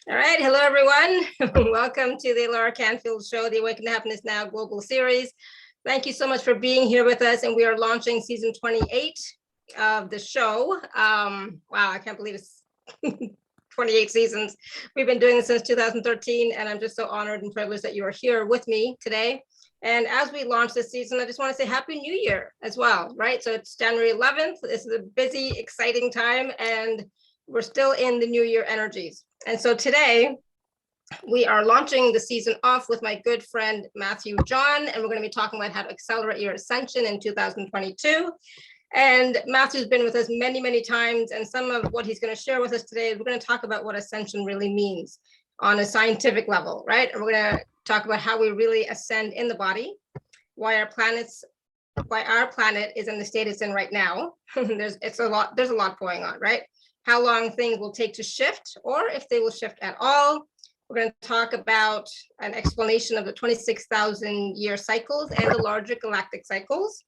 All right. Hello, everyone. Welcome to the Alara Canfield Show, the Awaken to Happiness Now global series. Thank you so much for being here with us. And we are launching season 28 of the show. Wow, I can't believe it's 28 seasons. We've been doing this since 2013, and I'm just so honored and privileged that you are here with me today. And as we launch this season, I just want to say Happy New Year as well, right? So it's January 11th. This is a busy, exciting time, and we're still in the New Year energies. And so today, we are launching the season off with my good friend, Matthew John, and we're going to be talking about how to accelerate your ascension in 2022. And Matthew's been with us many, many times, and some of what he's going to share with us today, we're going to talk about what ascension really means on a scientific level, right? And we're going to talk about how we really ascend in the body, why our planet is in the state it's in right now. There's a lot going on, right? How long things will take to shift, or if they will shift at all. We're going to talk about an explanation of the 26,000 year cycles and the larger galactic cycles.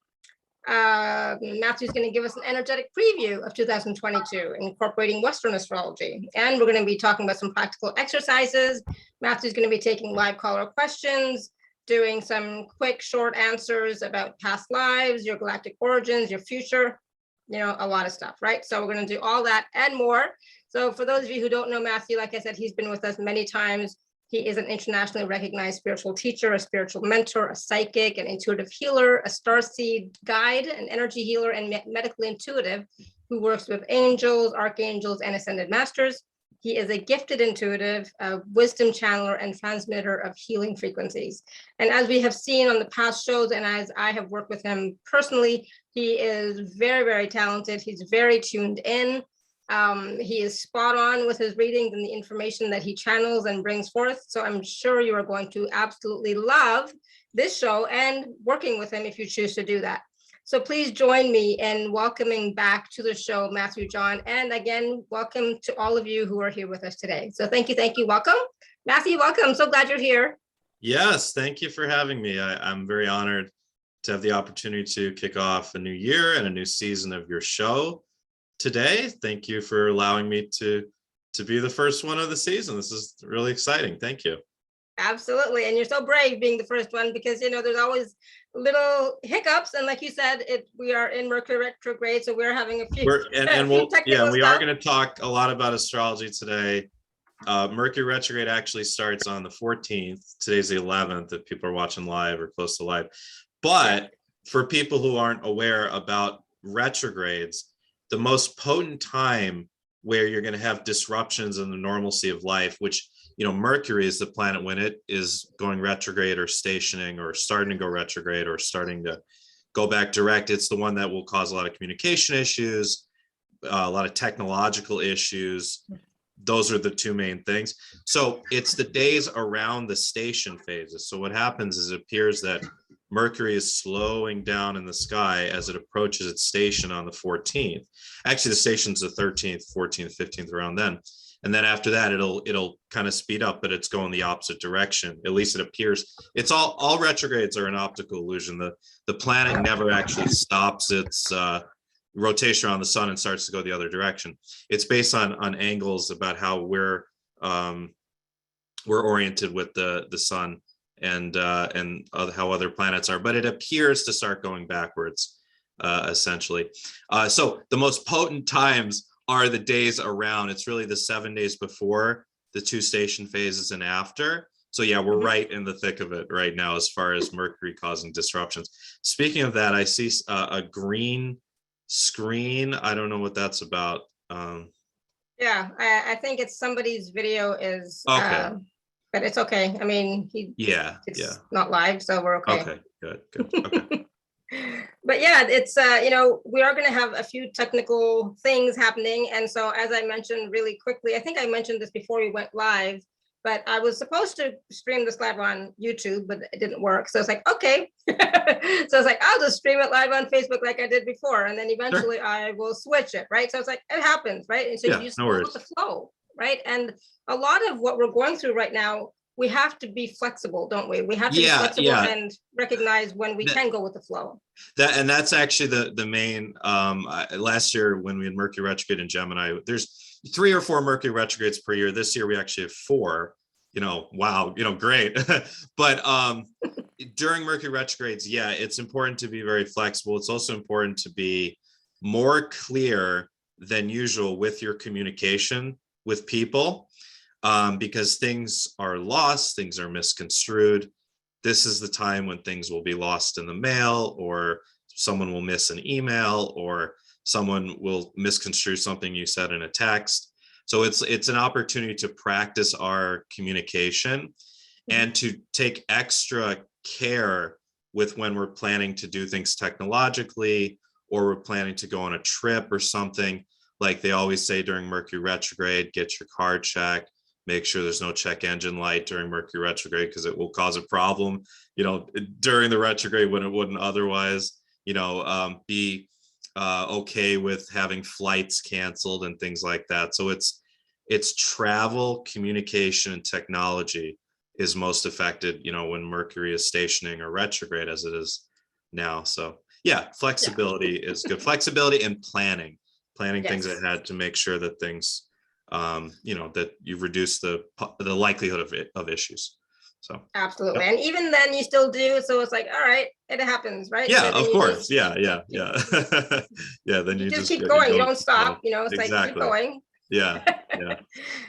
Matthew's going to give us an energetic preview of 2022, incorporating Western astrology. And we're going to be talking about some practical exercises. Matthew's going to be taking live caller questions, doing some quick, short answers about past lives, your galactic origins, your future, you know, a lot of stuff, right? So we're going to do all that and more. So for those of you who don't know Matthew, like I said, he's been with us many times. He is an internationally recognized spiritual teacher, a spiritual mentor, a psychic, an intuitive healer, a starseed guide, an energy healer, and medically intuitive who works with angels, archangels, and ascended masters. He is a gifted intuitive, a wisdom channeler, and transmitter of healing frequencies. And as we have seen on the past shows, and as I have worked with him personally, he is very, very talented. He's very tuned in. He is spot on with his readings and the information that he channels and brings forth. So I'm sure you are going to absolutely love this show and working with him if you choose to do that. So please join me in welcoming back to the show, Matthew John. And again, welcome to all of you who are here with us today. So thank you, welcome. Matthew, welcome. So glad you're here. Yes, thank you for having me. I'm very honored to have the opportunity to kick off a new year and a new season of your show today. Thank you for allowing me to be the first one of the season. This is really exciting. Thank you. Absolutely. And you're so brave being the first one because, you know, there's always little hiccups. And like you said, we are in Mercury Retrograde. So we're having a few, we are going to talk a lot about astrology today. Mercury Retrograde actually starts on the 14th. Today's the 11th if people are watching live or close to live. But for people who aren't aware about retrogrades, the most potent time where you're going to have disruptions in the normalcy of life, which, you know, Mercury is the planet when it is going retrograde or stationing or starting to go retrograde or starting to go back direct. It's the one that will cause a lot of communication issues, a lot of technological issues. Those are the two main things. So it's the days around the station phases. So what happens is it appears that Mercury is slowing down in the sky as it approaches its station on the 14th. Actually, the station's the 13th, 14th, 15th, around then. And then after that, it'll kind of speed up, but it's going the opposite direction. At least it appears. It's all retrogrades are an optical illusion. The planet never actually stops its rotation around the sun and starts to go the other direction. It's based on angles about how we're oriented with the sun and how other planets are, but it appears to start going backwards, essentially. So the most potent times are the days around. It's really the 7 days before the two station phases and after. So yeah, we're right in the thick of it right now as far as Mercury causing disruptions. Speaking of that, I see a green screen. I don't know what that's about. Yeah, I think it's somebody's video is okay. But it's okay. I mean, it's not live, so we're okay. Okay, good. Okay. But yeah, it's you know, we are going to have a few technical things happening, and so as I mentioned really quickly, I think I mentioned this before we went live, but I was supposed to stream this live on YouTube, but it didn't work. So it's like, okay. So it's like, I'll just stream it live on Facebook like I did before, and then eventually I will switch it, right? So it's like, it happens, right? And so you just go with the flow, right? And a lot of what we're going through right now, we have to be flexible, don't we? We have to be flexible and recognize when we can go with the flow. That's actually the main last year when we had Mercury retrograde in Gemini, there's 3 or 4 Mercury retrogrades per year. This year we actually have 4. Wow, great. But during Mercury retrogrades, yeah, it's important to be very flexible. It's also important to be more clear than usual with your communication with people, because things are lost, things are misconstrued. This is the time when things will be lost in the mail, or someone will miss an email, or someone will misconstrue something you said in a text. So it's an opportunity to practice our communication and to take extra care with when we're planning to do things technologically, or we're planning to go on a trip or something. Like they always say during Mercury retrograde, get your car checked, make sure there's no check engine light during Mercury retrograde, because it will cause a problem, during the retrograde when it wouldn't otherwise. Be okay with having flights canceled and things like that. So it's travel, communication, and technology is most affected, when Mercury is stationing or retrograde, as it is now. So yeah, flexibility is good. Flexibility and planning things ahead to make sure that things, that you reduce the likelihood of issues. So absolutely. Yep. And even then you still do. So it's like, all right, it happens, right? Yeah, of course. Yeah. Yeah. Then you just keep going. You don't stop, it's exactly. like keep going. Yeah.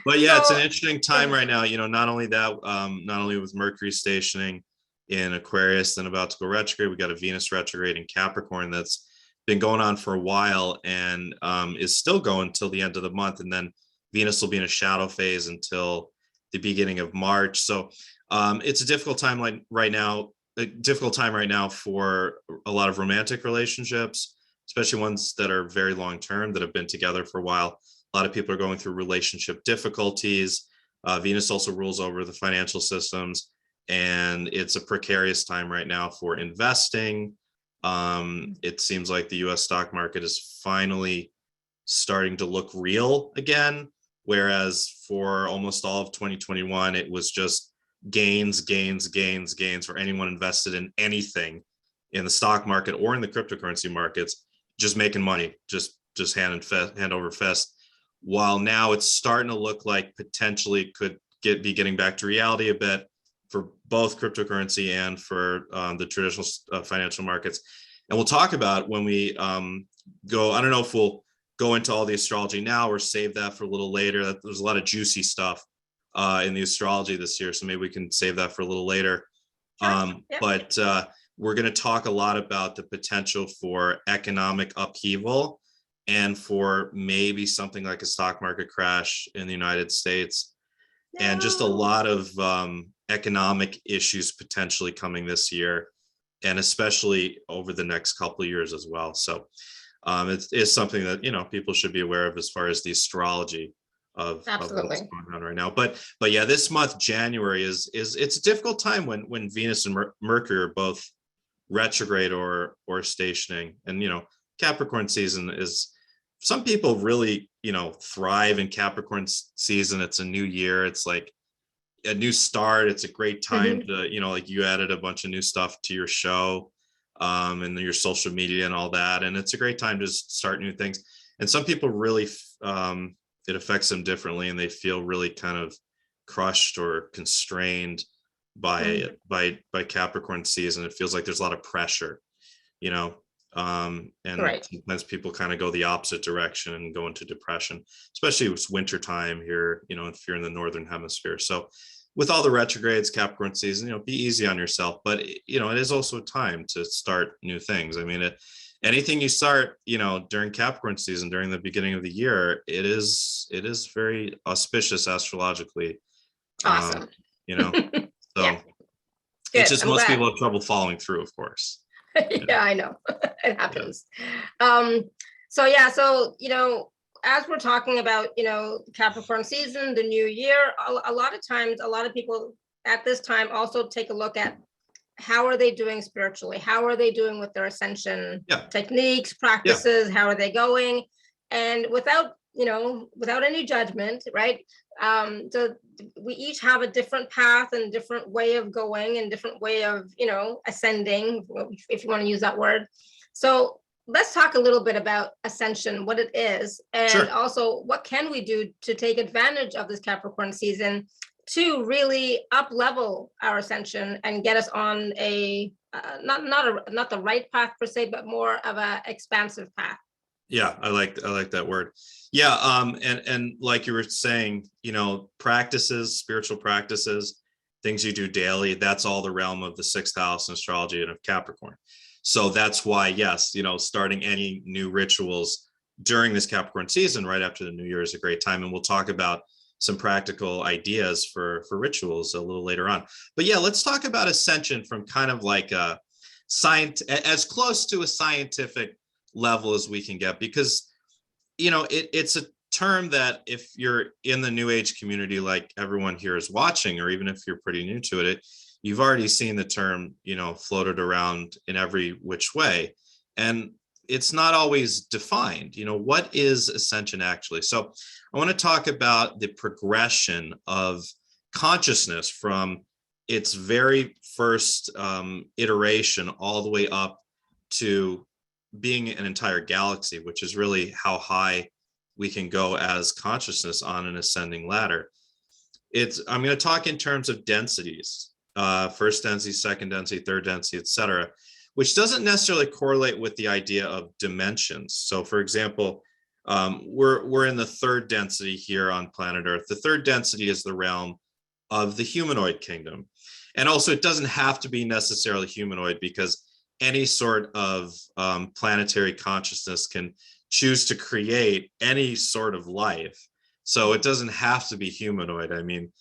But yeah, it's an interesting time right now. Not only that, not only with Mercury stationing in Aquarius, then about to go retrograde, we got a Venus retrograde in Capricorn that's been going on for a while and is still going till the end of the month. And then Venus will be in a shadow phase until the beginning of March. So it's a difficult time right now for a lot of romantic relationships, especially ones that are very long term, that have been together for a while. A lot of people are going through relationship difficulties. Venus also rules over the financial systems, and it's a precarious time right now for investing. It seems like the US stock market is finally starting to look real again, whereas for almost all of 2021, it was just gains for anyone invested in anything in the stock market or in the cryptocurrency markets, just making money, just hand over fist. While now it's starting to look like potentially could be getting back to reality a bit for both cryptocurrency and for the traditional financial markets. And we'll talk about when we go. I don't know if we'll go into all the astrology now or save that for a little later. There's a lot of juicy stuff in the astrology this year, so maybe we can save that for a little later. Sure. Yep. But we're going to talk a lot about the potential for economic upheaval and for maybe something like a stock market crash in the United States, and just a lot of economic issues potentially coming this year, and especially over the next couple of years as well. So it is something that people should be aware of as far as the astrology of what's going on right now. But yeah, this month, January, is it's a difficult time when Venus and Mercury are both retrograde or stationing. And Capricorn season is, some people really thrive in Capricorn season. It's a new year, it's like a new start. It's a great time to like you added a bunch of new stuff to your show and your social media and all that, and it's a great time to start new things. And some people really it affects them differently, and they feel really kind of crushed or constrained by Capricorn season. It feels like there's a lot of pressure, and sometimes people kind of go the opposite direction and go into depression, especially it's winter time here, if you're in the northern hemisphere. So with all the retrogrades, Capricorn season, be easy on yourself, but it is also a time to start new things. I mean, anything you start, during Capricorn season, during the beginning of the year, it is very auspicious astrologically. Awesome. So it's just most people have trouble following through, of course. Yeah, I know. It happens. So as we're talking about, Capricorn season, the new year, a lot of times, a lot of people at this time also take a look at how are they doing spiritually? How are they doing with their ascension techniques, practices? How are they going? And without any judgment, right? So we each have a different path and different way of going and different way of, ascending, if you want to use that word. So let's talk a little bit about ascension, what it is, and Sure. also what can we do to take advantage of this Capricorn season to really up level our ascension and get us on a not the right path per se, but more of a expansive path. Yeah, I like that word. Yeah, and like you were saying, practices, spiritual practices, things you do daily, that's all the realm of the sixth house in astrology and of Capricorn. So that's why, yes, starting any new rituals during this Capricorn season, right after the new year, is a great time. And we'll talk about some practical ideas for rituals a little later on. But yeah, let's talk about ascension from kind of like a as close to a scientific level as we can get, because it's a term that if you're in the new age community, like everyone here is watching, or even if you're pretty new to it, you've already seen the term floated around in every which way, and it's not always defined. What is ascension actually? So I want to talk about the progression of consciousness from its very first iteration all the way up to being an entire galaxy, which is really how high we can go as consciousness on an ascending ladder. I'm going to talk in terms of densities, first density, second density, third density, etc., which doesn't necessarily correlate with the idea of dimensions. So for example, we're in the third density here on planet Earth. The third density is the realm of the humanoid kingdom. And also it doesn't have to be necessarily humanoid, because any sort of planetary consciousness can choose to create any sort of life. So it doesn't have to be humanoid. I mean,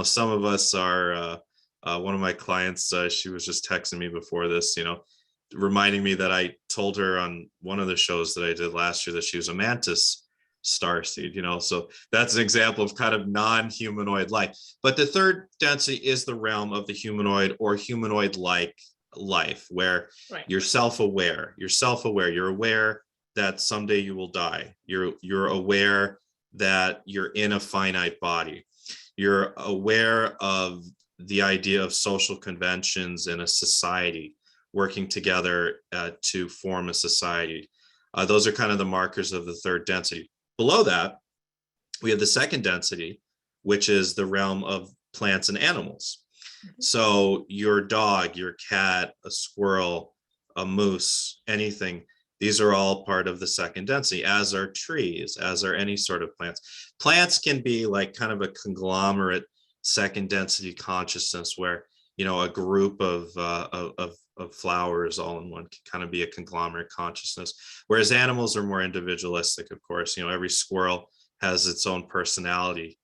some of us are, one of my clients, she was just texting me before this, reminding me that I told her on one of the shows that I did last year that she was a mantis starseed, so that's an example of kind of non-humanoid life. But the third density is the realm of the humanoid or humanoid-like life, where you're self-aware, you're aware that someday you will die, you're aware that you're in a finite body, you're aware of the idea of social conventions in a society, working together to form a society. Those are kind of the markers of the third density. Below that, we have the second density, which is the realm of plants and animals. So your dog, your cat, a squirrel, a moose, anything, these are all part of the second density, as are trees, as are any sort of plants. Plants can be like kind of a conglomerate second density consciousness, where a group of flowers all in one can kind of be a conglomerate consciousness, whereas animals are more individualistic. Of course, every squirrel has its own personality.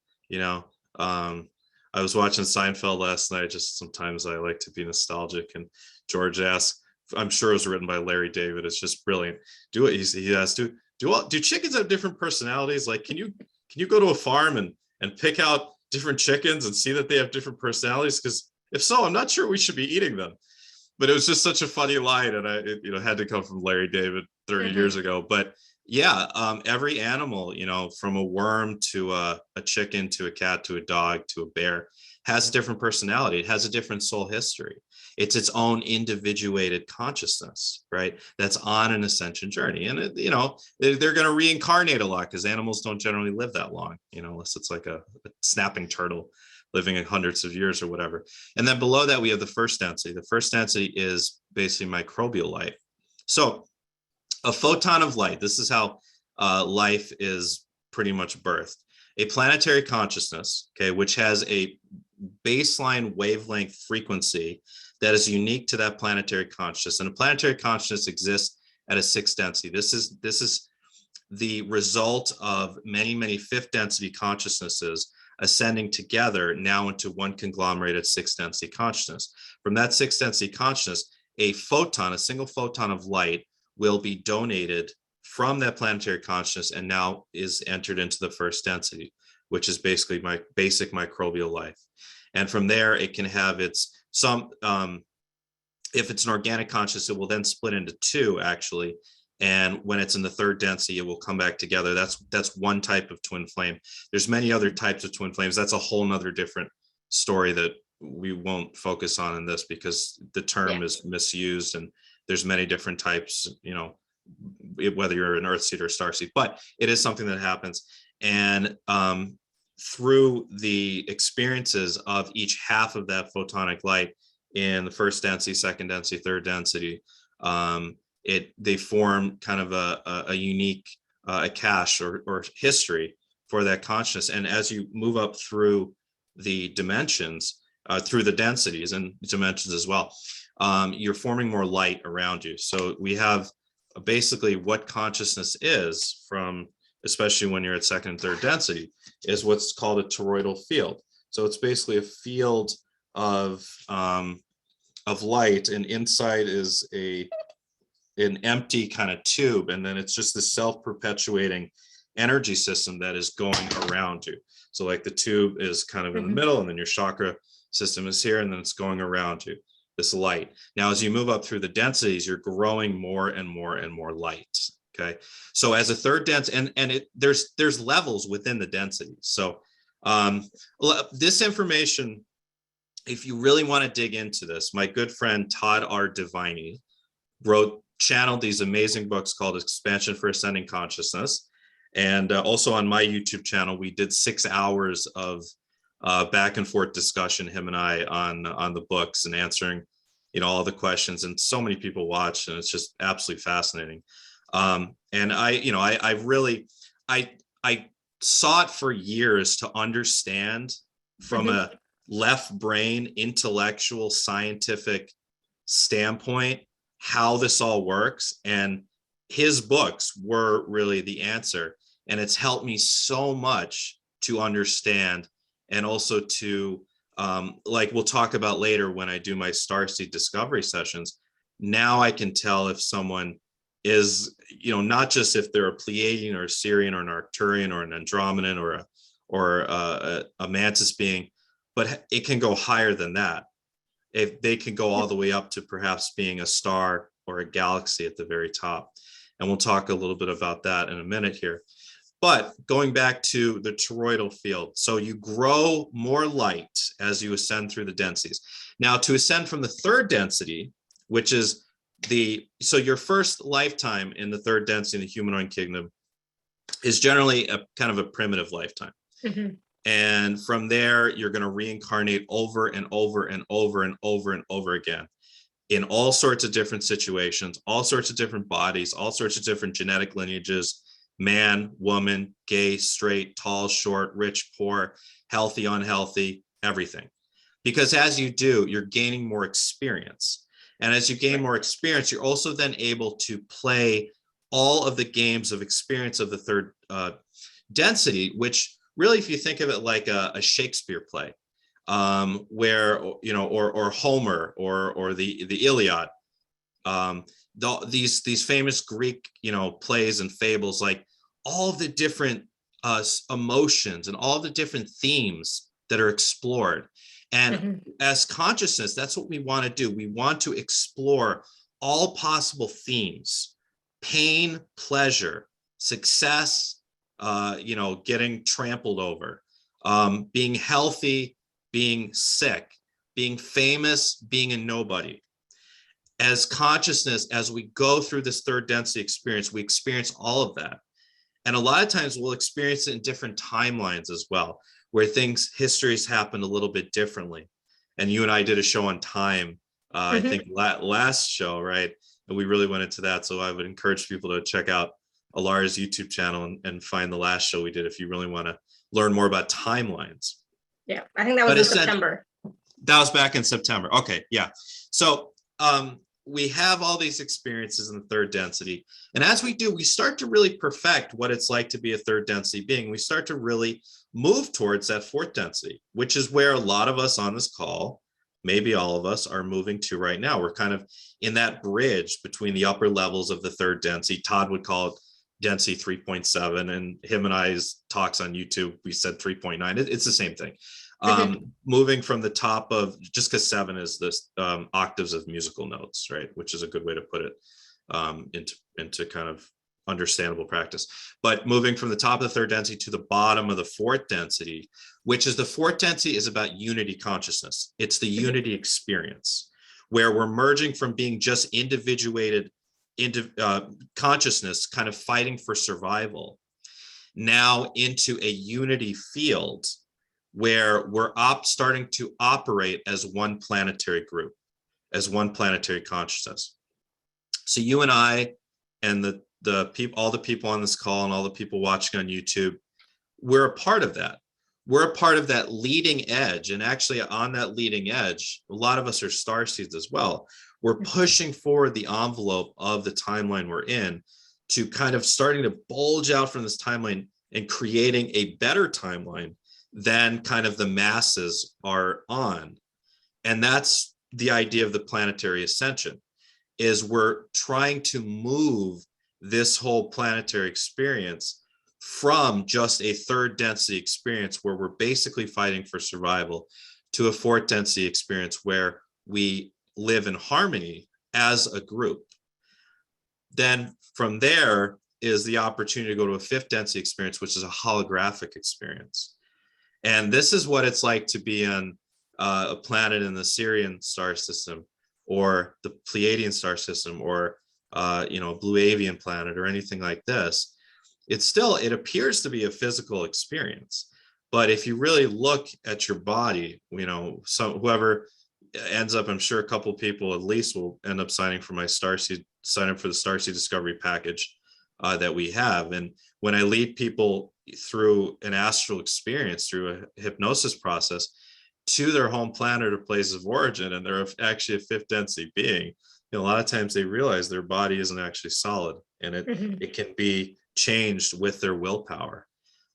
I was watching Seinfeld last night. Just sometimes I like to be nostalgic, and George asks, I'm sure it was written by Larry David, it's just brilliant. He asks, do chickens have different personalities? Like, can you go to a farm and pick out different chickens and see that they have different personalities? Because if so, I'm not sure we should be eating them. But it was just such a funny line, and it had to come from Larry David 30 years ago. But yeah, every animal, from a worm to a chicken to a cat to a dog to a bear, has a different personality. It has a different soul history. It's its own individuated consciousness, right? That's on an ascension journey. And, they're going to reincarnate a lot, because animals don't generally live that long, unless it's like a snapping turtle living in hundreds of years or whatever. And then below that, we have the first density. The first density is basically microbial life. So a photon of light, this is how life is pretty much birthed. A planetary consciousness, okay, which has a baseline wavelength frequency that is unique to that planetary consciousness. And a planetary consciousness exists at a sixth density. This is the result of many, many fifth density consciousnesses ascending together now into one conglomerated sixth density consciousness. From that sixth density consciousness, a single photon of light will be donated from that planetary consciousness and now is entered into the first density, which is basically my basic microbial life. And from there, it can have if it's an organic consciousness, it will then split into two, actually. And when it's in the third density, it will come back together. That's one type of twin flame. There's many other types of twin flames. That's a whole nother different story that we won't focus on in this, because the term is misused, and there's many different types, whether you're an earth seed or star seed, but it is something that happens. And through the experiences of each half of that photonic light in the first density, second density, third density, they form kind of a unique cache or history for that consciousness. And as you move up through the dimensions, through the densities and dimensions as well, you're forming more light around you. So we have basically what consciousness is, from especially when you're at second and third density, is what's called a toroidal field. So it's basically a field of light, and inside is an empty kind of tube, and then it's just this self-perpetuating energy system that is going around you. So like the tube is kind of in the middle, and then your chakra system is here, and then it's going around you, this light. Now, as you move up through the densities, you're growing more and more and more light. Okay. So as a third density, and there's levels within the densities. So this information, if you really want to dig into this, my good friend Todd R. Deviney channeled these amazing books called Expansion for Ascending Consciousness. And also on my YouTube channel, we did 6 hours of back and forth discussion, him and I, on the books and answering, all the questions. And so many people watch, and it's just absolutely fascinating. And I sought for years to understand from a left brain, intellectual, scientific standpoint how this all works. And his books were really the answer. And it's helped me so much to understand, and also to, like we'll talk about later when I do my starseed discovery sessions. Now I can tell if someone is, not just if they're a Pleiadian or a Sirian or an Arcturian or an Andromedan or a mantis being, but it can go higher than that. If they can go all the way up to perhaps being a star or a galaxy at the very top. And we'll talk a little bit about that in a minute here. But going back to the toroidal field, so you grow more light as you ascend through the densities. Now, to ascend from the third density, which is so your first lifetime in the third density in the humanoid kingdom is generally a kind of a primitive lifetime. And from there, you're going to reincarnate over and over and over and over and over again in all sorts of different situations, all sorts of different bodies, all sorts of different genetic lineages, man, woman, gay, straight, tall, short, rich, poor, healthy, unhealthy, everything. Because as you do, you're gaining more experience. And as you gain more experience, you're also then able to play all of the games of experience of the third density, which really, if you think of it like a Shakespeare play, where, or Homer or the Iliad, these famous Greek, plays and fables, like all of the different emotions and all the different themes that are explored. And as consciousness, that's what we want to do. We want to explore all possible themes: pain, pleasure, success, getting trampled over, being healthy, being sick, being famous, being a nobody. As consciousness, as we go through this third density experience, we experience all of that. And a lot of times we'll experience it in different timelines as well, where histories happen a little bit differently. And you and I did a show on time, I think last show, right? And we really went into that. So I would encourage people to check out Alara's YouTube channel and find the last show we did if you really want to learn more about timelines. Yeah, I think that was in September. That was back in September. Okay, yeah. So we have all these experiences in the third density. And as we do, we start to really perfect what it's like to be a third density being. We start to really move towards that fourth density, which is where a lot of us on this call, maybe all of us, are moving to right now. We're kind of in that bridge between the upper levels of the third density. Todd would call it density 3.7, and him and I's talks on YouTube, we said 3.9. It's the same thing. Moving from the top of, just because 7 is this octaves of musical notes, right? Which is a good way to put it into kind of understandable practice. But moving from the top of the third density to the bottom of the fourth density, which is the fourth density, is about unity consciousness. It's the unity experience, where we're merging from being just individuated consciousness kind of fighting for survival, now into a unity field where we're starting to operate as one planetary group, as one planetary consciousness. So you and I and the people, all the people on this call and all the people watching on YouTube, we're a part of that. We're a part of that leading edge. And actually on that leading edge, a lot of us are starseeds as well. We're pushing forward the envelope of the timeline we're in to kind of starting to bulge out from this timeline and creating a better timeline than kind of the masses are on. And that's the idea of the planetary ascension, is we're trying to move this whole planetary experience from just a third density experience where we're basically fighting for survival to a fourth density experience where we live in harmony as a group. Then from there is the opportunity to go to a fifth density experience, which is a holographic experience. And this is what it's like to be on a planet in the Sirian star system, or the Pleiadian star system, or a blue avian planet, or anything like this. It appears to be a physical experience, but if you really look at your body, whoever ends up, I'm sure a couple of people at least will end up signing up for the Starseed Discovery package that we have. And when I lead people through an astral experience, through a hypnosis process, to their home planet or place of origin, and they're actually a fifth density being, a lot of times they realize their body isn't actually solid, and it can be changed with their willpower.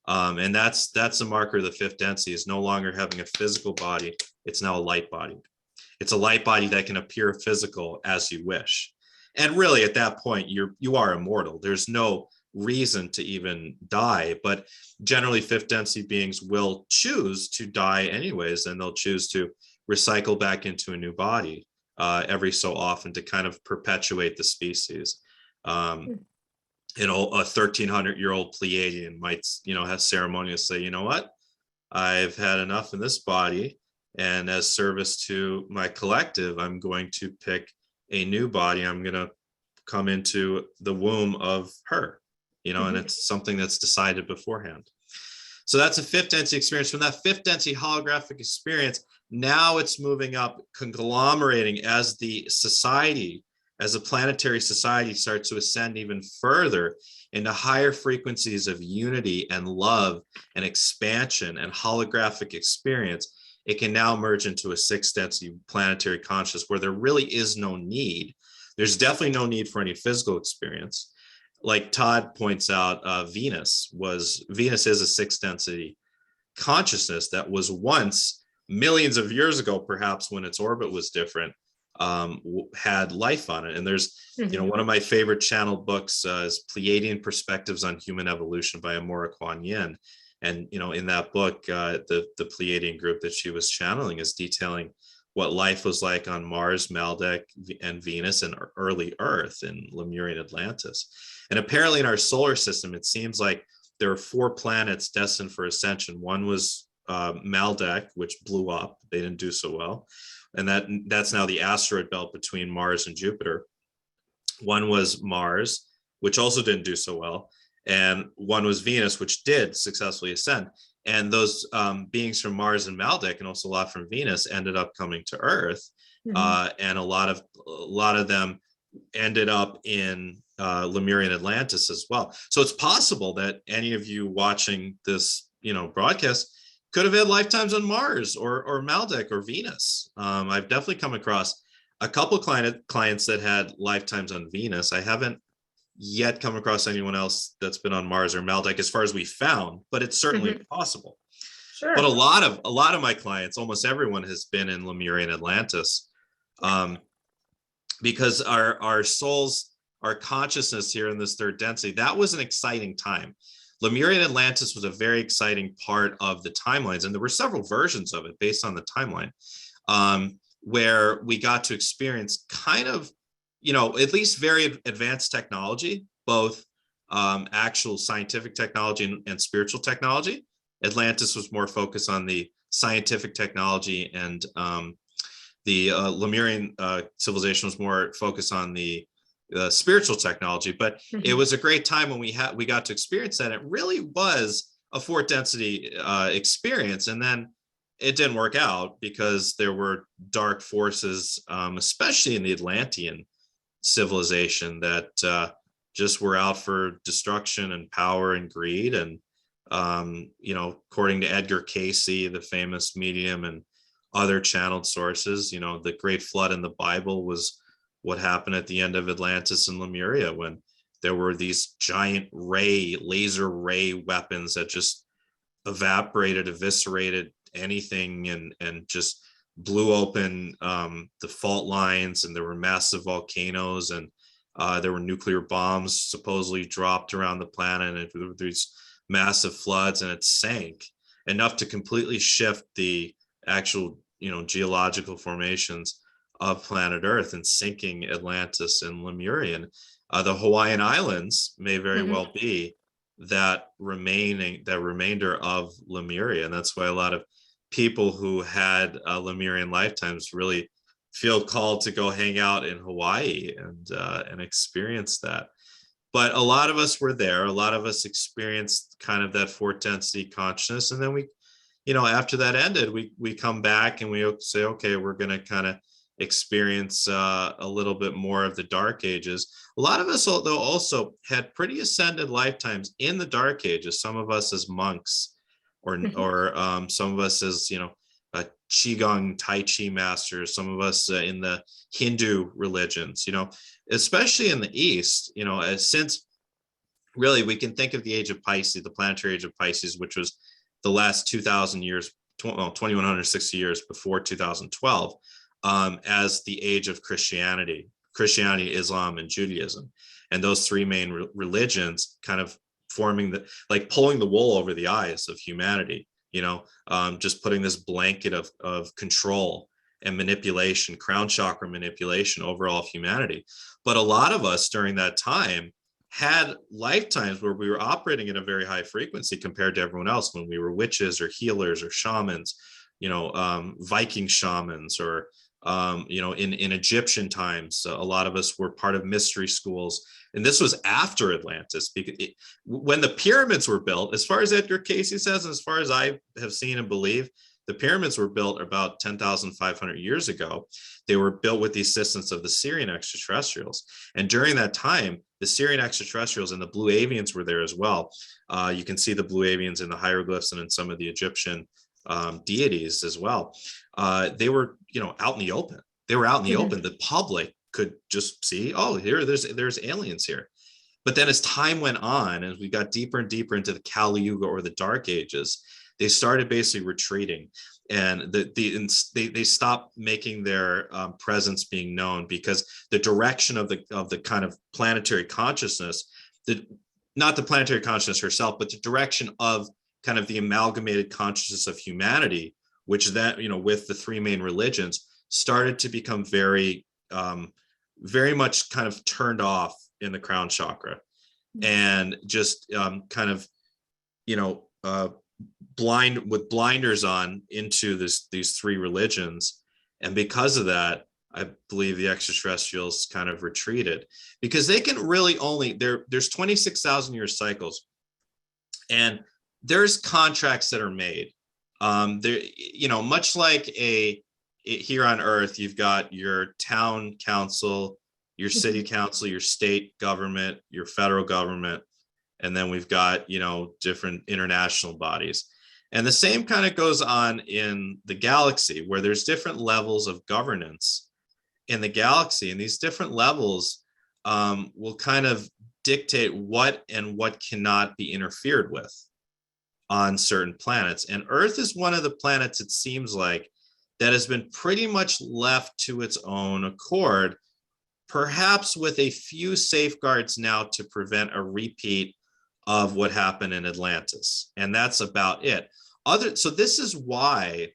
And that's the marker of the fifth density, is no longer having a physical body. It's now a light body. It's a light body that can appear physical as you wish. And really at that point, you are immortal. There's no reason to even die, but generally fifth density beings will choose to die anyways, and they'll choose to recycle back into a new body every so often to kind of perpetuate the species. A 1,300-year-old Pleiadian might, have ceremonially say, you know what, I've had enough in this body, and as service to my collective, I'm going to pick a new body. I'm going to come into the womb of her, and it's something that's decided beforehand. So that's a fifth density experience. From that fifth density holographic experience, now it's moving up, conglomerating as the society, as a planetary society starts to ascend even further into higher frequencies of unity and love and expansion and holographic experience. It can now merge into a sixth density planetary consciousness where there really is no need. There's definitely no need for any physical experience. Like Todd points out, Venus is a sixth density consciousness that was once, millions of years ago, perhaps when its orbit was different, had life on it. And there's, one of my favorite channeled books is Pleiadian Perspectives on Human Evolution by Amora Kuan Yin. And, in that book, the Pleiadian group that she was channeling is detailing what life was like on Mars, Maldek, and Venus, and early Earth in Lemurian Atlantis. And apparently in our solar system, it seems like there are 4 planets destined for ascension. One was Maldek, which blew up. They didn't do so well. And that's now the asteroid belt between Mars and Jupiter. One was Mars, which also didn't do so well. And one was Venus, which did successfully ascend. And those beings from Mars and Maldek, and also a lot from Venus, ended up coming to Earth. And a lot of them ended up in Lemurian Atlantis as well. So it's possible that any of you watching this, broadcast could have had lifetimes on Mars or Maldek or Venus. I've definitely come across a couple clients that had lifetimes on Venus. I haven't yet come across anyone else that's been on Mars or Maldek as far as we found, but it's certainly possible. Sure. But a lot of my clients, almost everyone, has been in Lemurian Atlantis, because our souls, our consciousness here in this third density, that was an exciting time. Lemurian Atlantis was a very exciting part of the timelines, and there were several versions of it based on the timeline, where we got to experience kind of, at least very advanced technology, both actual scientific technology and spiritual technology. Atlantis was more focused on the scientific technology, and the Lemurian civilization was more focused on the spiritual technology, but it was a great time when we got to experience that. It really was a fourth density experience. And then it didn't work out because there were dark forces, especially in the Atlantean civilization, that just were out for destruction and power and greed. And according to Edgar Casey, the famous medium, and other channeled sources, the Great Flood in the Bible was what happened at the end of Atlantis and Lemuria, when there were these giant laser ray weapons that just eviscerated anything, and just blew open the fault lines, and there were massive volcanoes, and there were nuclear bombs supposedly dropped around the planet, and there were these massive floods, and it sank enough to completely shift the actual geological formations of planet Earth, and sinking Atlantis and Lemuria. And the Hawaiian Islands may very well be that remainder of Lemuria. And that's why a lot of people who had Lemurian lifetimes really feel called to go hang out in Hawaii and experience that. But a lot of us were there. A lot of us experienced kind of that fourth density consciousness. And then we, after that ended, we come back and we say, okay, we're going to kind of experience a little bit more of the dark ages. A lot of us, though, also had pretty ascended lifetimes in the dark ages. Some of us as monks, or some of us as qigong tai chi masters. Some of us in the Hindu religions. Especially in the East. Since really we can think of the age of Pisces, the planetary age of Pisces, which was the last 2,000 years, 2,160 years before 2012. As the age of Christianity, Islam, and Judaism. And those three main religions kind of forming pulling the wool over the eyes of humanity, just putting this blanket of control and manipulation, crown chakra manipulation over all of humanity. But a lot of us during that time had lifetimes where we were operating at a very high frequency compared to everyone else, when we were witches or healers or shamans, Viking shamans, or in Egyptian times, a lot of us were part of mystery schools. And this was after Atlantis, because when the pyramids were built, as far as Edgar Casey says, and as far as I have seen and believe, the pyramids were built about 10,500 years ago. They were built with the assistance of the Syrian extraterrestrials. And during that time, the Syrian extraterrestrials and the blue avians were there as well. You can see the blue avians in the hieroglyphs and in some of the Egyptian deities as well. They were, out in the open. They were out in the open. The public could just see, oh, there's aliens here. But then as time went on, as we got deeper and deeper into the Kali Yuga, or the Dark Ages, they started basically retreating, and they stopped making their presence being known, because the direction of the kind of planetary consciousness, not the planetary consciousness herself, but the direction of kind of the amalgamated consciousness of humanity, which that, with the three main religions, started to become very, very much kind of turned off in the crown chakra, and just kind of, blinders on into these three religions. And because of that, I believe the extraterrestrials kind of retreated, because they can really only, there's 26,000 year cycles, and there's contracts that are made. There, much like here on Earth, you've got your town council, your city council, your state government, your federal government, and then we've got, different international bodies. And the same kind of goes on in the galaxy, where there's different levels of governance in the galaxy. And these different levels will kind of dictate what and what cannot be interfered with on certain planets. And Earth is one of the planets, it seems like, that has been pretty much left to its own accord, perhaps with a few safeguards now to prevent a repeat of what happened in Atlantis. And that's about it. So this is why,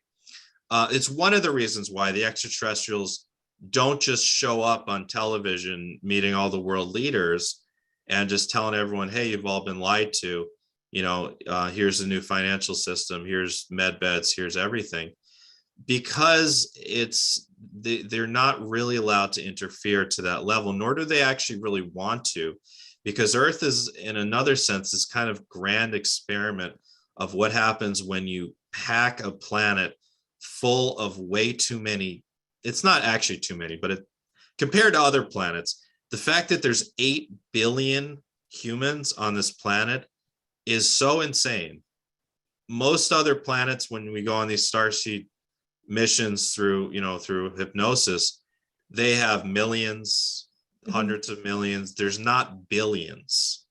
it's one of the reasons why the extraterrestrials don't just show up on television meeting all the world leaders and just telling everyone, hey, you've all been lied to. Here's the new financial system, here's med beds, here's everything. because they're not really allowed to interfere to that level, nor do they actually really want to, because Earth is, in another sense, this kind of grand experiment of what happens when you pack a planet full of way too many. It's not actually too many, but compared to other planets, the fact that there's 8 billion humans on this planet is so insane. Most other planets, when we go on these starseed missions through hypnosis, they have millions, hundreds of millions. There's not billions.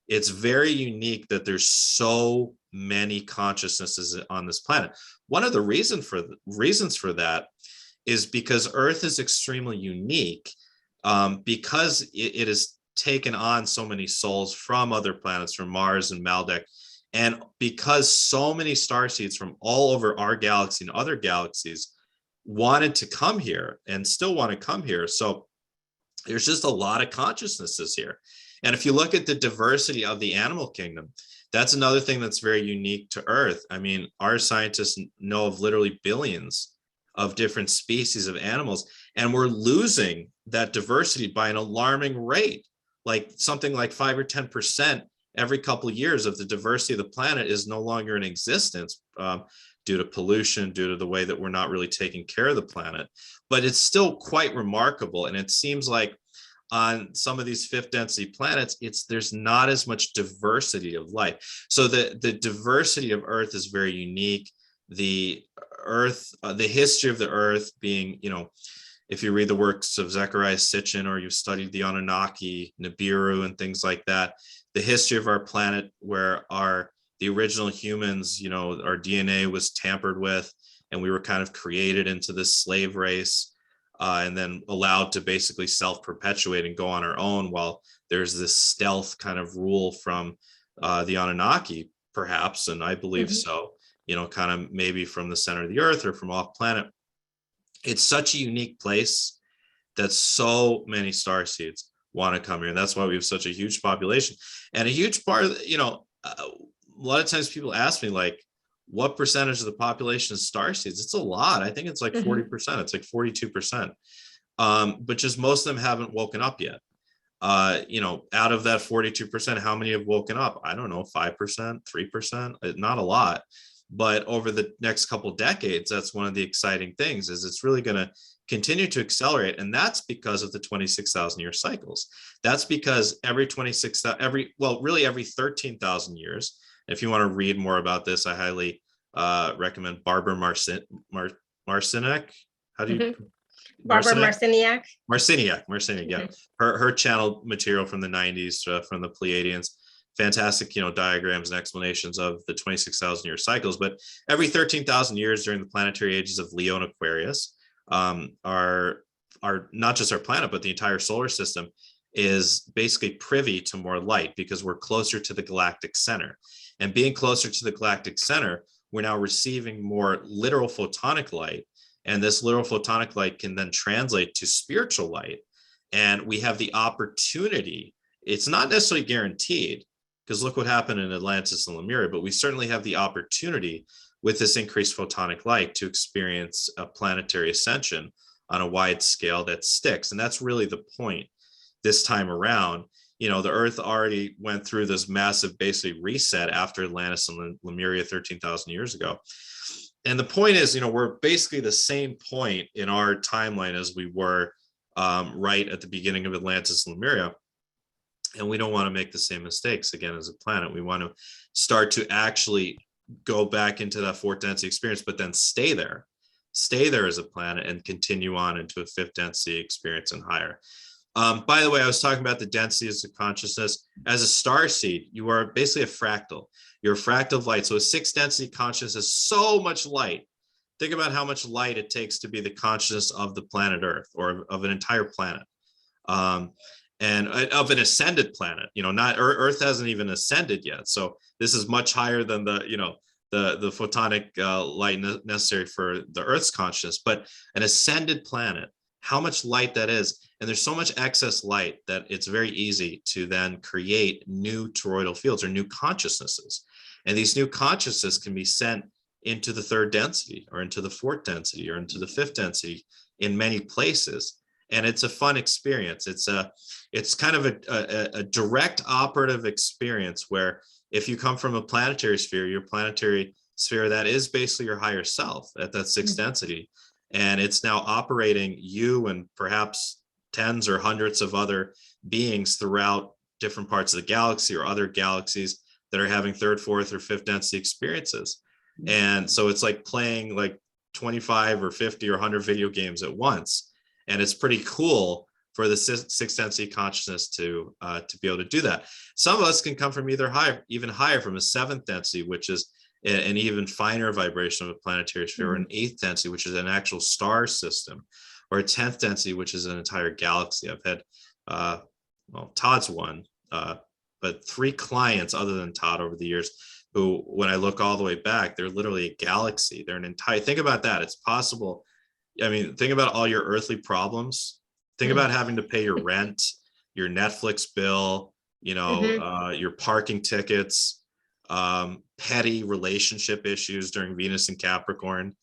It's very unique that there's so many consciousnesses on this planet. One of the reasons for that is because Earth is extremely unique, because it has taken on so many souls from other planets, from Mars and Maldek, and because so many starseeds from all over our galaxy and other galaxies wanted to come here and still want to come here. So there's just a lot of consciousnesses here. And if you look at the diversity of the animal kingdom, that's another thing that's very unique to Earth. I mean, our scientists know of literally billions of different species of animals, and we're losing that diversity by an alarming rate. Like something like 5 or 10% every couple of years of the diversity of the planet is no longer in existence, due to pollution, due to the way that we're not really taking care of the planet. But it's still quite remarkable. And it seems like on some of these fifth density planets, there's not as much diversity of life. So the diversity of Earth is very unique. The Earth, the history of the Earth being, if you read the works of Zecharia Sitchin, or you've studied the Anunnaki, Nibiru, and things like that, the history of our planet, where the original humans, our DNA was tampered with, and we were kind of created into this slave race, and then allowed to basically self-perpetuate and go on our own, while there's this stealth kind of rule from the Anunnaki, perhaps, and I believe so, kind of maybe from the center of the Earth or from off planet. It's such a unique place that so many starseeds want to come here. And that's why we have such a huge population. And a huge part of, a lot of times people ask me, like, what percentage of the population is starseeds? It's a lot. I think it's like 40%. It's like 42%. But just most of them haven't woken up yet. Out of that 42%, how many have woken up? I don't know, 5%, 3%, not a lot. But over the next couple decades, that's one of the exciting things, is it's really going to continue to accelerate. And that's because of the 26,000 year cycles. That's because every 13,000 years, if you want to read more about this, I highly recommend Barbara Marciniak. How do you? Barbara Marciniak. Marciniak, yeah. Her channel material from the 90s, from the Pleiadians. Fantastic, diagrams and explanations of the 26,000 year cycles. But every 13,000 years during the planetary ages of Leo and Aquarius, are not just our planet, but the entire solar system is basically privy to more light, because we're closer to the galactic center. And being closer to the galactic center, we're now receiving more literal photonic light. And this literal photonic light can then translate to spiritual light. And we have the opportunity, it's not necessarily guaranteed, because look what happened in Atlantis and Lemuria, but we certainly have the opportunity with this increased photonic light to experience a planetary ascension on a wide scale that sticks. And that's really the point this time around. The Earth already went through this massive, basically, reset after Atlantis and Lemuria 13,000 years ago. And the point is, we're basically the same point in our timeline as we were right at the beginning of Atlantis and Lemuria. And we don't want to make the same mistakes again as a planet. We want to start to actually go back into that fourth density experience, but then stay there as a planet and continue on into a fifth density experience and higher. By the way, I was talking about the densities of consciousness. As a starseed, you are basically a fractal. You're a fractal of light. So a sixth density consciousness is so much light. Think about how much light it takes to be the consciousness of the planet Earth, or of an entire planet. And of an ascended planet, not Earth hasn't even ascended yet. So this is much higher than the photonic light necessary for the Earth's consciousness. But an ascended planet, how much light that is. And there's so much excess light that it's very easy to then create new toroidal fields, or new consciousnesses. And these new consciousnesses can be sent into the third density or into the fourth density or into the fifth density in many places. And it's a fun experience. It's kind of a direct operative experience where if you come from a planetary sphere, your planetary sphere, that is basically your higher self at that sixth density. And it's now operating you and perhaps tens or hundreds of other beings throughout different parts of the galaxy or other galaxies that are having third, fourth, or fifth density experiences. And so it's like playing like 25 or 50 or 100 video games at once. And it's pretty cool for the sixth density consciousness to be able to do that. Some of us can come from even higher from a seventh density, which is an even finer vibration of a planetary sphere, or an eighth density, which is an actual star system, or a 10th density, which is an entire galaxy. I've had, well, Todd's one, but 3 clients other than Todd over the years who, when I look all the way back, they're literally a galaxy. They're an entire, think about that. It's possible. I mean, think about all your earthly problems. Think about having to pay your rent, your Netflix bill, you know, your parking tickets, petty relationship issues during Venus and Capricorn,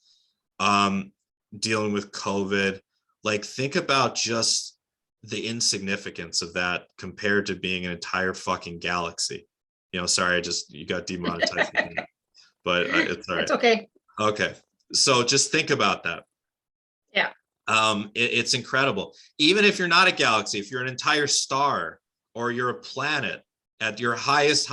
dealing with COVID. Like, think about just the insignificance of that compared to being an entire fucking galaxy. You know, sorry, you got demonetized, but it's all right. It's okay. Okay. So just think about that. Yeah. It's incredible. Even if you're not a galaxy, if you're an entire star or you're a planet at your highest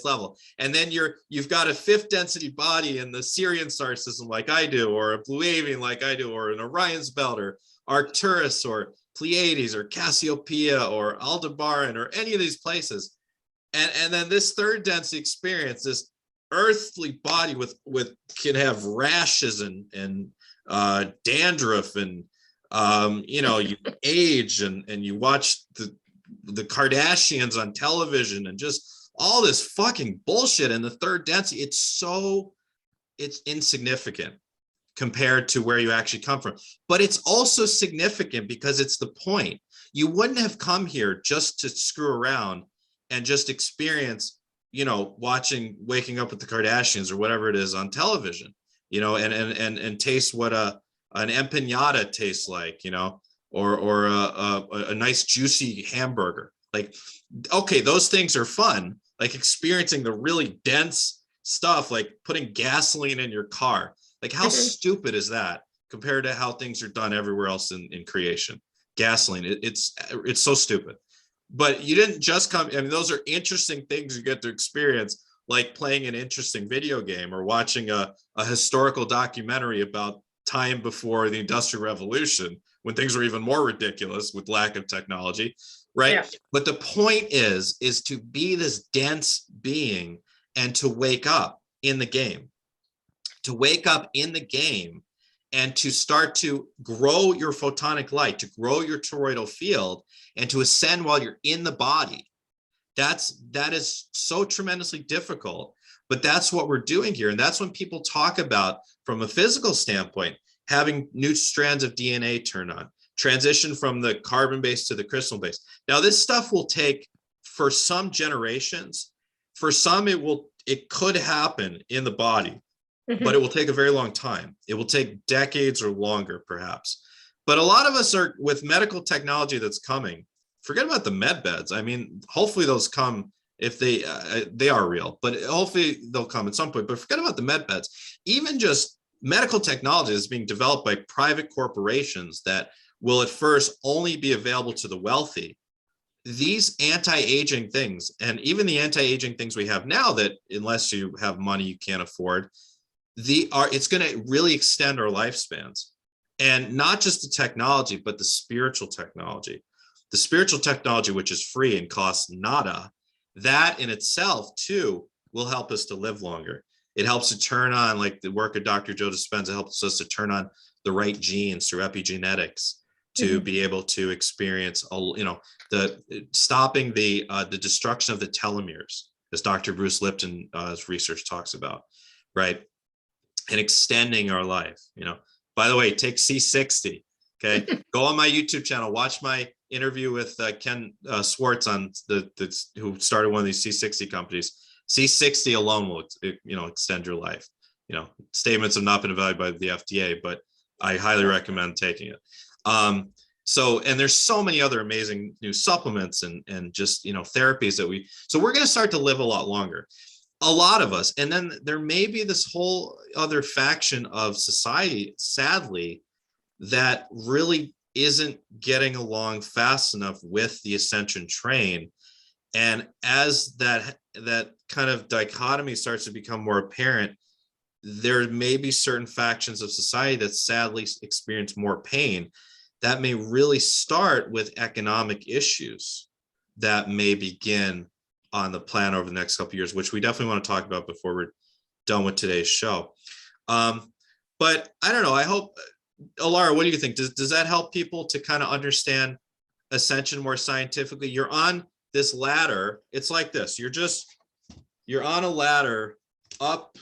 level, and then you've got a fifth density body in the Sirian star system like I do, or a Blue Avian like I do, or an Orion's belt, or Arcturus, or Pleiades, or Cassiopeia, or Aldebaran, or any of these places. And then this third density experience, this earthly body with can have rashes and dandruff, and you know, you age and you watch the Kardashians on television and just all this fucking bullshit in the third density. It's insignificant compared to where you actually come from, but it's also significant because it's the point. You wouldn't have come here just to screw around and just experience, you know, waking up with the Kardashians or whatever it is on television, you know, and taste what an empanada tastes like, you know, or a nice juicy hamburger. Like, okay, those things are fun, like experiencing the really dense stuff, like putting gasoline in your car. Like, how stupid is that compared to how things are done everywhere else in creation? Gasoline, it's so stupid. But you didn't just come, I mean, those are interesting things you get to experience, like playing an interesting video game or watching a historical documentary about time before the Industrial Revolution, when things were even more ridiculous with lack of technology, right? Yeah. But the point is to be this dense being and to wake up in the game, and to start to grow your photonic light, to grow your toroidal field, and to ascend while you're in the body. That is so tremendously difficult, but that's what we're doing here. And that's when people talk about, from a physical standpoint, having new strands of DNA turn on, transition from the carbon base to the crystal base. Now, this stuff will take, for some generations, for some it could happen in the body, but it will take a very long time. It will take decades or longer, perhaps. But a lot of us are, with medical technology that's coming, forget about the med beds. I mean, hopefully those come, if they are real, but hopefully they'll come at some point. But forget about the med beds. Even just medical technology is being developed by private corporations that will at first only be available to the wealthy. These anti-aging things, and even the anti-aging things we have now that, unless you have money, you can't afford, it's going to really extend our lifespans. And not just the technology, but the spiritual technology. The spiritual technology, which is free and costs nada, that in itself too will help us to live longer. It helps to turn on, like the work of Dr. Joe Dispenza helps us to turn on the right genes through epigenetics to be able to experience, you know, stopping the destruction of the telomeres, as Dr. Bruce Lipton's research talks about, right? And extending our life, you know. By the way, take C60, okay? Go on my YouTube channel, watch my interview with Ken Swartz on who started one of these C60 companies. C60 alone will, you know, extend your life. statements have not been evaluated by the FDA, but I highly recommend taking it. And there's so many other amazing new supplements and just, therapies so we're going to start to live a lot longer. A lot of us. And then there may be this whole other faction of society, sadly, that really isn't getting along fast enough with the ascension train. And as that kind of dichotomy starts to become more apparent, there may be certain factions of society that sadly experience more pain. That may really start with economic issues that may begin on the plan over the next couple of years, which we definitely want to talk about before we're done with today's show. But I don't know. I hope, Alara, what do you think? Does that help people to kind of understand ascension more scientifically? You're on this ladder. It's like this. You're on a ladder up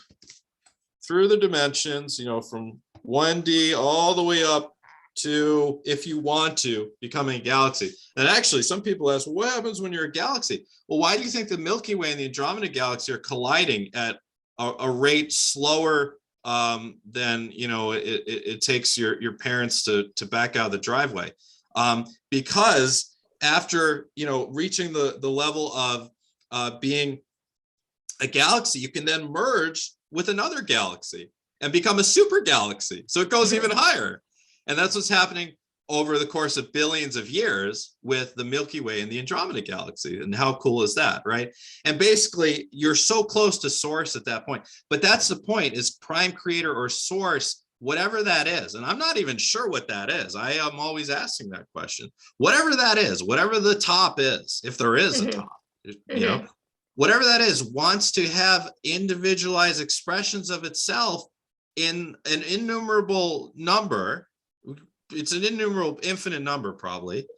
through the dimensions, from 1D all the way up to, if you want to, becoming a galaxy. And actually, some people ask, well, what happens when you're a galaxy? Well, why do you think the Milky Way and the Andromeda Galaxy are colliding at a rate slower than it takes your parents to back out of the driveway? Because after reaching the level of being a galaxy, you can then merge with another galaxy and become a super galaxy. So it goes even higher. And that's what's happening over the course of billions of years with the Milky Way and the Andromeda Galaxy. And how cool is that, right? And basically, you're so close to source at that point. But that's the point, is prime creator or source, whatever that is. And I'm not even sure what that is. I am always asking that question. Whatever that is, whatever the top is, if there is a top, whatever that is, wants to have individualized expressions of itself in an innumerable number. It's an innumerable, infinite number, probably,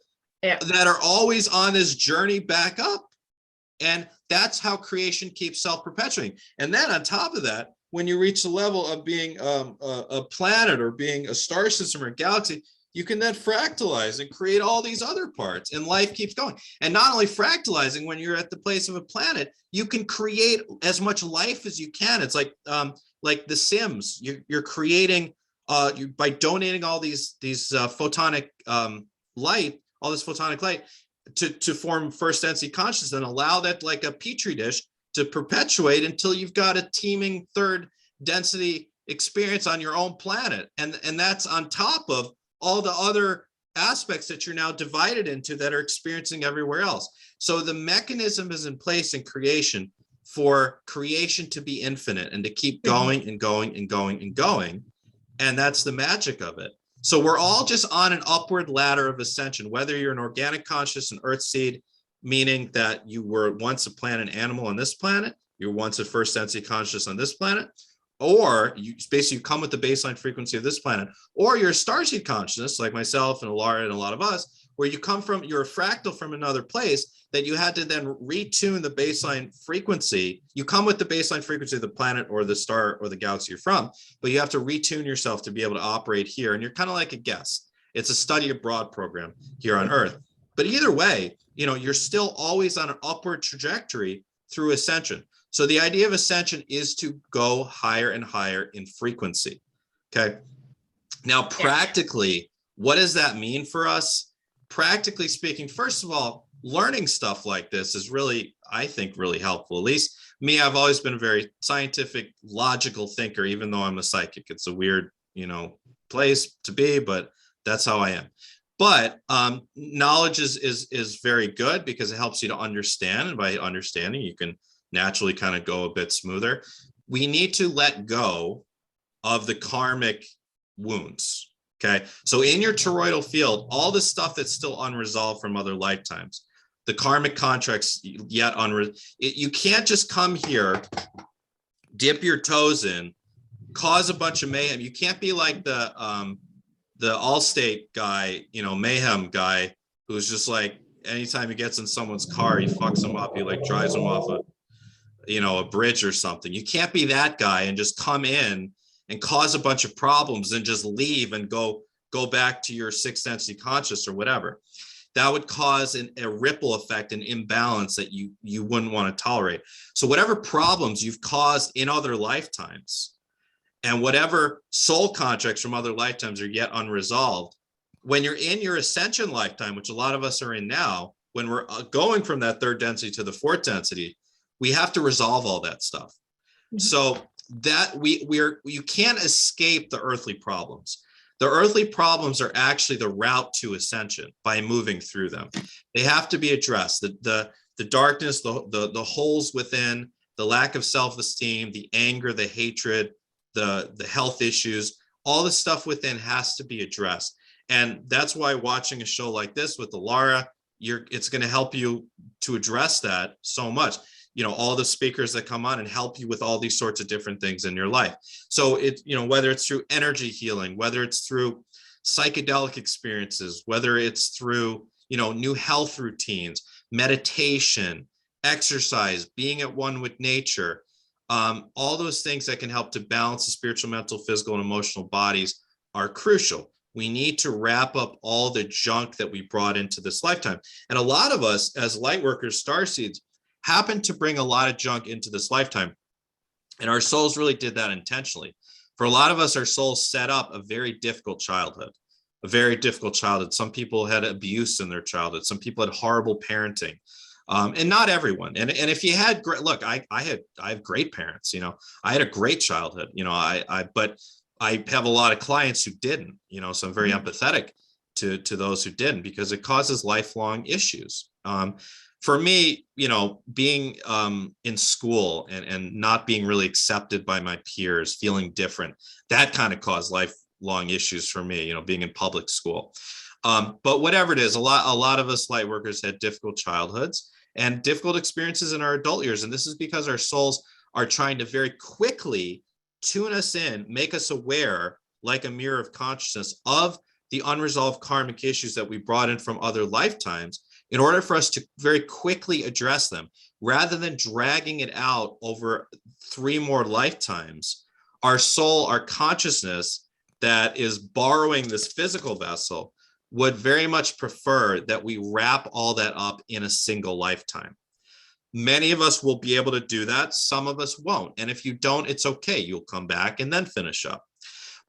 that are always on this journey back up. And that's how creation keeps self-perpetuating. And then on top of that, when you reach the level of being a planet or being a star system or a galaxy, you can then fractalize and create all these other parts, and life keeps going. And not only fractalizing, when you're at the place of a planet, you can create as much life as you can. It's like The Sims. You're creating by donating all these photonic light, all this photonic light to form first density consciousness, and allow that, like a petri dish, to perpetuate until you've got a teeming third density experience on your own planet. And that's on top of all the other aspects that you're now divided into that are experiencing everywhere else. So the mechanism is in place in creation for creation to be infinite and to keep going and going and going and going. And that's the magic of it. So we're all just on an upward ladder of ascension, whether you're an organic conscious, an earth seed, meaning that you were once a plant animal on this planet, you're once a first density conscious on this planet, or you basically come with the baseline frequency of this planet, or you're a starseed consciousness like myself and Alara and a lot of us, where you come from, you're a fractal from another place that you had to then retune the baseline frequency. You come with the baseline frequency of the planet or the star or the galaxy you're from, but you have to retune yourself to be able to operate here. And you're kind of like a guest. It's a study abroad program here on Earth. But either way, you're still always on an upward trajectory through ascension. So the idea of ascension is to go higher and higher in frequency. Okay. Now, practically, what does that mean for us? Practically speaking, first of all, learning stuff like this is really, I think, really helpful. At least me, I've always been a very scientific, logical thinker, even though I'm a psychic. It's a weird, place to be, but that's how I am. But knowledge is very good because it helps you to understand. And by understanding, you can naturally kind of go a bit smoother. We need to let go of the karmic wounds. Okay. So in your toroidal field, all the stuff that's still unresolved from other lifetimes, the karmic contracts yet unresolved, you can't just come here, dip your toes in, cause a bunch of mayhem. You can't be like the Allstate guy, mayhem guy, who's just like, anytime he gets in someone's car, he fucks them up. He like drives them off a bridge or something. You can't be that guy and just come in and cause a bunch of problems and just leave and go back to your sixth density conscious or whatever. That would cause a ripple effect, an imbalance that you wouldn't want to tolerate. So whatever problems you've caused in other lifetimes, And whatever soul contracts from other lifetimes are yet unresolved, when you're in your ascension lifetime, which a lot of us are in now, when we're going from that third density to the fourth density, we have to resolve all that stuff. So that you can't escape the earthly problems. The earthly problems are actually the route to ascension by moving through them. They have to be addressed. The darkness, the holes within, the lack of self-esteem, the anger, the hatred, the health issues, all the stuff within has to be addressed. And that's why watching a show like this with Alara, it's going to help you to address that so much. You know, all the speakers that come on and help you with all these sorts of different things in your life. So it, you know, whether it's through energy healing, whether it's through psychedelic experiences, whether it's through, you know, new health routines, meditation, exercise, being at one with nature, all those things that can help to balance the spiritual, mental, physical, and emotional bodies are crucial. We need to wrap up all the junk that we brought into this lifetime. And a lot of us as light workers, starseeds, happen to bring a lot of junk into this lifetime. And our souls really did that intentionally. For a lot of us, our souls set up a very difficult childhood, Some people had abuse in their childhood. Some people had horrible parenting. And not everyone. And if you had great, look, I have great parents, you know, I had a great childhood, you know, but I have a lot of clients who didn't, you know, so I'm very empathetic to those who didn't, because it causes lifelong issues. For me, you know, being in school and not being really accepted by my peers, feeling different, that kind of caused lifelong issues for me, you know, being in public school. But whatever it is, a lot of us light workers had difficult childhoods and difficult experiences in our adult years. And this is because our souls are trying to very quickly tune us in, make us aware, like a mirror of consciousness, of the unresolved karmic issues that we brought in from other lifetimes, in order for us to very quickly address them, rather than dragging it out over 3 more lifetimes. Our soul, our consciousness that is borrowing this physical vessel, would very much prefer that we wrap all that up in a single lifetime. Many of us will be able to do that. Some of us won't. And if you don't, it's okay. You'll come back and then finish up.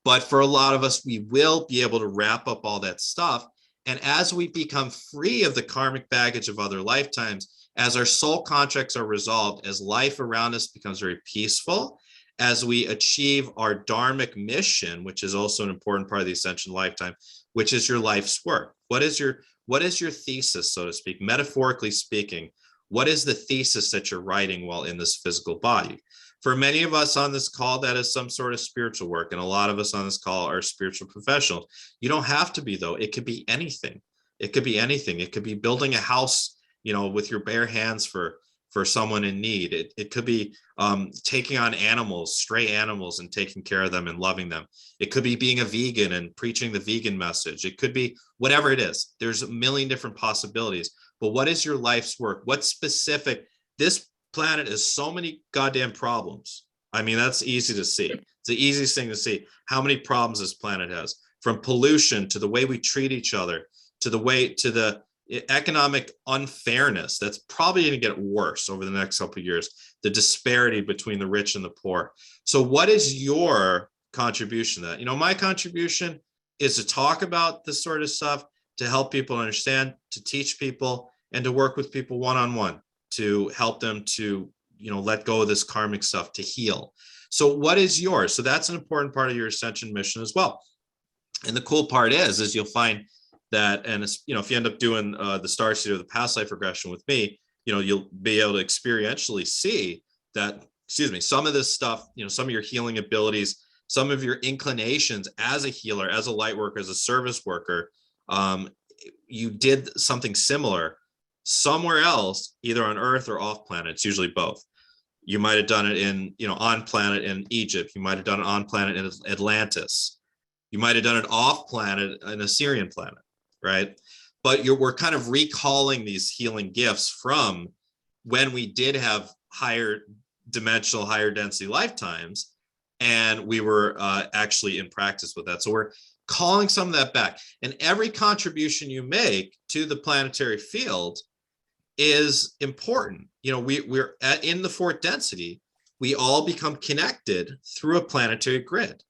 But for a lot of us, we will be able to wrap up all that stuff. And as we become free of the karmic baggage of other lifetimes, as our soul contracts are resolved, as life around us becomes very peaceful, as we achieve our dharmic mission, which is also an important part of the ascension lifetime, which is your life's work. What is your thesis, so to speak, metaphorically speaking? What is the thesis that you're writing while in this physical body? For many of us on this call, that is some sort of spiritual work. And a lot of us on this call are spiritual professionals. You don't have to be, though. It could be anything. It could be anything. It could be building a house, you know, with your bare hands for someone in need. It could be taking on animals, stray animals, and taking care of them and loving them. It could be being a vegan and preaching the vegan message. It could be whatever it is. There's a million different possibilities. But what is your life's work? What's specific? This planet has so many goddamn problems. I mean, that's easy to see. It's the easiest thing to see how many problems this planet has, from pollution to the way we treat each other, to the economic unfairness that's probably going to get worse over the next couple of years, the disparity between the rich and the poor. So what is your contribution to that? You know, my contribution is to talk about this sort of stuff, to help people understand, to teach people, and to work with people one-on-one to help them to, you know, let go of this karmic stuff, to heal. So what is yours? So that's an important part of your ascension mission as well. And the cool part is you'll find that, and it's, you know, if you end up doing the starseed or the past life regression with me, you know, you'll be able to experientially see that, some of this stuff, you know, some of your healing abilities, some of your inclinations as a healer, as a light worker, as a service worker, you did something similar somewhere else, either on Earth or off planet. It's usually both. You might have done it in, you know, on planet in Egypt. You might have done it on planet in Atlantis. You might have done it off planet in a Syrian planet, right? But we're kind of recalling these healing gifts from when we did have higher dimensional, higher density lifetimes, and we were actually in practice with that. So we're calling some of that back. And every contribution you make to the planetary field is important. You know, we're in the fourth density, we all become connected through a planetary grid.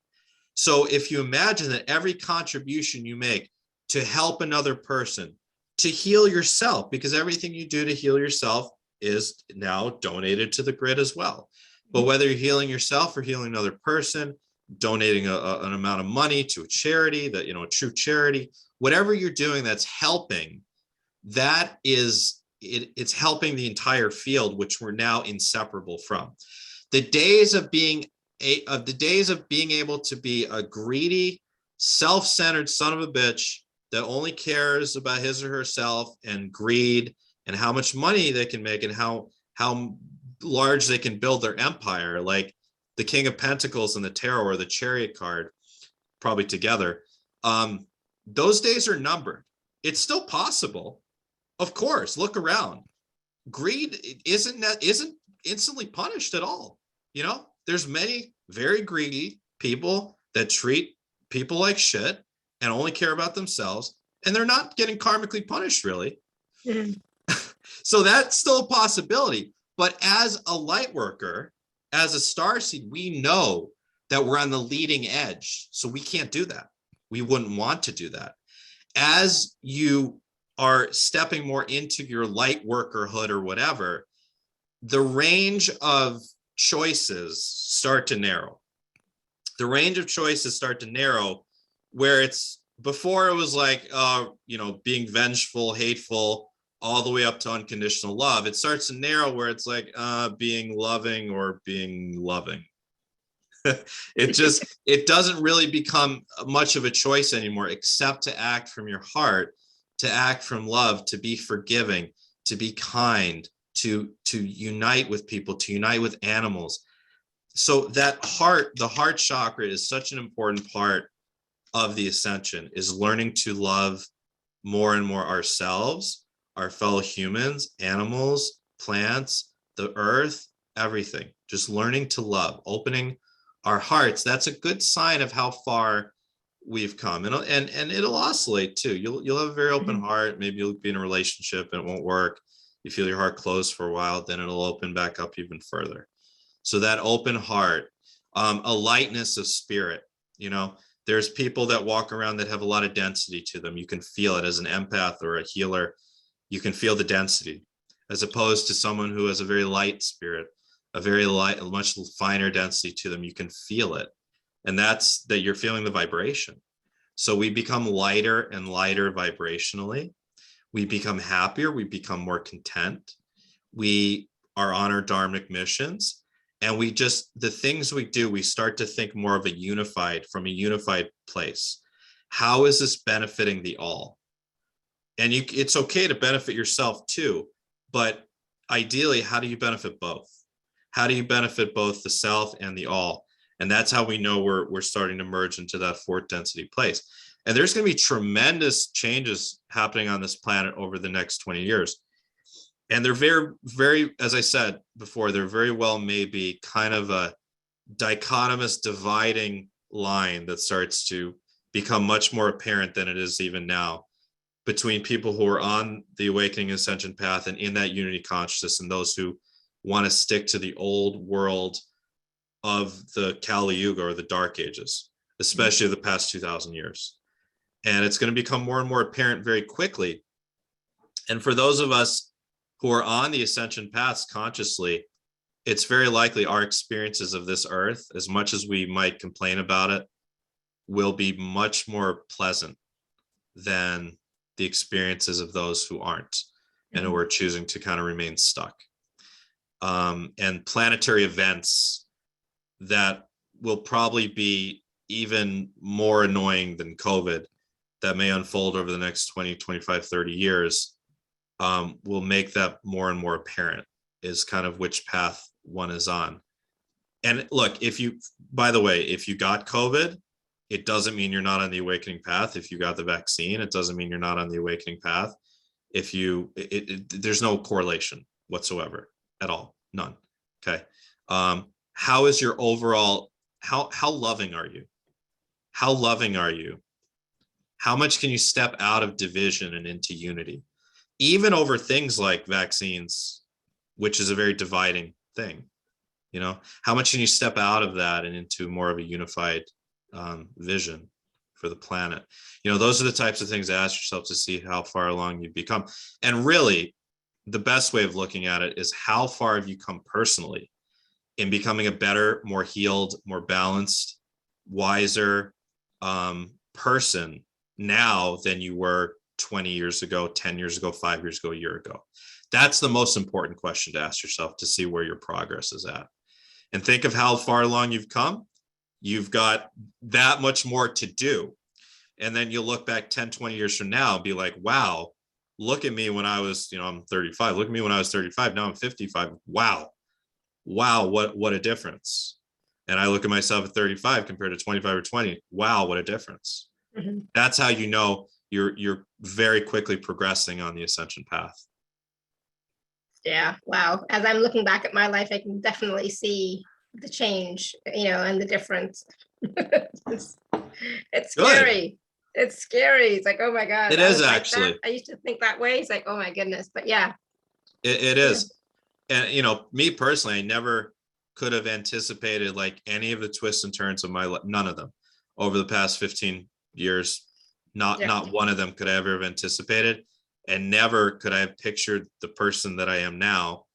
So if you imagine that every contribution you make to help another person, to heal yourself, because everything you do to heal yourself is now donated to the grid as well. But whether you're healing yourself or healing another person, donating an amount of money to a charity, that, you know, a true charity, whatever you're doing that's helping, that is, it's helping the entire field, which we're now inseparable from. The days of being able to be a greedy, self-centered son of a bitch that only cares about his or herself and greed and how much money they can make and how large they can build their empire, like the King of Pentacles and the Tarot or the Chariot card, probably together. Those days are numbered. It's still possible. Of course, look around. Greed isn't instantly punished at all. You know, there's many very greedy people that treat people like shit and only care about themselves, and they're not getting karmically punished, really. Mm-hmm. So that's still a possibility. But as a light worker, as a starseed, we know that we're on the leading edge. So we can't do that. We wouldn't want to do that. As you are stepping more into your light workerhood or whatever, the range of choices start to narrow. The range of choices start to narrow, where it's, before it was like, you know, being vengeful, hateful, all the way up to unconditional love. It starts to narrow where it's like being loving or being loving. It doesn't really become much of a choice anymore, except to act from your heart, to act from love, to be forgiving, to be kind, to unite with people, to unite with animals. So that heart, the heart chakra, is such an important part of the ascension, is learning to love more and more ourselves, our fellow humans, animals, plants, the earth, everything. Just learning to love, opening our hearts. That's a good sign of how far we've come. And it'll oscillate too. You'll have a very open heart. Maybe you'll be in a relationship and it won't work. You feel your heart closed for a while, then it'll open back up even further. So that open heart, a lightness of spirit, you know, there's people that walk around that have a lot of density to them. You can feel it as an empath or a healer. You can feel the density, as opposed to someone who has a very light spirit, a very light, much finer density to them. You can feel it. And that's that you're feeling the vibration. So we become lighter and lighter vibrationally. We become happier. We become more content. We are on our dharmic missions. And we just, the things we do, we start to think more of from a unified place. How is this benefiting the all? And it's okay to benefit yourself too, but ideally, how do you benefit both? How do you benefit both the self and the all? And that's how we know we're starting to merge into that fourth density place. And there's going to be tremendous changes happening on this planet over the next 20 years. And they're very, very, as I said before, they're very well maybe kind of a dichotomous dividing line that starts to become much more apparent than it is even now, between people who are on the awakening ascension path and in that unity consciousness, and those who want to stick to the old world of the Kali Yuga or the Dark Ages, especially the past 2,000 years. And it's going to become more and more apparent very quickly. And for those of us who are on the ascension paths consciously, it's very likely our experiences of this earth, as much as we might complain about it, will be much more pleasant than the experiences of those who aren't and who are choosing to kind of remain stuck. And planetary events that will probably be even more annoying than COVID that may unfold over the next 20, 25, 30 years will make that more and more apparent, is kind of which path one is on. And look, by the way, if you got COVID, it doesn't mean you're not on the awakening path. If you got the vaccine, it doesn't mean you're not on the awakening path. There's no correlation whatsoever at all. None. Okay. How is your overall, how loving are you? How loving are you? How much can you step out of division and into unity? Even over things like vaccines, which is a very dividing thing. You know, how much can you step out of that and into more of a unified vision for the planet? You know, those are the types of things to ask yourself to see how far along you've become. And really, the best way of looking at it is how far have you come personally in becoming a better, more healed, more balanced, wiser person now than you were 20 years ago, 10 years ago, 5 years ago, a year ago. That's the most important question to ask yourself to see where your progress is at. And think of how far along you've come. You've got that much more to do. And then you'll look back 10, 20 years from now and be like, wow, look at me when I was, you know, I'm 35. Look at me when I was 35. Now I'm 55. Wow, what a difference. And I look at myself at 35 compared to 25 or 20. Wow, what a difference. Mm-hmm. That's how you know you're very quickly progressing on the ascension path. Yeah, wow. As I'm looking back at my life, I can definitely see the change, you know, and the difference. It's scary. It's scary. It's like, oh my God. It is actually. I used to think that way. It's like, oh my goodness. But yeah. It is. And, you know, me personally, I never could have anticipated like any of the twists and turns of my life. None of them over the past 15 years. Not one of them could I ever have anticipated. And never could I have pictured the person that I am now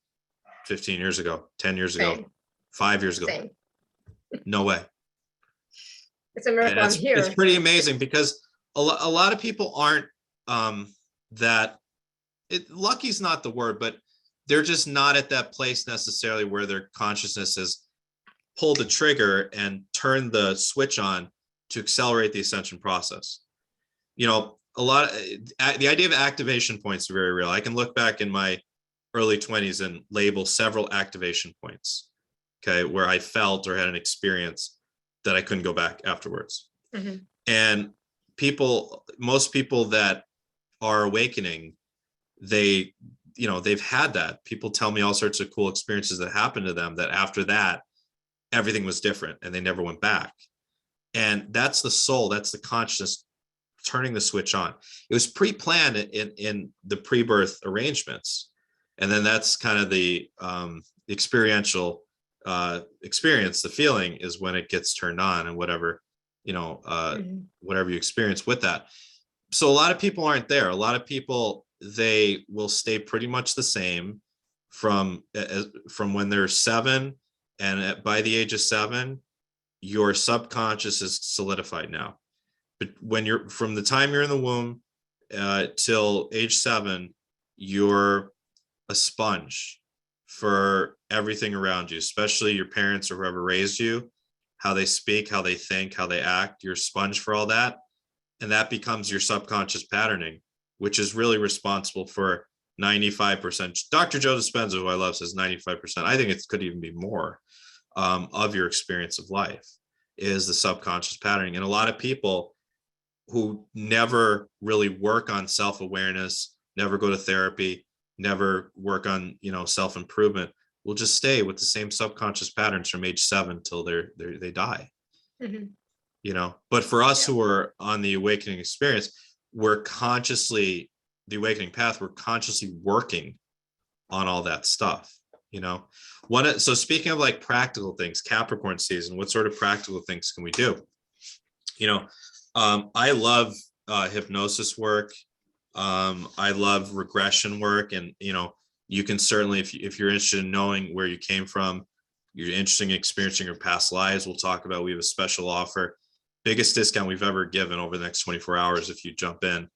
15 years ago, 10 years ago, 5 years ago. Same. No way. It's a miracle I'm here. It's pretty amazing because a lot of people aren't lucky's not the word, but they're just not at that place necessarily where their consciousness has pulled the trigger and turned the switch on to accelerate the ascension process. You know, the idea of activation points are very real. I can look back in my early 20s and label several activation points, okay, where I felt or had an experience that I couldn't go back afterwards. Mm-hmm. And most people that are awakening, they've had that. People tell me all sorts of cool experiences that happened to them that after that, everything was different and they never went back. And that's the soul, that's the consciousness turning the switch on. It was pre-planned in the pre-birth arrangements. And then that's kind of the experiential experience. The feeling is when it gets turned on and whatever, whatever you experience with that. So a lot of people aren't there. A lot of people, they will stay pretty much the same from when they're 7, and by the age of 7, your subconscious is solidified now. But when you're from the time you're in the womb till age 7, you're a sponge for everything around you, especially your parents or whoever raised you, how they speak, how they think, how they act. You're a sponge for all that. And that becomes your subconscious patterning, which is really responsible for 95%. Dr. Joe Dispenza, who I love, says 95%. I think it could even be more of your experience of life is the subconscious patterning. And a lot of people who never really work on self-awareness, never go to therapy, never work on, self-improvement, will just stay with the same subconscious patterns from age 7 till they die. Mm-hmm. But for us who are on the awakening experience, we're consciously, the awakening path, we're consciously working on all that stuff, So speaking of like practical things, Capricorn season, what sort of practical things can we do? I love hypnosis work. I love regression work. And, you can certainly, if you're interested in knowing where you came from, you're interested in experiencing your past lives, we'll talk about, we have a special offer, biggest discount we've ever given over the next 24 hours if you jump in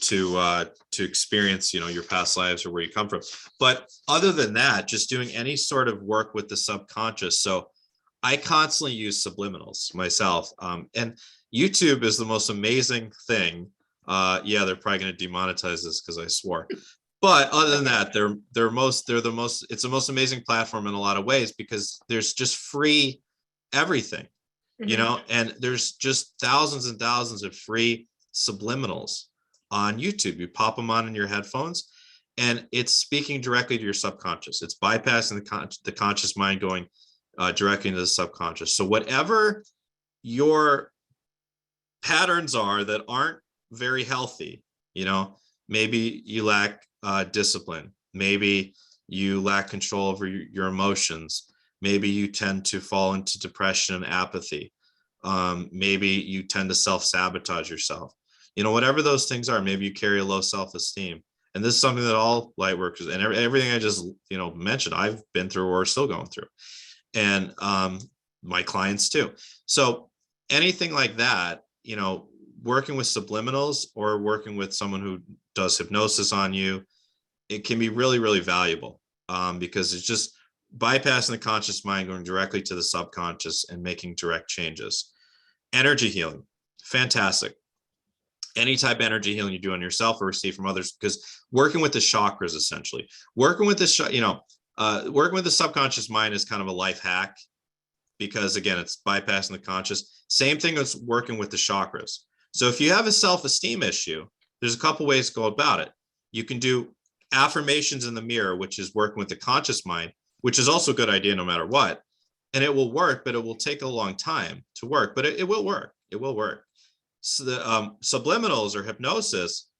to experience, your past lives or where you come from. But other than that, just doing any sort of work with the subconscious. So I constantly use subliminals myself. And YouTube is the most amazing thing. They're probably going to demonetize this because I swore. But other than that, it's the most amazing platform in a lot of ways because there's just free everything, and there's just thousands and thousands of free subliminals on YouTube. You pop them on in your headphones and it's speaking directly to your subconscious. It's bypassing the conscious mind, going directly into the subconscious. So whatever your patterns are that aren't very healthy, maybe you lack discipline, maybe you lack control over your emotions. Maybe you tend to fall into depression and apathy. Maybe you tend to self-sabotage yourself. Whatever those things are, maybe you carry a low self-esteem. And this is something that all light workers and everything I just, mentioned, I've been through or still going through. And my clients too. So anything like that, working with subliminals or working with someone who does hypnosis on you, it can be really, really valuable because it's just bypassing the conscious mind, going directly to the subconscious and making direct changes. Energy healing, fantastic. Any type of energy healing you do on yourself or receive from others, because working with the chakras, essentially, working with the, working with the subconscious mind is kind of a life hack because, again, it's bypassing the conscious. Same thing as working with the chakras. So if you have a self-esteem issue, there's a couple ways to go about it. You can do affirmations in the mirror, which is working with the conscious mind, which is also a good idea no matter what. And it will work, but it will take a long time to work, but it will work. It will work. So the subliminals or hypnosis,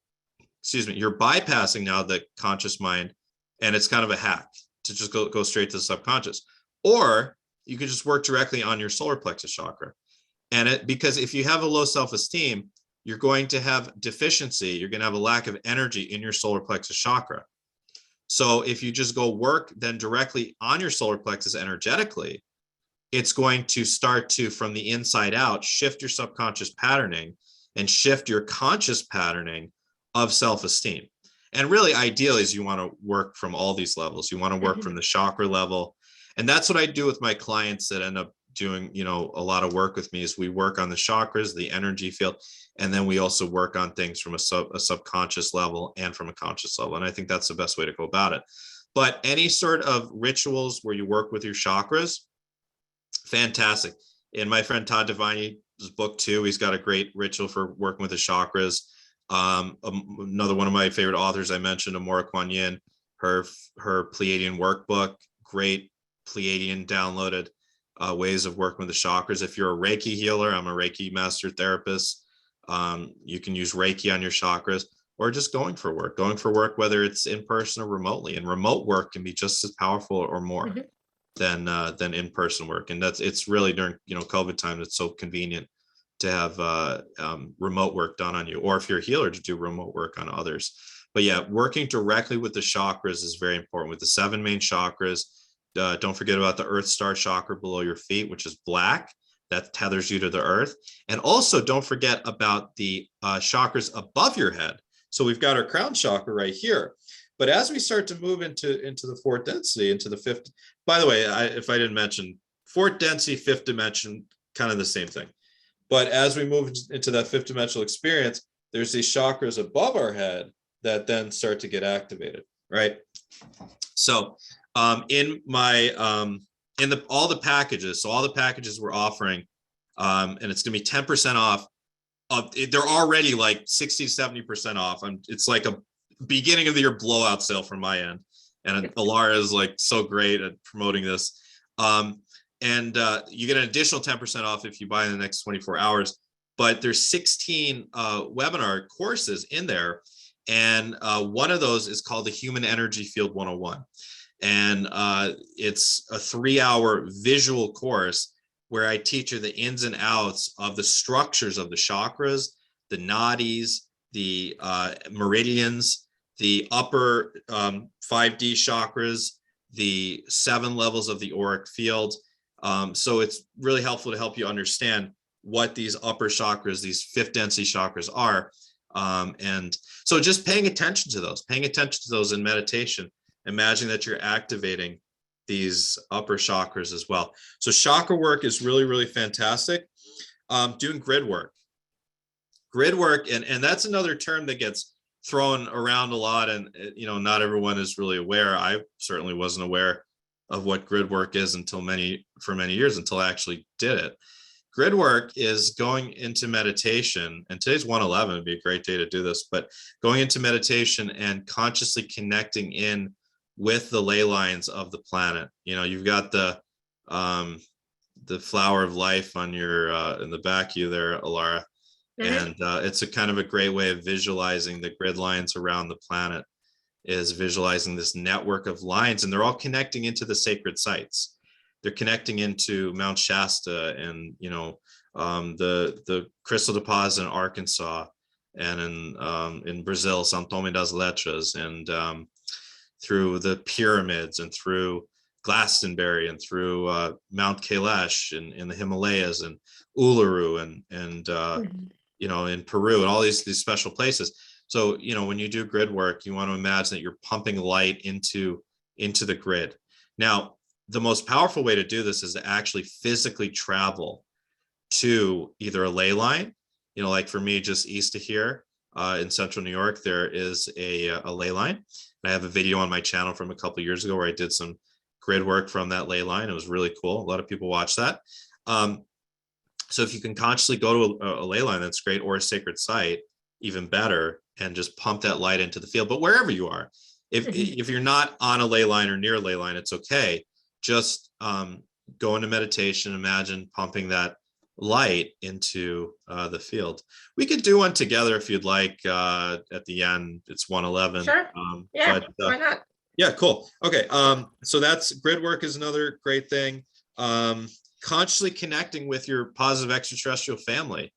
you're bypassing now the conscious mind, and it's kind of a hack to just go straight to the subconscious. Or you can just work directly on your solar plexus chakra. And because if you have a low self-esteem, you're going to have deficiency. You're going to have a lack of energy in your solar plexus chakra. So if you just go work then directly on your solar plexus energetically, it's going to start to, from the inside out, shift your subconscious patterning and shift your conscious patterning of self-esteem. And really, ideally, is you want to work from all these levels. You want to work from the chakra level. And that's what I do with my clients that end up doing, a lot of work with me, is we work on the chakras, the energy field, and then we also work on things from a subconscious level and from a conscious level. And I think that's the best way to go about it. But any sort of rituals where you work with your chakras, fantastic. In my friend Todd Devine's book too, he's got a great ritual for working with the chakras. Another one of my favorite authors I mentioned, Amora Kuan Yin, her Pleiadian workbook, great Pleiadian downloaded ways of working with the chakras. If you're a Reiki healer, I'm a Reiki master therapist. You can use Reiki on your chakras, or just going for work, whether it's in person or remotely. And remote work can be just as powerful or more than in-person work. And it's really during COVID time, it's so convenient to have remote work done on you, or if you're a healer, to do remote work on others. But yeah, working directly with the chakras is very important. With the 7 main chakras, don't forget about the Earth Star chakra below your feet, which is black. That tethers you to the earth. And also don't forget about the chakras above your head. So we've got our crown chakra right here. But as we start to move into the 4th density, into the 5th, by the way, if I didn't mention, 4th density, 5th dimension, kind of the same thing. But as we move into that 5th dimensional experience, there's these chakras above our head that then start to get activated, right? So in my all the packages, so all the packages we're offering, and it's going to be 10% off. They're already like 60, 70% off. It's like a beginning of the year blowout sale from my end. And Alara is like so great at promoting this. And you get an additional 10% off if you buy in the next 24 hours. But there's 16 webinar courses in there. And one of those is called the Human Energy Field 101. And it's a 3-hour visual course where I teach you the ins and outs of the structures of the chakras, the nadis, the meridians, the upper 5D chakras, the 7 levels of the auric field. So it's really helpful to help you understand what these upper chakras, these 5th density chakras are. And so just paying attention to those in meditation, imagine that you're activating these upper chakras as well. So chakra work is really, really fantastic. Doing grid work, and that's another term that gets thrown around a lot, and not everyone is really aware. I certainly wasn't aware of what grid work is for many years until I actually did it. Grid work is going into meditation, and today's 1/11 would be a great day to do this, but going into meditation and consciously connecting in with the ley lines of the planet. You've got the flower of life on your in the back of you there, Alara. And it's a kind of a great way of visualizing the grid lines around the planet. is visualizing this network of lines, and they're all connecting into the sacred sites. They're connecting into Mount Shasta and, you know, the crystal deposit in Arkansas, and in Brazil, São Tomé das Letras, and through the pyramids, and through Glastonbury, and through Mount Kailash in the Himalayas, and Uluru, and you know, in Peru, and all these special places. So, you know, when you do grid work, you want to imagine that you're pumping light into the grid. Now, the most powerful way to do this is to actually physically travel to either a ley line, you know, like for me, just east of here in central New York, there is a ley line. And I have a video on my channel from a couple of years ago where I did some grid work from that ley line. It was really cool. A lot of people watch that. So if you can consciously go to a ley line, that's great, or a sacred site, even better, and just pump that light into the field. But wherever you are, if you're not on a ley line or near a ley line, it's okay. Just go into meditation, imagine pumping that light into the field. We could do one together if you'd like at the end. It's 1:11. Sure. Yeah, but, why not? Yeah, cool. Okay, so that's grid work is another great thing. Consciously connecting with your positive extraterrestrial family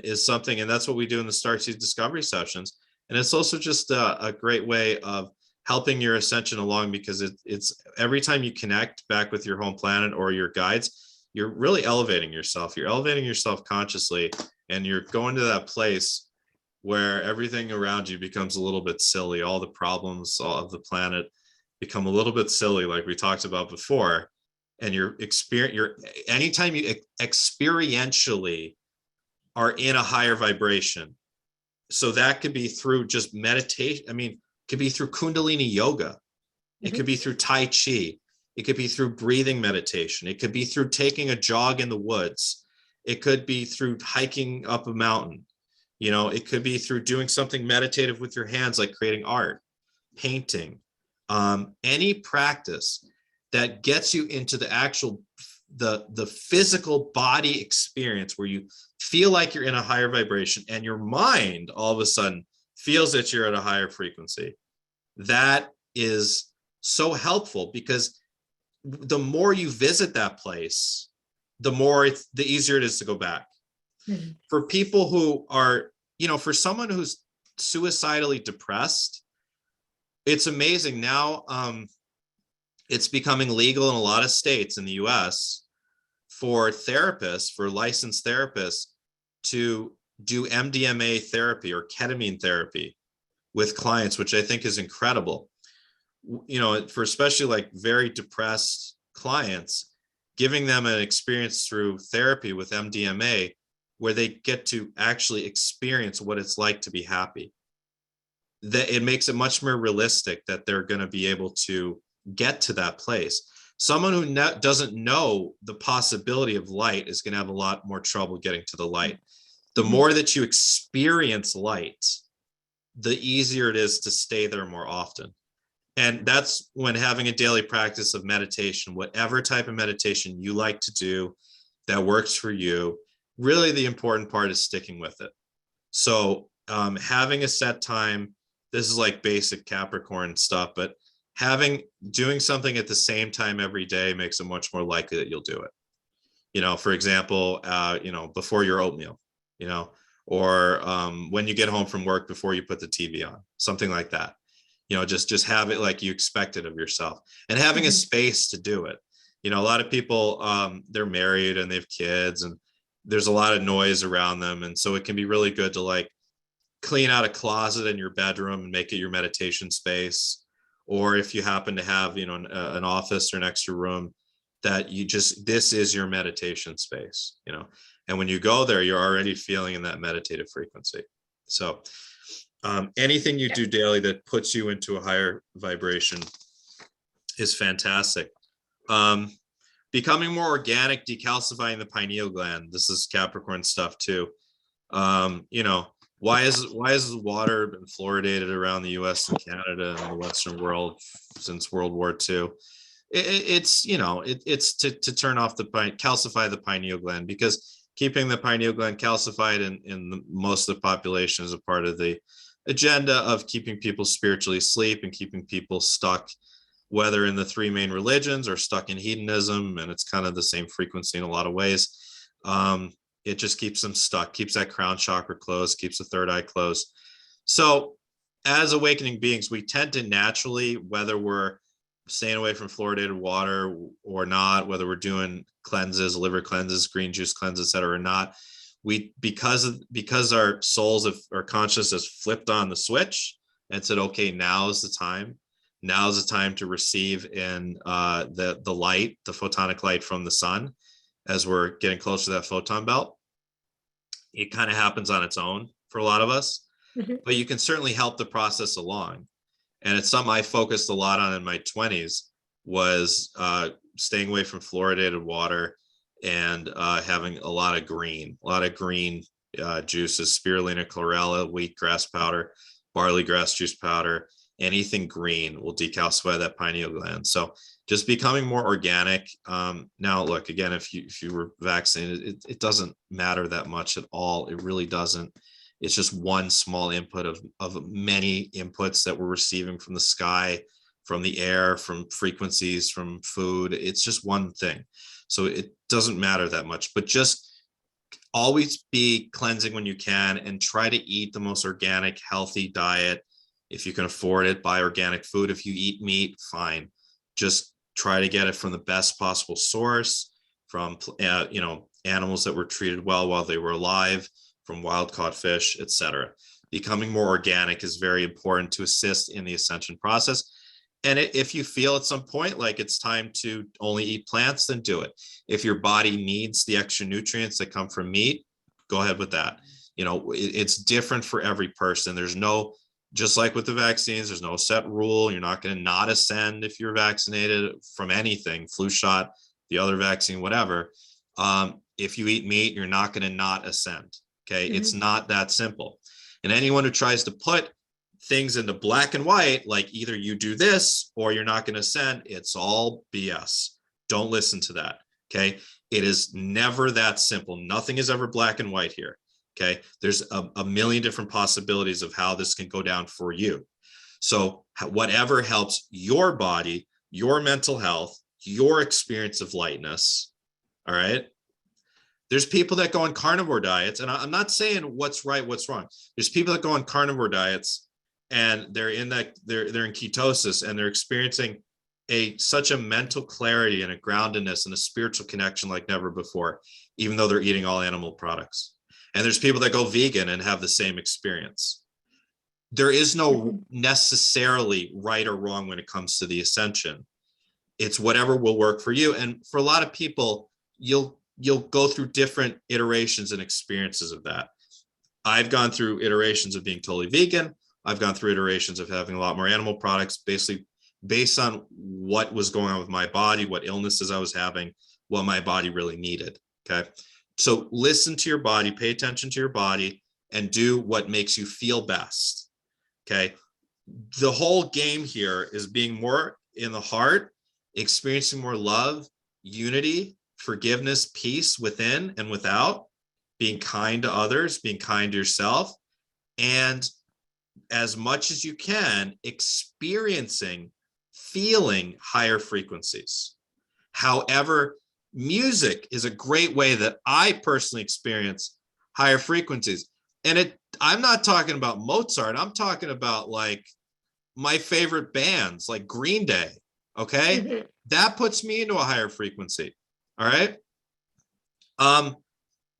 is something, and that's what we do in the Starseed Discovery sessions. And it's also just a great way of helping your ascension along, because it's every time you connect back with your home planet or your guides, you're really elevating yourself. You're elevating yourself consciously, and you're going to that place where everything around you becomes a little bit silly. All the problems of the planet become a little bit silly, like we talked about before. And anytime you experientially are in a higher vibration, so that could be through just meditation. I mean, it could be through Kundalini yoga. It could be through Tai Chi. It could be through breathing meditation. It could be through taking a jog in the woods. It could be through hiking up a mountain. You know, it could be through doing something meditative with your hands, like creating art, painting, any practice that gets you into the actual, the physical body experience where you feel like you're in a higher vibration and your mind all of a sudden feels that you're at a higher frequency. That is so helpful, because the more you visit that place, the easier it is to go back. Mm-hmm. For people who are, you know, for someone who's suicidally depressed, it's amazing now. It's becoming legal in a lot of states in the US for therapists, for licensed therapists, to do MDMA therapy or ketamine therapy with clients, which I think is incredible. You know, for especially like very depressed clients, giving them an experience through therapy with MDMA where they get to actually experience what it's like to be happy. That it makes it much more realistic that they're going to be able to get to that place. Someone who doesn't know the possibility of light is going to have a lot more trouble getting to the light. The more that you experience light, the easier it is to stay there more often. And that's when having a daily practice of meditation, whatever type of meditation you like to do that works for you, really the important part is sticking with it. So having a set time, this is like basic Capricorn stuff, but doing something at the same time every day makes it much more likely that you'll do it. You know, for example, you know, before your oatmeal, you know, or when you get home from work before you put the TV on, something like that. You know, just have it like you expect it of yourself, and having a space to do it. You know, a lot of people, they're married and they have kids, and there's a lot of noise around them. And so it can be really good to like clean out a closet in your bedroom and make it your meditation space. Or if you happen to have, you know, an office or an extra room, that this is your meditation space, you know, and when you go there, you're already feeling in that meditative frequency. So anything you do daily that puts you into a higher vibration is fantastic. Becoming more organic, decalcifying the pineal gland. This is Capricorn stuff too. You know, why is the water been fluoridated around the US and Canada and the Western world since World War II? It's, you know, it's to turn off calcify the pineal gland, because keeping the pineal gland calcified in most of the population is a part of the agenda of keeping people spiritually asleep and keeping people stuck, whether in the three main religions or stuck in hedonism. And it's kind of the same frequency in a lot of ways. It just keeps them stuck, keeps that crown chakra closed, keeps the third eye closed. So as awakening beings, we tend to naturally, whether we're staying away from fluoridated water or not, whether we're doing cleanses, liver cleanses, green juice cleanses, et cetera, or not, because our souls our consciousness has flipped on the switch and said, okay, now's the time to receive in the light, the photonic light from the sun, as we're getting closer to that photon belt. It kind of happens on its own for a lot of us, but you can certainly help the process along. And it's something I focused a lot on in my 20s, was staying away from fluoridated water and having a lot of green juices, spirulina, chlorella, wheatgrass powder, barley grass juice powder. Anything green will decalcify that pineal gland. So just becoming more organic. Now, look, again, if you were vaccinated, it doesn't matter that much at all. It really doesn't. It's just one small input of many inputs that we're receiving from the sky, from the air, from frequencies, from food. It's just one thing. So it doesn't matter that much, but just always be cleansing when you can and try to eat the most organic, healthy diet. If you can afford it, buy organic food. If you eat meat, fine. Just try to get it from the best possible source, from animals that were treated well while they were alive, from wild caught fish, etc. Becoming more organic is very important to assist in the ascension process. And if you feel at some point like it's time to only eat plants, then do it. If your body needs the extra nutrients that come from meat, go ahead with that. It's different for every person. Just like with the vaccines, there's no set rule. You're not going to not ascend if you're vaccinated from anything, flu shot, the other vaccine, whatever. If you eat meat, you're not going to not ascend. Okay. It's not that simple. And anyone who tries to put things into black and white, like either you do this or you're not going to ascend, it's all BS. Don't listen to that. Okay. It is never that simple. Nothing is ever black and white here. Okay. There's a million different possibilities of how this can go down for you. So whatever helps your body, your mental health, your experience of lightness. All right. There's people that go on carnivore diets, and I'm not saying what's right, what's wrong. There's people that go on carnivore diets and they're in ketosis, and they're experiencing such a mental clarity and a groundedness and a spiritual connection like never before, even though they're eating all animal products. And there's people that go vegan and have the same experience. There is no necessarily right or wrong when it comes to the ascension. It's whatever will work for you. And for a lot of people, you'll go through different iterations and experiences of that. I've gone through iterations of being totally vegan. I've gone through iterations of having a lot more animal products, basically based on what was going on with my body, what illnesses I was having, what my body really needed. Okay. So listen to your body, pay attention to your body, and do what makes you feel best. Okay. The whole game here is being more in the heart, experiencing more love, unity, forgiveness, peace within and without, being kind to others, being kind to yourself, and as much as you can, feeling higher frequencies. However, music is a great way that I personally experience higher frequencies. And I'm not talking about Mozart. I'm talking about like my favorite bands like Green Day. Okay. That puts me into a higher frequency. All right.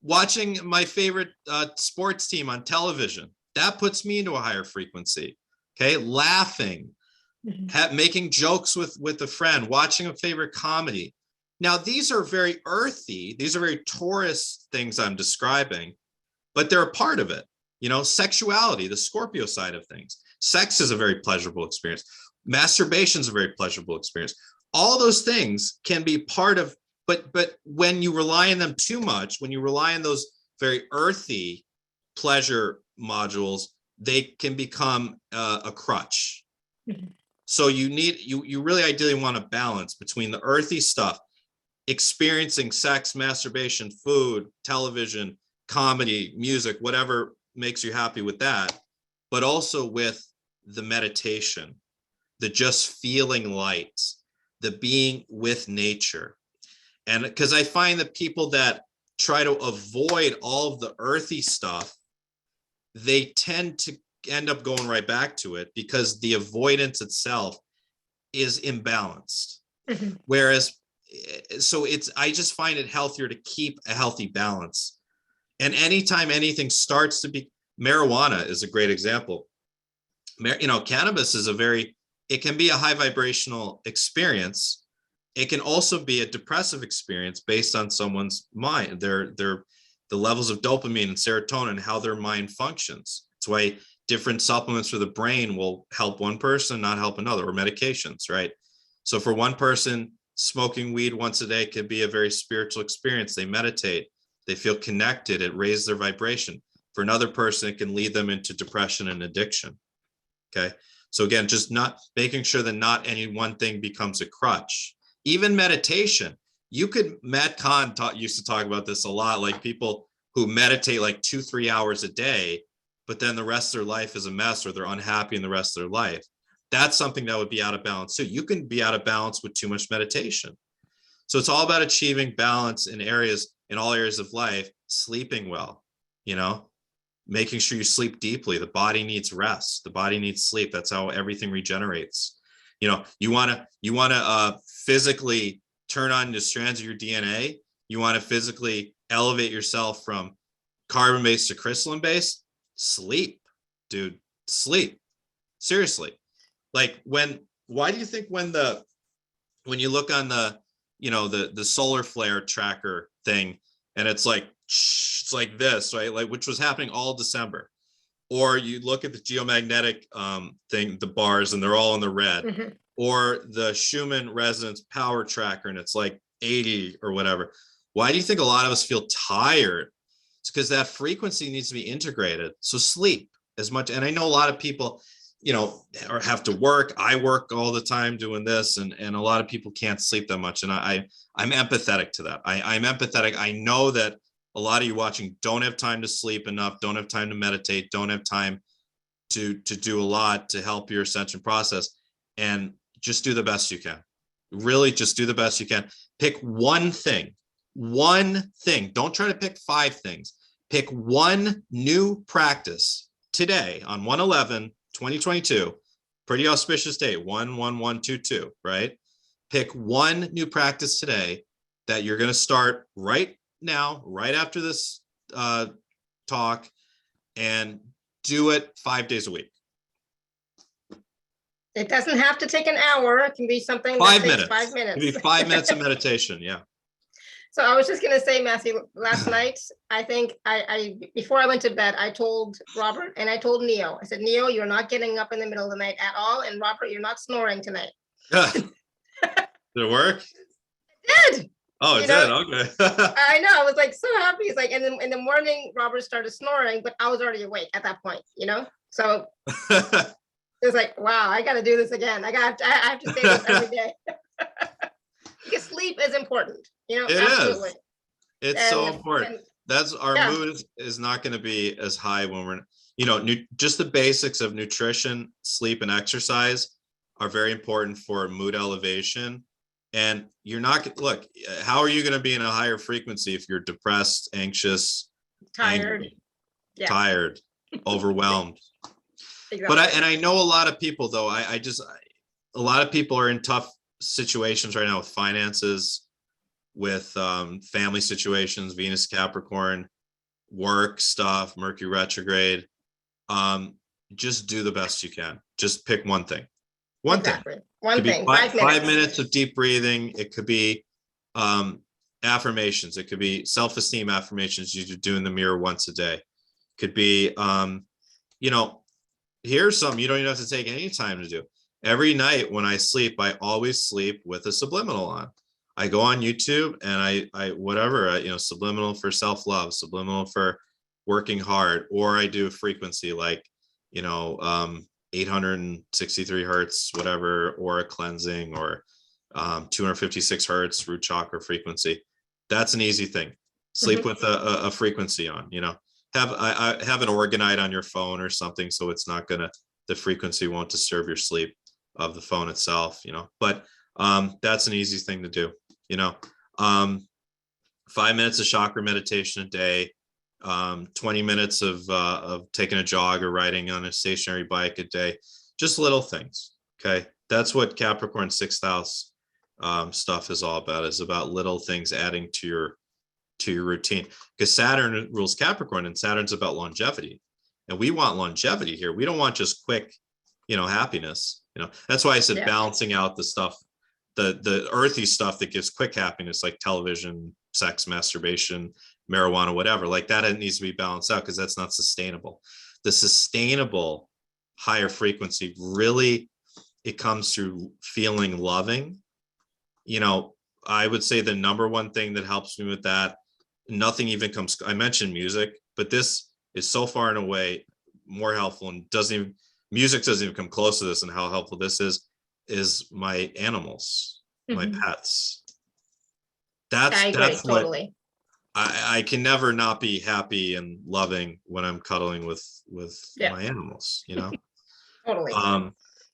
Watching my favorite sports team on television, that puts me into a higher frequency. Okay. Laughing, making jokes with a friend, watching a favorite comedy. Now, these are very earthy. These are very Taurus things I'm describing, but they're a part of it. Sexuality, the Scorpio side of things. Sex is a very pleasurable experience. Masturbation is a very pleasurable experience. All those things can be part of, but when you rely on them too much, when you rely on those very earthy pleasure modules, they can become a crutch. So you really ideally want a balance between the earthy stuff, experiencing sex, masturbation, food, television, comedy, music, whatever makes you happy with that, but also with the meditation, the just feeling light, the being with nature. And because I find that people that try to avoid all of the earthy stuff, they tend to end up going right back to it because the avoidance itself is imbalanced. Whereas, so I just find it healthier to keep a healthy balance. And anytime anything starts to be, marijuana is a great example. Cannabis is it can be a high vibrational experience. It can also be a depressive experience based on someone's mind, the levels of dopamine and serotonin, how their mind functions. That's why different supplements for the brain will help one person, not help another, or medications, right? So for one person, smoking weed once a day could be a very spiritual experience. They meditate, they feel connected, it raises their vibration. For another person, it can lead them into depression and addiction. Okay. So again, just not making sure that not any one thing becomes a crutch. Even meditation, Matt Kahn used to talk about this a lot, like people who meditate like 2-3 hours a day, but then the rest of their life is a mess, or they're unhappy in the rest of their life. That's something that would be out of balance too. You can be out of balance with too much meditation. So it's all about achieving balance in all areas of life, sleeping well, making sure you sleep deeply. The body needs rest. The body needs sleep. That's how everything regenerates. You want to physically turn on the strands of your DNA. You want to physically elevate yourself from carbon-based to crystalline-based. Sleep, dude, sleep. Seriously. Like why do you think when you look on the solar flare tracker thing, and it's like this, right? Like, which was happening all December. Or you look at the geomagnetic thing, the bars, and they're all in the red. Or the Schumann resonance power tracker, and it's like 80 or whatever. Why do you think a lot of us feel tired? It's because that frequency needs to be integrated. So sleep as much. And I know a lot of people, or have to work. I work all the time doing this, and a lot of people can't sleep that much. And I'm empathetic to that. I'm empathetic. I know that a lot of you watching don't have time to sleep enough, don't have time to meditate, don't have time to do a lot to help your ascension process. And just do the best you can. Really, just do the best you can. Pick one thing. Don't try to pick 5 things. Pick one new practice today on 1/11/2022. Pretty auspicious day, 1/11/22, right? Pick one new practice today that you're going to start right now, right after this talk, and do it 5 days a week. It doesn't have to take an hour. It can be something 5 that minutes. takes 5 minutes. It can be 5 minutes of meditation. Yeah. So I was just going to say, Matthew, last night, I think before I went to bed, I told Robert and I told Neo, I said, Neo, you're not getting up in the middle of the night at all. And Robert, you're not snoring tonight. Did it work? It did. Oh, it did. Okay. I know. I was like so happy. It's like, and then in the morning, Robert started snoring, but I was already awake at that point, So it was like, wow, I got to do this again. I have to say this every day. Because sleep is important, It absolutely. It's so important. That's our mood is not going to be as high when we're, just the basics of nutrition, sleep, and exercise are very important for mood elevation. And you're not, look, how are you going to be in a higher frequency if you're depressed, anxious, tired, angry, tired, overwhelmed? Exactly. But I know a lot of people, though, a lot of people are in tough situations right now with finances, with family situations, Venus, Capricorn, work stuff, Mercury retrograde. Just do the best you can. Just pick one thing. One thing. 5 minutes of deep breathing. It could be affirmations. It could be self-esteem affirmations you do in the mirror once a day. It could be, here's some you don't even have to take any time to do. Every night when I sleep, I always sleep with a subliminal on. I go on YouTube and I subliminal for self-love, subliminal for working hard, or I do a frequency like, 863 hertz, whatever, or a cleansing, or 256 hertz root chakra frequency. That's an easy thing. Sleep with a frequency on, I have an orgonite on your phone or something, so it's not gonna, the frequency won't disturb your sleep of the phone itself, but that's an easy thing to do. 5 minutes of chakra meditation a day, 20 minutes of taking a jog or riding on a stationary bike a day, just little things. Okay, that's what Capricorn 6th house stuff is all about, is about little things adding to your routine, because Saturn rules Capricorn, and Saturn's about longevity, and we want longevity here. We don't want just quick happiness. That's why I said balancing out the stuff, the earthy stuff that gives quick happiness, like television, sex, masturbation, marijuana, whatever, like that. It needs to be balanced out, because that's not sustainable. The sustainable higher frequency, really, it comes through feeling loving. I would say the number one thing that helps me with that, nothing even comes, I mentioned music, but this is so far and away more helpful, and music doesn't even come close to this, and how helpful this is my animals, my pets. That's what totally. I can never not be happy and loving when I'm cuddling with my animals, Totally.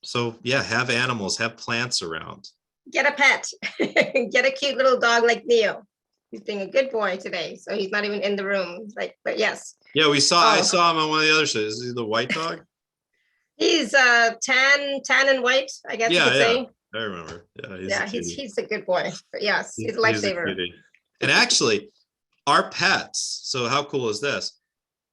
So have animals, have plants around. Get a pet. Get a cute little dog like Neo. He's being a good boy today, so he's not even in the room. But yes. Yeah, I saw him on one of the other shows. Is he the white dog? He's tan and white, I guess you could say. I remember. He's a good boy. But yes, he's a lifesaver. And actually, our pets, so how cool is this?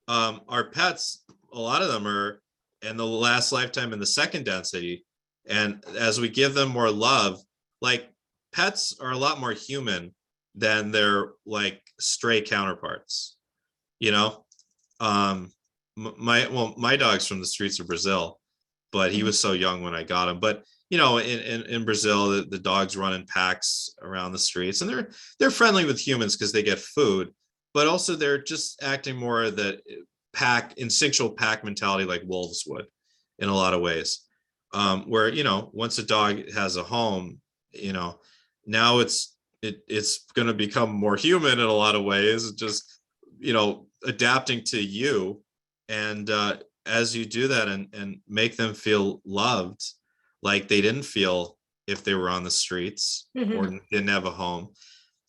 Our pets, a lot of them are in the last lifetime in the second density. And as we give them more love, like, pets are a lot more human than their like stray counterparts. My dog's from the streets of Brazil, but he was so young when I got him. But in Brazil, the dogs run in packs around the streets, and they're friendly with humans because they get food, but also they're just acting more that instinctual pack mentality, like wolves would in a lot of ways. Where once a dog has a home, now it's going to become more human in a lot of ways, just adapting to you. And as you do that and make them feel loved, like they didn't feel if they were on the streets or didn't have a home,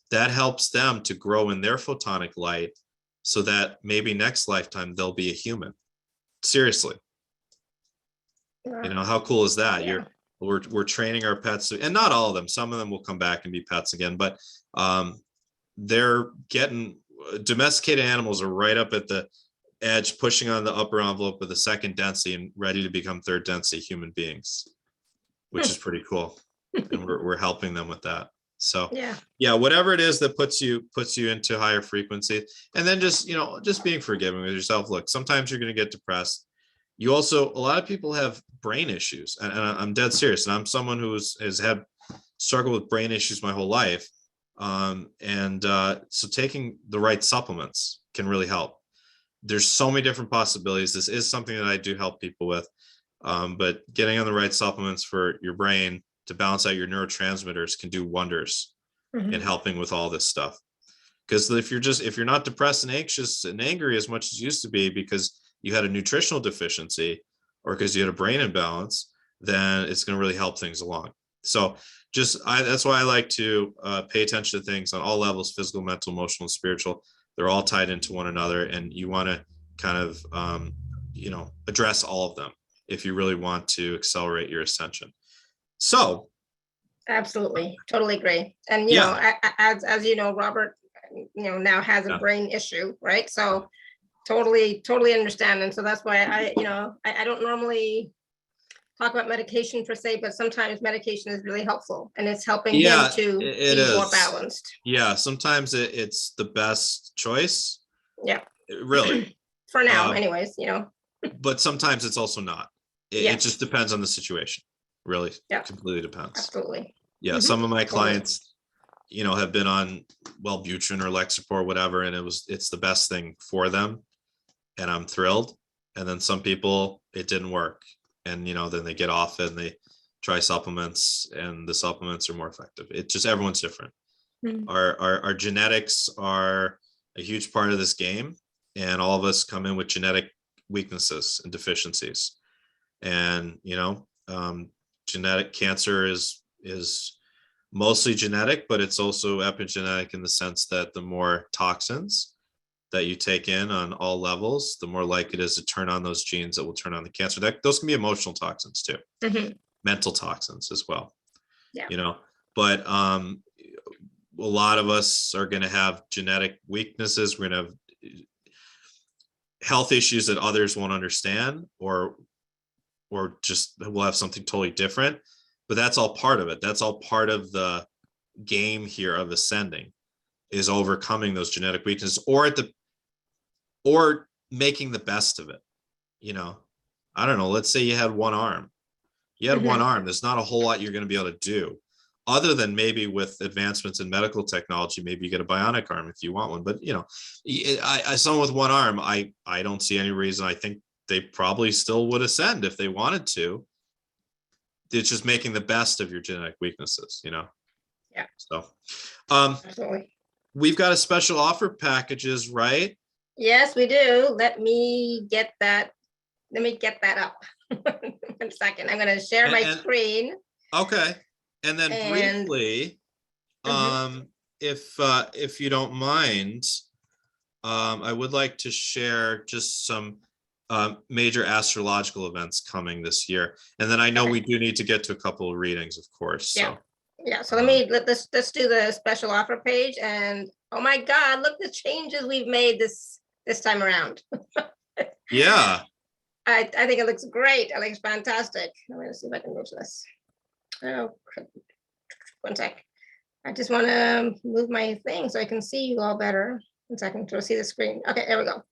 that helps them to grow in their photonic light, so that maybe next lifetime they'll be a human. Seriously. How cool is that? We're training our pets, and not all of them, some of them will come back and be pets again, but they're getting, domesticated animals are right up at the edge, pushing on the upper envelope of the second density and ready to become third density human beings, which is pretty cool. And we're helping them with that. So whatever it is that puts you into higher frequency, and then just being forgiving with yourself. Look, sometimes you're going to get depressed. You also, a lot of people have brain issues, and I'm dead serious, and I'm someone who has had struggled with brain issues my whole life. So taking the right supplements can really help. There's so many different possibilities. This is something that I do help people with, but getting on the right supplements for your brain to balance out your neurotransmitters can do wonders in helping with all this stuff. Because if you're not depressed and anxious and angry as much as you used to be because you had a nutritional deficiency or because you had a brain imbalance, then it's going to really help things along. So that's why I like to pay attention to things on all levels: physical, mental, emotional, and spiritual. They're all tied into one another, and you want to kind of address all of them if you really want to accelerate your ascension. So absolutely, totally agree. And as you know, Robert now has a brain issue, right? So totally understand. And so that's why I don't normally talk about medication per se, but sometimes medication is really helpful, and it's helping him to be more balanced. Yeah, sometimes it's the best choice. Yeah, really. For now, anyways, But sometimes it's also not. It just depends on the situation. Really, completely depends. Absolutely. Yeah, some of my clients, have been on Wellbutrin or Lexapro or whatever, and it's the best thing for them, and I'm thrilled. And then some people, it didn't work. And, then they get off and they try supplements, and the supplements are more effective. It's just, everyone's different. Our genetics are a huge part of this game. And all of us come in with genetic weaknesses and deficiencies. And, genetic cancer is mostly genetic, but it's also epigenetic in the sense that the more toxins that you take in on all levels, the more likely it is to turn on those genes that will turn on the cancer. Those can be emotional toxins too, mental toxins as well. Yeah. But a lot of us are going to have genetic weaknesses. We're going to have health issues that others won't understand, or just we'll have something totally different. But that's all part of it. That's all part of the game here of ascending, is overcoming those genetic weaknesses, or making the best of it. I don't know. Let's say you had one arm. You had one arm. There's not a whole lot you're going to be able to do, other than maybe with advancements in medical technology. Maybe you get a bionic arm if you want one. But someone with one arm, I don't see any reason. I think they probably still would ascend if they wanted to. It's just making the best of your genetic weaknesses, Yeah. So, Absolutely. We've got a special offer packages, right? Yes, we do. Let me get that up. One second. I'm going to share my screen. Okay. And then briefly, if you don't mind, I would like to share just some major astrological events coming this year. And then I know we do need to get to a couple of readings, of course. So. Yeah. So let's do the special offer page. And oh my God, look the changes we've made this time around. Yeah. I think it looks great. I think it's fantastic. I'm going to see if I can move this. Oh, one sec. I just want to move my thing so I can see you all better. 1 second to see the screen. Okay, there we go.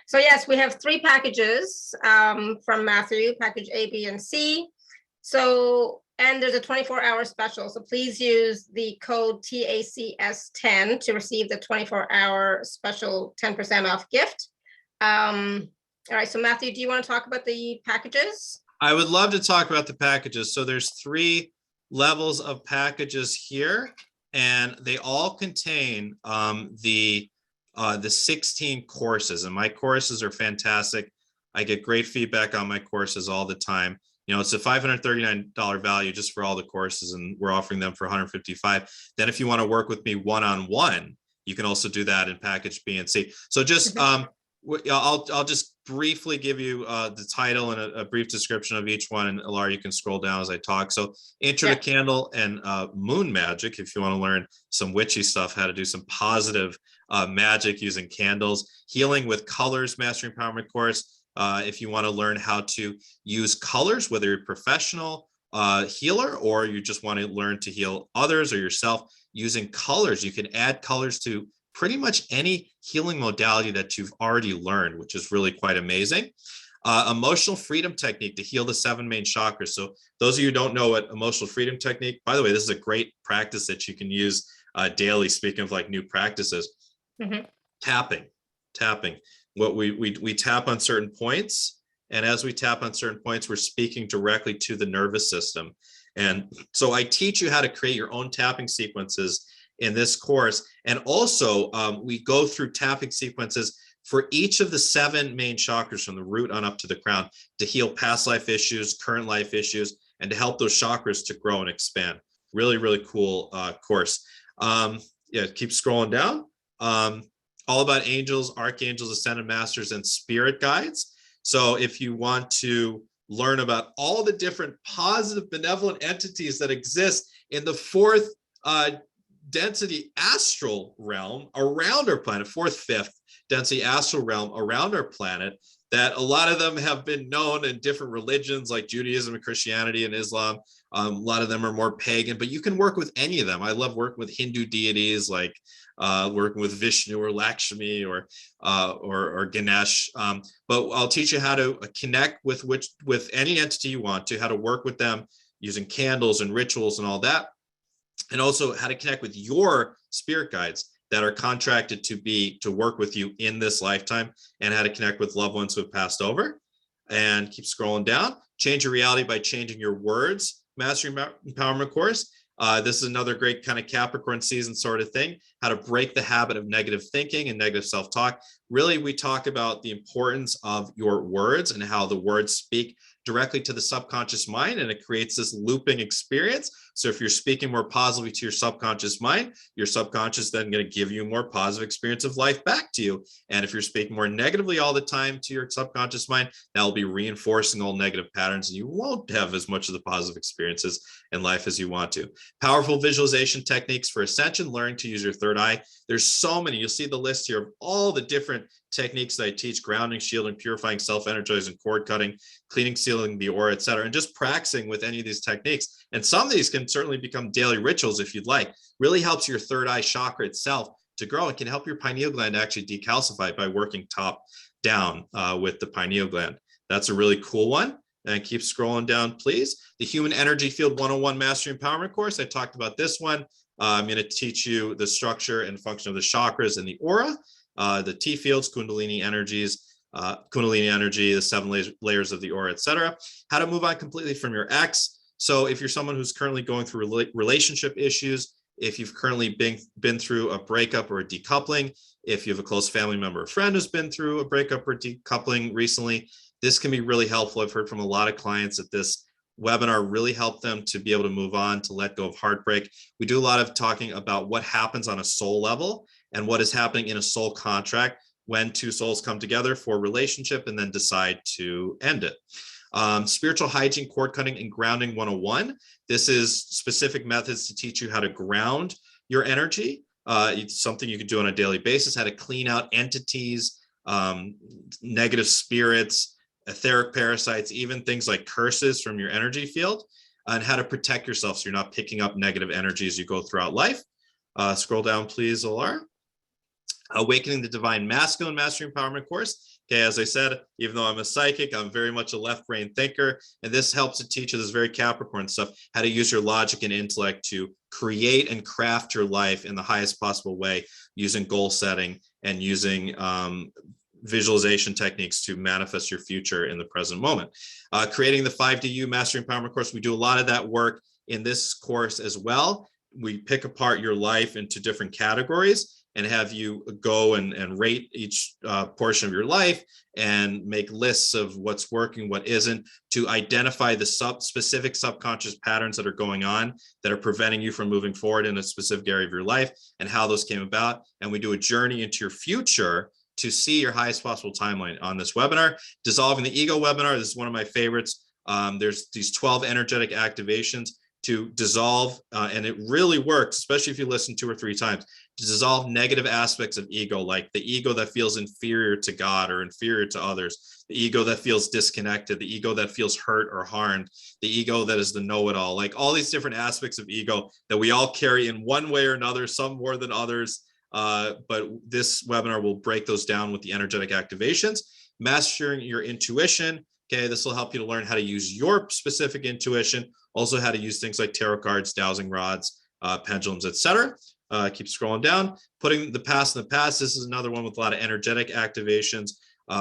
So yes, we have 3 packages from Matthew, package A, B, and C. So, and there's a 24-hour special. So please use the code TACS10 to receive the 24-hour special 10% off gift. All right, so Matthew, do you want to talk about the packages? I would love to talk about the packages. So there's 3 levels of packages here, and they all contain the 16 courses, and my courses are fantastic. I get great feedback on my courses all the time. It's a $539 value just for all the courses, and we're offering them for $155. Then if you want to work with me one-on-one, you can also do that in package B and C. So just I'll just briefly give you the title and a brief description of each one, and Alara, you can scroll down as I talk. So Intro to Candle and Moon Magic, if you want to learn some witchy stuff, how to do some positive magic using candles. Healing with Colors, Mastery Empowerment course. If you want to learn how to use colors, whether you're a professional healer or you just want to learn to heal others or yourself using colors, you can add colors to pretty much any healing modality that you've already learned, which is really quite amazing. Emotional freedom technique to heal the 7 main chakras. So those of you who don't know what emotional freedom technique, by the way, this is a great practice that you can use daily. Speaking of like new practices, tapping. What we tap on certain points, and as we tap on certain points, we're speaking directly to the nervous system. And so I teach you how to create your own tapping sequences in this course. And also we go through tapping sequences for each of the 7 main chakras from the root on up to the crown to heal past life issues, current life issues, and to help those chakras to grow and expand. Really, really cool course. Keep scrolling down. All about angels, archangels, ascended masters, and spirit guides. So if you want to learn about all the different positive, benevolent entities that exist in the 4th density astral realm around our planet, 4th, 5th density astral realm around our planet, that a lot of them have been known in different religions like Judaism and Christianity and Islam. A lot of them are more pagan, but you can work with any of them. I love working with Hindu deities like working with Vishnu or Lakshmi or Ganesh. But I'll teach you how to connect with any entity you want to, how to work with them using candles and rituals and all that. And also how to connect with your spirit guides that are contracted to work with you in this lifetime, and how to connect with loved ones who have passed over. And keep scrolling down. Change your reality by changing your words. Mastery Empowerment course. This is another great kind of Capricorn season sort of thing. How to break the habit of negative thinking and negative self-talk. really we talk about the importance of your words and how the words speak directly to the subconscious mind, and it creates this looping experience. So if you're speaking more positively to your subconscious mind, your subconscious then going to give you more positive experience of life back to you. And if you're speaking more negatively all the time to your subconscious mind, that'll be reinforcing all negative patterns, and you won't have as much of the positive experiences in life as you want to. Powerful visualization techniques for ascension, learning to use your third eye. There's so many. You'll see the list here of all the different techniques that I teach: grounding, shielding, purifying, self-energizing, cord cutting, cleaning, sealing the aura, etc. And just practicing with any of these techniques. And some of these can certainly become daily rituals if you'd like. Really helps your third eye chakra itself to grow, and can help your pineal gland actually decalcify by working top down with the pineal gland. That's a really cool one. And keep scrolling down, please. The Human Energy Field 101 Mastery Empowerment course. I talked about this one. I'm going to teach you the structure and function of the chakras and the aura, the T fields, Kundalini energies, Kundalini energy, the 7 layers of the aura, etc. How to move on completely from your ex. So if you're someone who's currently going through relationship issues, if you've currently been through a breakup or a decoupling, if you have a close family member or friend who's been through a breakup or decoupling recently, this can be really helpful. I've heard from a lot of clients that this webinar really helped them to be able to move on, to let go of heartbreak. We do a lot of talking about what happens on a soul level and what is happening in a soul contract when two souls come together for a relationship and then decide to end it. Spiritual hygiene, cord cutting, and grounding 101. This is specific methods to teach you how to ground your energy. It's something you can do on a daily basis, how to clean out entities, negative spirits, etheric parasites, even things like curses from your energy field, and how to protect yourself so you're not picking up negative energy as you go throughout life. Scroll down, please, Alara. Awakening the Divine Masculine Mastery Empowerment course. Okay, as I said, even though I'm a psychic, I'm very much a left brain thinker, and this helps to teach you this very Capricorn stuff, how to use your logic and intellect to create and craft your life in the highest possible way, using goal setting and using visualization techniques to manifest your future in the present moment. Creating the 5DU Mastery Empowerment course. We do a lot of that work in this course as well. We pick apart your life into different categories and have you go and rate each portion of your life and make lists of what's working, what isn't, to identify the specific subconscious patterns that are going on that are preventing you from moving forward in a specific area of your life and how those came about. And we do a journey into your future to see your highest possible timeline on this webinar. Dissolving the Ego webinar, this is one of my favorites. There's these 12 energetic activations to dissolve, and it really works, especially if you listen 2 or 3 times, to dissolve negative aspects of ego, like the ego that feels inferior to God or inferior to others, the ego that feels disconnected, the ego that feels hurt or harmed, the ego that is the know-it-all, like all these different aspects of ego that we all carry in one way or another, some more than others. But this webinar will break those down with the energetic activations. Mastering your intuition. Okay, this will help you to learn how to use your specific intuition, also how to use things like tarot cards, dowsing rods, pendulums, etc. Keep scrolling down. Putting the past in the past. This is another one with a lot of energetic activations.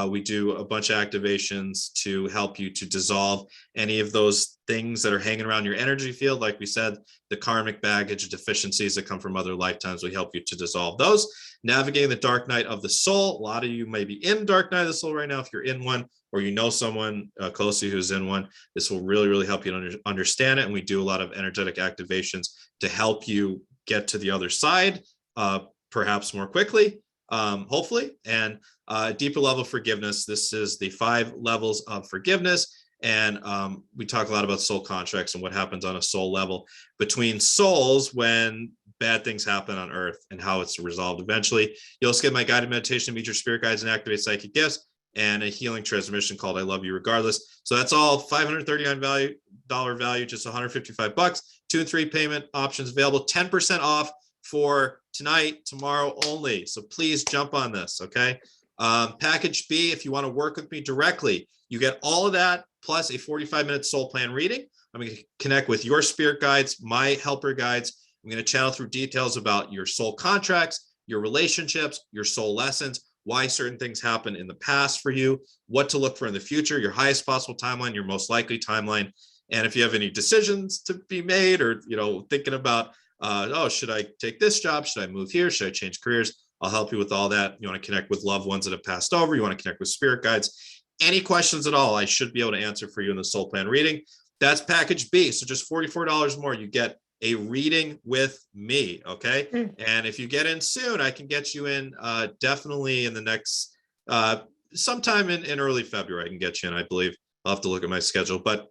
We do a bunch of activations to help you to dissolve any of those things that are hanging around your energy field. Like we said, the karmic baggage, deficiencies that come from other lifetimes, we help you to dissolve those. Navigating the dark night of the soul. A lot of you may be in dark night of the soul right now. If you're in one, or you know someone close to you who's in one, this will really, really help you to understand it. And we do a lot of energetic activations to help you get to the other side, perhaps more quickly, hopefully. And deeper level of forgiveness. This is the 5 levels of forgiveness. And we talk a lot about soul contracts and what happens on a soul level between souls when bad things happen on Earth and how it's resolved eventually. You'll also get my guided meditation to meet your spirit guides and activate psychic gifts, and a healing transmission called I Love You Regardless. So that's all $539 value, just $155. 2 and 3 payment options available, 10% off for tonight, tomorrow only. So please jump on this, okay? Package B, if you want to work with me directly, you get all of that plus a 45-minute soul plan reading. I'm going to connect with your spirit guides, my helper guides. I'm going to channel through details about your soul contracts, your relationships, your soul lessons, why certain things happen in the past for you, what to look for in the future, your highest possible timeline, your most likely timeline. And if you have any decisions to be made, or thinking about, oh, should I take this job? Should I move here? Should I change careers? I'll help you with all that. You want to connect with loved ones that have passed over, you want to connect with spirit guides, any questions at all, I should be able to answer for you in the soul plan reading. That's package B. So just $44 more, you get a reading with me. Okay. And if you get in soon, I can get you in definitely in the next, sometime in early February, I can get you in, I believe. I'll have to look at my schedule, but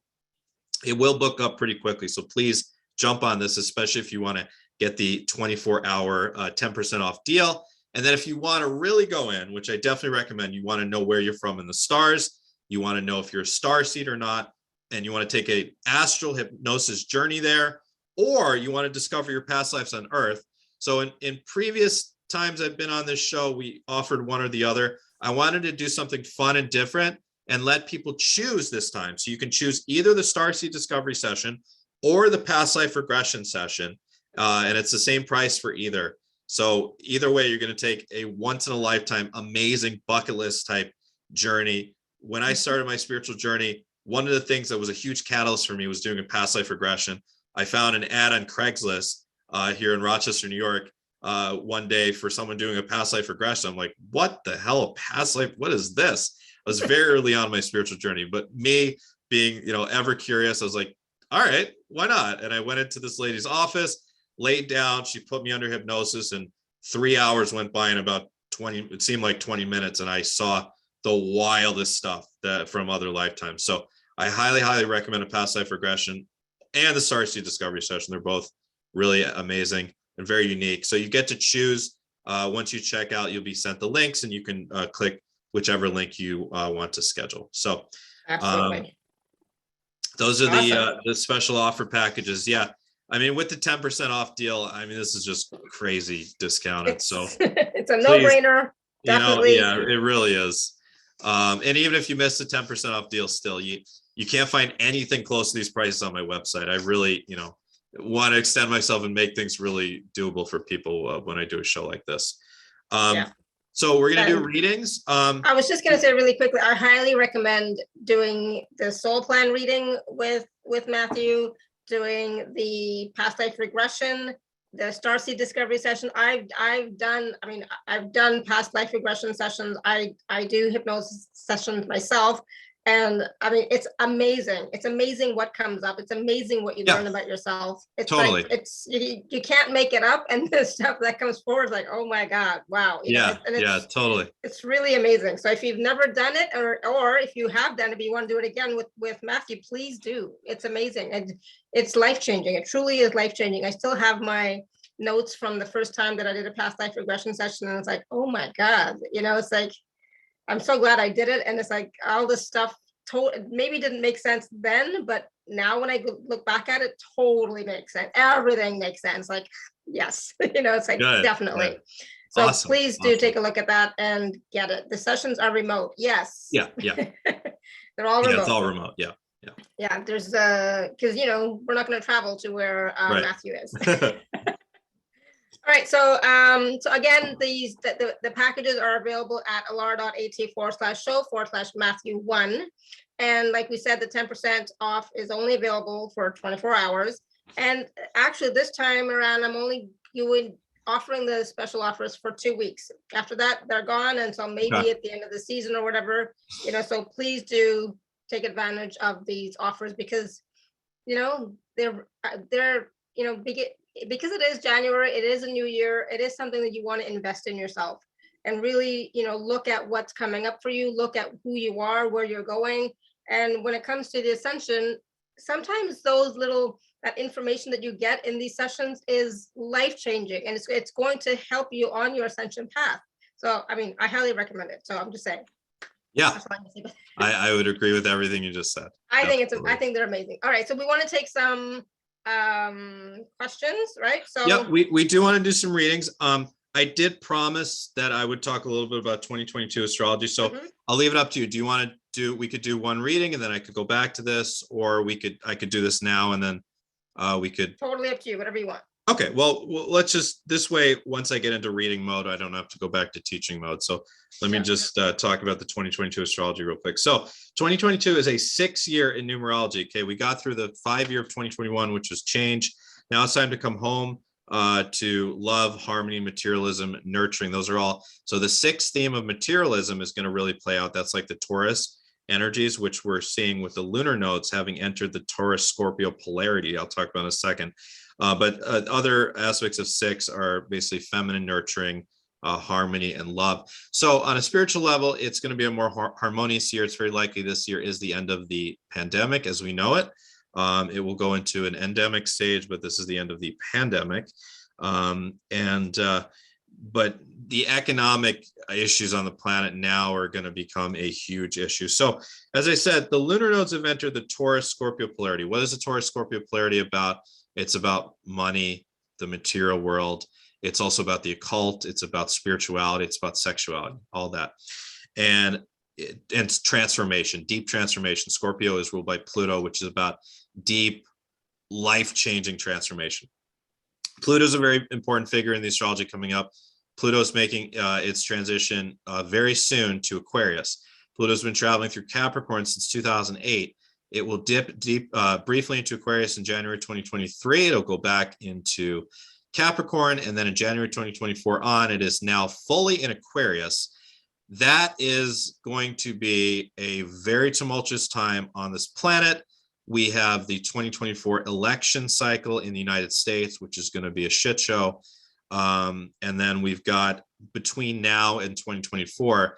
it will book up pretty quickly. So please jump on this, especially if you want to get the 24-hour 10% off deal. And then if you want to really go in, which I definitely recommend, you want to know where you're from in the stars, you want to know if you're a starseed or not, and you want to take a astral hypnosis journey there, or you want to discover your past lives on Earth. So in previous times I've been on this show, we offered one or the other. I wanted to do something fun and different and let people choose this time. So you can choose either the Starseed Discovery session or the past life regression session. And it's the same price for either. So either way, you're going to take a once in a lifetime, amazing bucket list type journey. When I started my spiritual journey, one of the things that was a huge catalyst for me was doing a past life regression. I found an ad on Craigslist here in Rochester, New York, one day for someone doing a past life regression. I'm like, what the hell, a past life? What is this? I was very early on my spiritual journey, but me being, ever curious, I was like, all right, why not? And I went into this lady's office, laid down, she put me under hypnosis, and 3 hours went by in about 20, it seemed like 20 minutes. And I saw the wildest stuff from other lifetimes. So I highly, highly recommend a past life regression and the Starseed Discovery session. They're both really amazing and very unique. So you get to choose. Once you check out, you'll be sent the links and you can click whichever link you want to schedule. So absolutely. Those are awesome. The special offer packages. Yeah. I mean, with the 10% off deal, I mean, this is just crazy discounted. So it's a no-brainer. Definitely. Yeah, it really is. And even if you miss the 10% off deal, still, you can't find anything close to these prices on my website. I really, want to extend myself and make things really doable for people when I do a show like this. So we're going to do readings. I was just going to say really quickly, I highly recommend doing the soul plan reading with Matthew, doing the past life regression, the Starseed Discovery session. I've done past life regression sessions. I do hypnosis sessions myself. And I mean, it's amazing. It's amazing what comes up. It's amazing what you learn about yourself. It's totally. Like, you can't make it up. And the stuff that comes forward is like, oh my God, wow. Totally. It's really amazing. So if you've never done it, or if you have done it, but you want to do it again with Matthew, please do. It's amazing. And it's life-changing. It truly is life-changing. I still have my notes from the first time that I did a past life regression session. And it's like, oh my God, it's like, I'm so glad I did it. And it's like all this stuff maybe didn't make sense then, but now when I look back at it, totally makes sense. Everything makes sense. Like, yes, it's like good, definitely. Good. So awesome. Please do take a look at that and get it. The sessions are remote. Yes. Yeah. They're all remote. Yeah, it's all remote. Yeah. Yeah. There's because we're not going to travel to where Matthew is. All right, so again, the packages are available at alara.at/show/Matthew1. And like we said, the 10% off is only available for 24 hours. And actually this time around, I'm only offering the special offers for 2 weeks. After that, they're gone. And so maybe at the end of the season or whatever, so please do take advantage of these offers because, they're because it is January, it is a new year, it is something that you want to invest in yourself and really, look at what's coming up for you, look at who you are, where you're going. And when it comes to the ascension, sometimes that information that you get in these sessions is life-changing and it's going to help you on your ascension path. So, I mean, I highly recommend it. So I'm just saying. Yeah, I would agree with everything you just said. I think they're amazing. All right, so we want to take some questions, right? So yeah, we do want to do some readings. I did promise that I would talk a little bit about 2022 astrology, so I'll leave it up to you. Do you want to we could do one reading and then I could go back to this, or I could do this now and then we could totally up to you, whatever you want. Okay, well let's just this way, once I get into reading mode, I don't have to go back to teaching mode. So let me just talk about the 2022 astrology real quick. So 2022 is a 6-year in numerology. Okay, we got through the 5 year of 2021, which was change. Now it's time to come home. to love, harmony, materialism, nurturing. Those are all. So the sixth theme of materialism is going to really play out. That's like the Taurus energies, which we're seeing with the lunar nodes having entered the Taurus Scorpio polarity. I'll talk about in a second. But other aspects of six are basically feminine, nurturing, harmony, and love. So on a spiritual level, it's going to be a more harmonious year. It's very likely this year is the end of the pandemic as we know it. It will go into an endemic stage, but this is the end of the pandemic. But the economic issues on the planet now are going to become a huge issue. So as I said, the lunar nodes have entered the Taurus Scorpio polarity. What is the Taurus Scorpio polarity about? It's about money, the material world. It's also about the occult. It's about spirituality. It's about sexuality, all that. And it's transformation, deep transformation. Scorpio is ruled by Pluto, which is about deep, life-changing transformation. Pluto is a very important figure in the astrology coming up. Pluto's making its transition very soon to Aquarius. Pluto's been traveling through Capricorn since 2008. It will dip briefly into Aquarius in January 2023. It'll go back into Capricorn, and then in January 2024 on, it is now fully in Aquarius. That is going to be a very tumultuous time on this planet. We have the 2024 election cycle in the United States, which is going to be a shit show. And then we've got between now and 2024,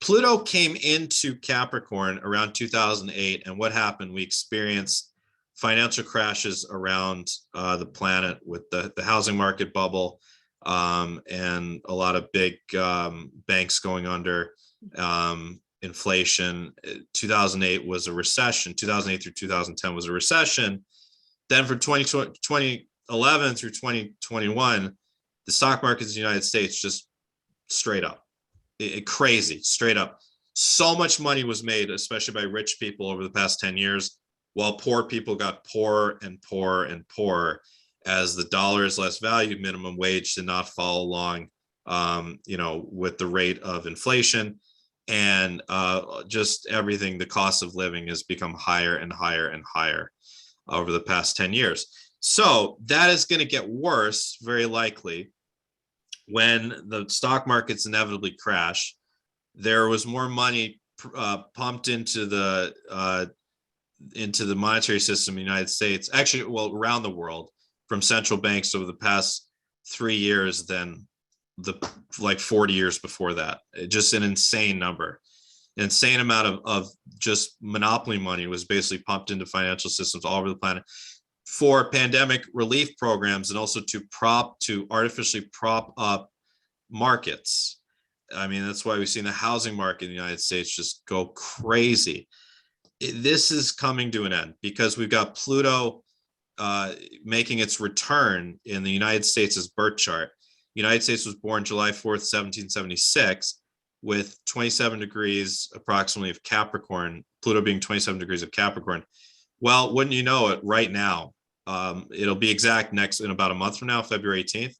Pluto came into Capricorn around 2008. And what happened? We experienced financial crashes around the planet with the housing market bubble and a lot of big banks going under, inflation. 2008 was a recession. 2008 through 2010 was a recession. Then from 2011 through 2021, the stock markets in the United States just straight up, crazy, straight up. So much money was made, especially by rich people over the past 10 years, while poor people got poorer and poorer and poorer as the dollar is less valued. Minimum wage did not follow along, with the rate of inflation, and just everything. The cost of living has become higher and higher and higher over the past 10 years. So that is going to get worse, very likely, when the stock markets inevitably crash. There was more money pumped into the monetary system in the United States, actually, well, around the world, from central banks over the past 3 years than the 40 years before that. Just an insane number. An insane amount of just monopoly money was basically pumped into financial systems all over the planet for pandemic relief programs, and also to artificially prop up markets. I mean, that's why we've seen the housing market in the United States just go crazy. This is coming to an end because we've got Pluto making its return in the United States' birth chart. The United States was born July 4th, 1776, with 27 degrees approximately of Capricorn, Pluto being 27 degrees of Capricorn. Well, wouldn't you know it, right now, it'll be exact in about a month from now, February 18th,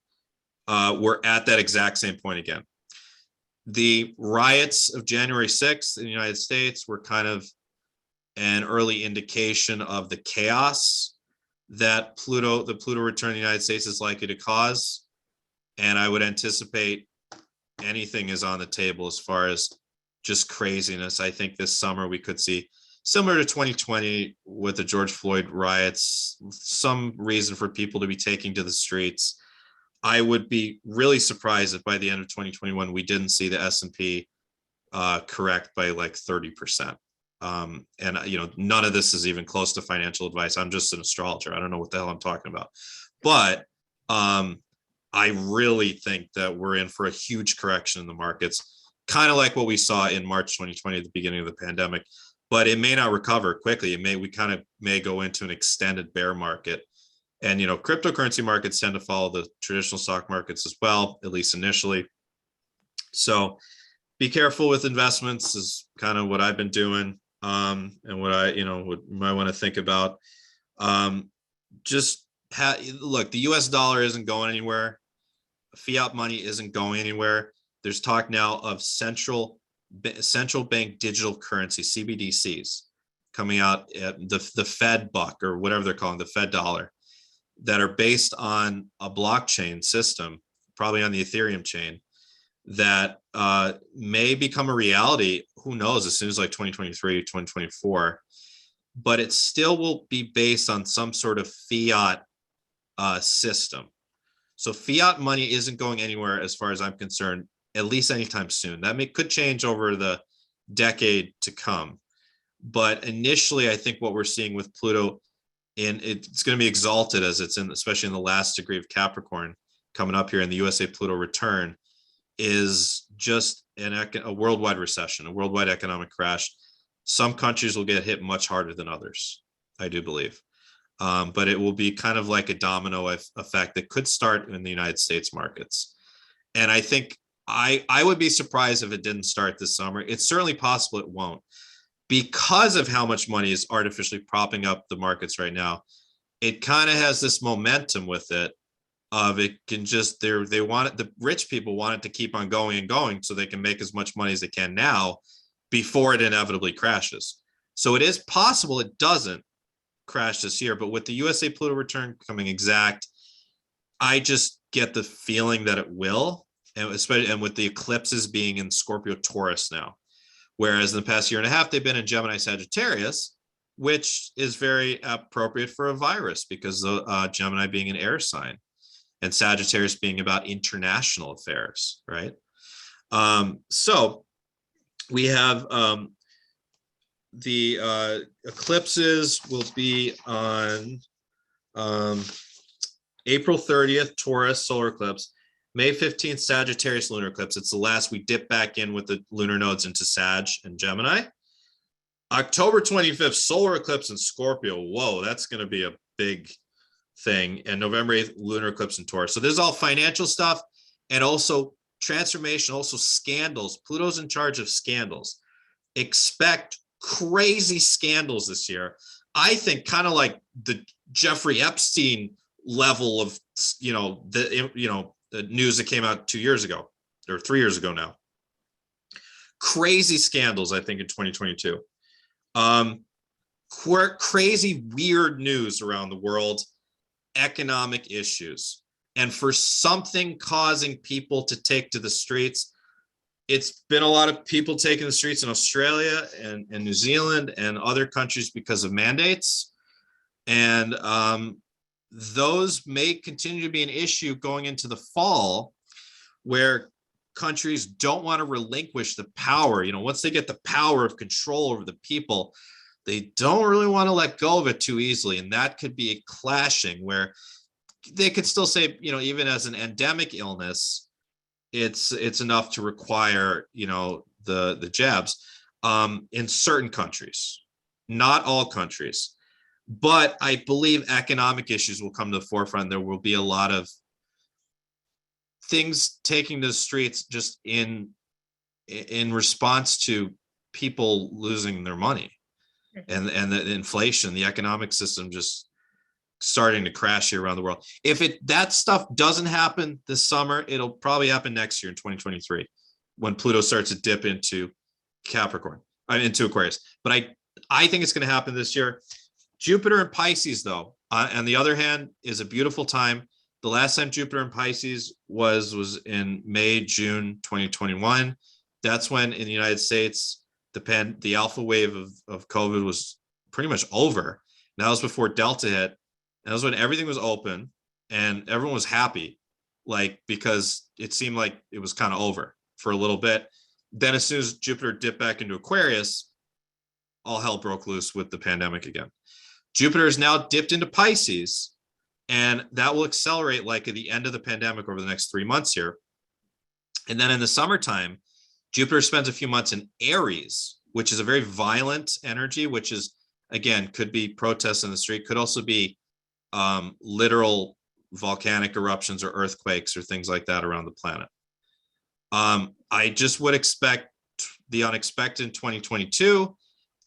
we're at that exact same point again. The riots of January 6th in the United States were kind of an early indication of the chaos that the Pluto return in the United States is likely to cause. And I would anticipate anything is on the table as far as just craziness. I think this summer we could see, similar to 2020 with the George Floyd riots, some reason for people to be taking to the streets. I would be really surprised if by the end of 2021 we didn't see the S&P correct by like 30%. And none of this is even close to financial advice. I'm just an astrologer. I don't know what the hell I'm talking about. But I really think that we're in for a huge correction in the markets, kind of like what we saw in March 2020 at the beginning of the pandemic. But it may not recover quickly. We may go into an extended bear market. And cryptocurrency markets tend to follow the traditional stock markets as well, at least initially. So be careful with investments is kind of what I've been doing, and what what you might want to think about. Look, the US dollar isn't going anywhere. Fiat money isn't going anywhere. There's talk now of central bank digital currency, CBDCs, coming out, the Fed buck, or whatever they're calling the Fed dollar. that are based on a blockchain system, probably on the Ethereum chain, that may become a reality. Who knows, as soon as like 2023, 2024, but it still will be based on some sort of fiat system. So fiat money isn't going anywhere as far as I'm concerned, at least anytime soon. That could change over the decade to come. But initially, I think what we're seeing with Pluto, and it's going to be exalted as it's in, especially in the last degree of Capricorn coming up here in the USA Pluto return, is just a worldwide recession, a worldwide economic crash. Some countries will get hit much harder than others, I do believe. But it will be kind of like a domino effect that could start in the United States markets. And I think I would be surprised if it didn't start this summer. It's certainly possible it won't, because of how much money is artificially propping up the markets right now. It kind of has this momentum with it of it can just, they want it, the rich people want it to keep on going and going so they can make as much money as they can now before it inevitably crashes. So it is possible it doesn't crash this year, but with the USA Pluto return coming exact, I just get the feeling that it will, and especially with the eclipses being in Scorpio Taurus now, whereas in the past year and a half they've been in Gemini Sagittarius, which is very appropriate for a virus because Gemini being an air sign and Sagittarius being about international affairs, right? So we have the eclipses will be on April 30th, Taurus solar eclipse, May 15th, Sagittarius lunar eclipse. It's the last. We dip back in with the lunar nodes into Sag and Gemini. October 25th, solar eclipse in Scorpio. Whoa, that's going to be a big thing. And November 8th, lunar eclipse in Taurus. So this is all financial stuff and also transformation, also scandals. Pluto's in charge of scandals. Expect crazy scandals this year. I think kind of like the Jeffrey Epstein level of, the news that came out 2 years ago or 3 years ago now. Crazy scandals, I think, in 2022. Crazy, weird news around the world, economic issues. And for something causing people to take to the streets, it's been a lot of people taking the streets in Australia and New Zealand and other countries because of mandates. And those may continue to be an issue going into the fall, where countries don't want to relinquish the power. Once they get the power of control over the people, they don't really want to let go of it too easily. And that could be a clashing where they could still say, even as an endemic illness, it's enough to require, the jabs in certain countries, not all countries. But I believe economic issues will come to the forefront. There will be a lot of things taking to the streets just in response to people losing their money and the inflation, the economic system just starting to crash here around the world. If that stuff doesn't happen this summer, it'll probably happen next year in 2023 when Pluto starts to dip into Capricorn, into Aquarius. But I think it's going to happen this year. Jupiter in Pisces, though, on the other hand, is a beautiful time. The last time Jupiter in Pisces was in May, June 2021. That's when in the United States, the alpha wave of COVID was pretty much over. And that was before Delta hit. And that was when everything was open and everyone was happy, because it seemed like it was kind of over for a little bit. Then as soon as Jupiter dipped back into Aquarius, all hell broke loose with the pandemic again. Jupiter is now dipped into Pisces, and that will accelerate at the end of the pandemic over the next 3 months here. And then in the summertime, Jupiter spends a few months in Aries, which is a very violent energy, which is, again, could be protests in the street, could also be literal volcanic eruptions or earthquakes or things like that around the planet. I just would expect the unexpected in 2022.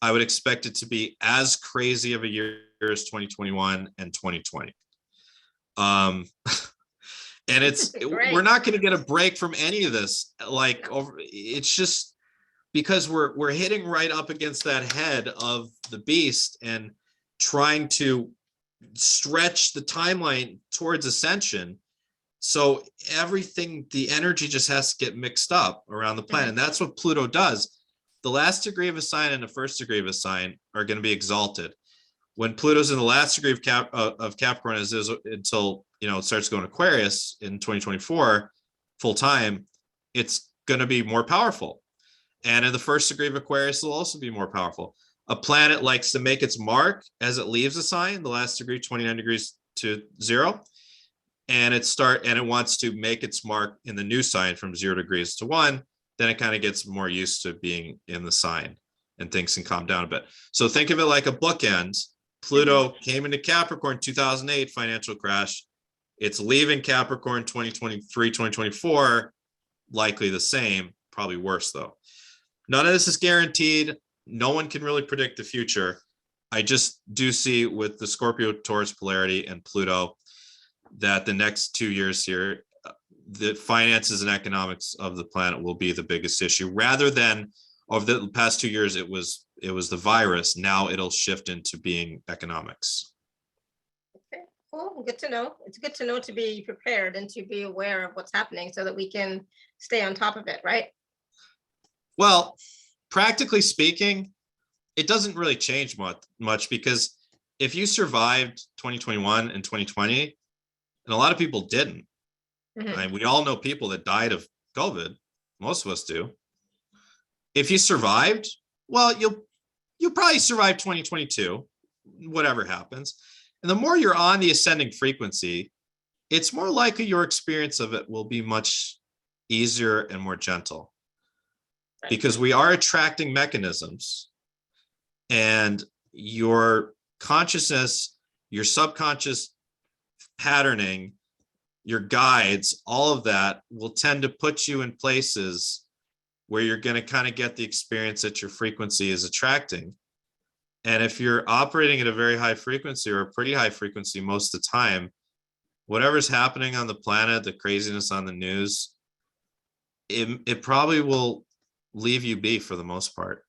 I would expect it to be as crazy of a year as 2021 and 2020. And we're not going to get a break from any of this. It's just because we're hitting right up against that head of the beast and trying to stretch the timeline towards ascension. So everything, the energy just has to get mixed up around the planet. And that's what Pluto does. The last degree of a sign and the first degree of a sign are going to be exalted. When Pluto's in the last degree of Capricorn, as is until, it starts going Aquarius in 2024 full time, it's going to be more powerful. And in the first degree of Aquarius, it'll also be more powerful. A planet likes to make its mark as it leaves a sign, the last degree, 29 degrees to 0. And it wants to make its mark in the new sign from 0 degrees to 1. Then it kind of gets more used to being in the sign and things can calm down a bit. So think of it like a bookend. Pluto came into Capricorn 2008, financial crash. It's leaving Capricorn 2023, 2024, likely the same, probably worse though. None of this is guaranteed. No one can really predict the future. I just do see with the Scorpio, Taurus polarity and Pluto that the next 2 years here, the finances and economics of the planet will be the biggest issue, rather than over the past 2 years, it was the virus. Now it'll shift into being economics. Okay, cool. Good to know. It's good to know to be prepared and to be aware of what's happening so that we can stay on top of it, right? Well, practically speaking, it doesn't really change much because if you survived 2021 and 2020, and a lot of people didn't, we all know people that died of COVID. Most of us do. If you survived, well, you'll probably survive 2022, whatever happens. And the more you're on the ascending frequency, it's more likely your experience of it will be much easier and more gentle. Because we are attracting mechanisms, and your consciousness, your subconscious patterning, your guides, all of that will tend to put you in places where you're going to kind of get the experience that your frequency is attracting. And if you're operating at a very high frequency or a pretty high frequency most of the time, whatever's happening on the planet, the craziness on the news, it probably will leave you be for the most part.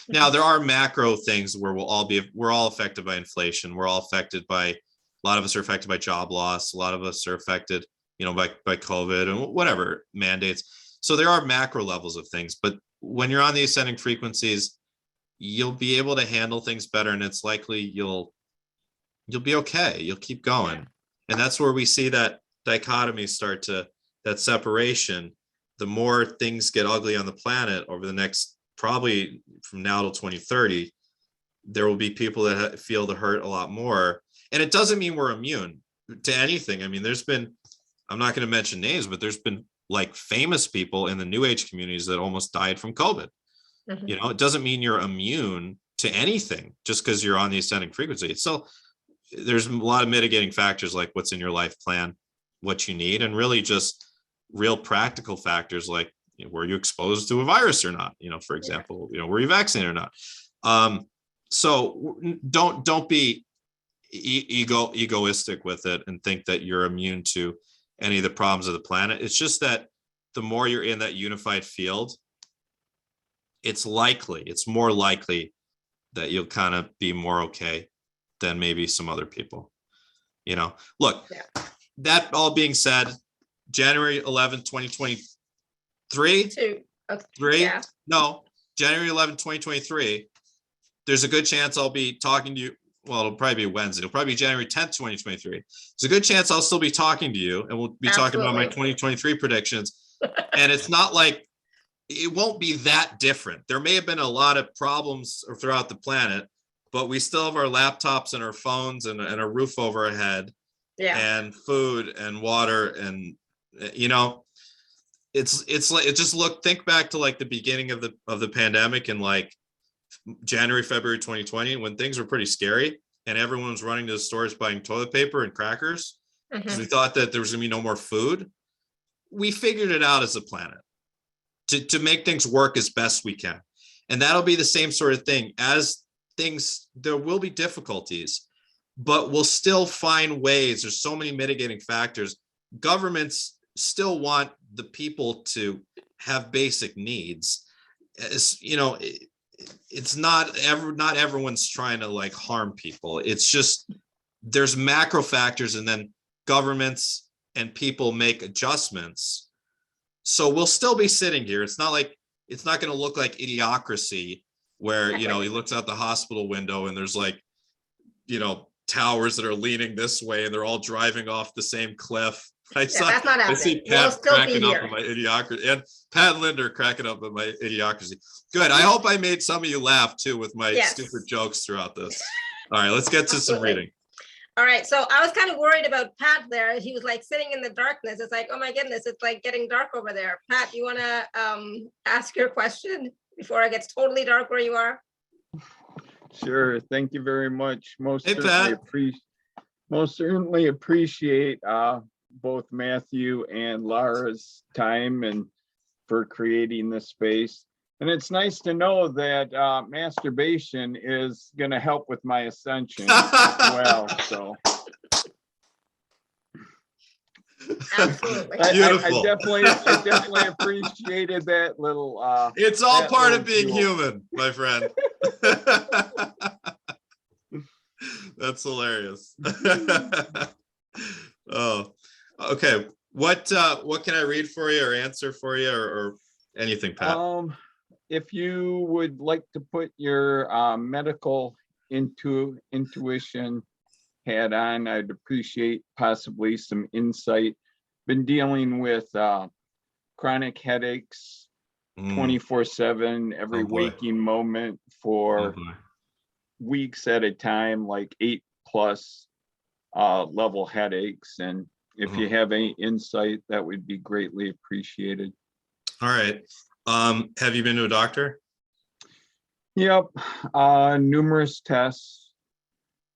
Now, there are macro things where we're all affected by inflation. We're all affected by, a lot of us are affected by job loss. A lot of us are affected, by COVID and whatever mandates. So there are macro levels of things, but when you're on the ascending frequencies, you'll be able to handle things better, and it's likely you'll be okay. You'll keep going. And that's where we see that dichotomy that separation. The more things get ugly on the planet over the next, probably from now till 2030, there will be people that feel the hurt a lot more. And it doesn't mean we're immune to anything. I mean, I'm not going to mention names, but there's been like famous people in the New Age communities that almost died from COVID. It doesn't mean you're immune to anything just because you're on the ascending frequency. So there's a lot of mitigating factors, like what's in your life plan, what you need, and really just real practical factors like, were you exposed to a virus or not? For example, were you vaccinated or not? So don't be egoistic with it and think that you're immune to any of the problems of the planet. It's just that the more you're in that unified field, it's more likely that you'll kind of be more okay than maybe some other people. Look, that all being said, January 11th, 2023. January 11th, 2023. There's a good chance I'll be talking to you. Well, it'll probably be Wednesday. It'll probably be January 10th, 2023. There's a good chance I'll still be talking to you, and we'll be talking about my 2023 predictions. And it's not like it won't be that different. There may have been a lot of problems throughout the planet, but we still have our laptops and our phones and a roof over our head, and food and water, and it's like, think back to like the beginning of the pandemic in like January, February 2020, when things were pretty scary and everyone was running to the stores buying toilet paper and crackers because we thought that there was gonna be no more food. We figured it out as a planet to make things work as best we can. And that'll be the same sort of thing. As things, there will be difficulties, but we'll still find ways. There's so many mitigating factors. Governments still want the people to have basic needs. It's not everyone's trying to like harm people. It's just there's macro factors, and then governments and people make adjustments. So we'll still be sitting here. It's not going to look like Idiocracy, where, you know, he looks out the hospital window and there's like, you know, towers that are leaning this way and they're all driving off the same cliff. Right? Yeah, that's not happening. I see Pat cracking up at my Idiocracy, and Pat Linder cracking up at my Idiocracy. Good. I hope I made some of you laugh too with my stupid jokes throughout this. All right, let's get to some reading. All right, so I was kind of worried about Pat there. He was like sitting in the darkness. It's like, oh my goodness, it's like getting dark over there. Pat, you want to ask your question before it gets totally dark where you are? Sure. Thank you very much. Most Hey, certainly appreciate both Matthew and Lara's time and for creating this space. And it's nice to know that masturbation is going to help with my ascension as well. So absolutely. Beautiful. I definitely appreciated that little. It's all part of being human, my friend. That's hilarious. Oh, okay. What can I read for you or answer for you or anything, Pat? If you would like to put your medical intuition hat on, I'd appreciate possibly some insight. Been dealing with chronic headaches 24/7, every waking moment for weeks at a time, like 8+ level headaches. And if you have any insight, that would be greatly appreciated. All right. Have you been to a doctor? Yep. Numerous tests,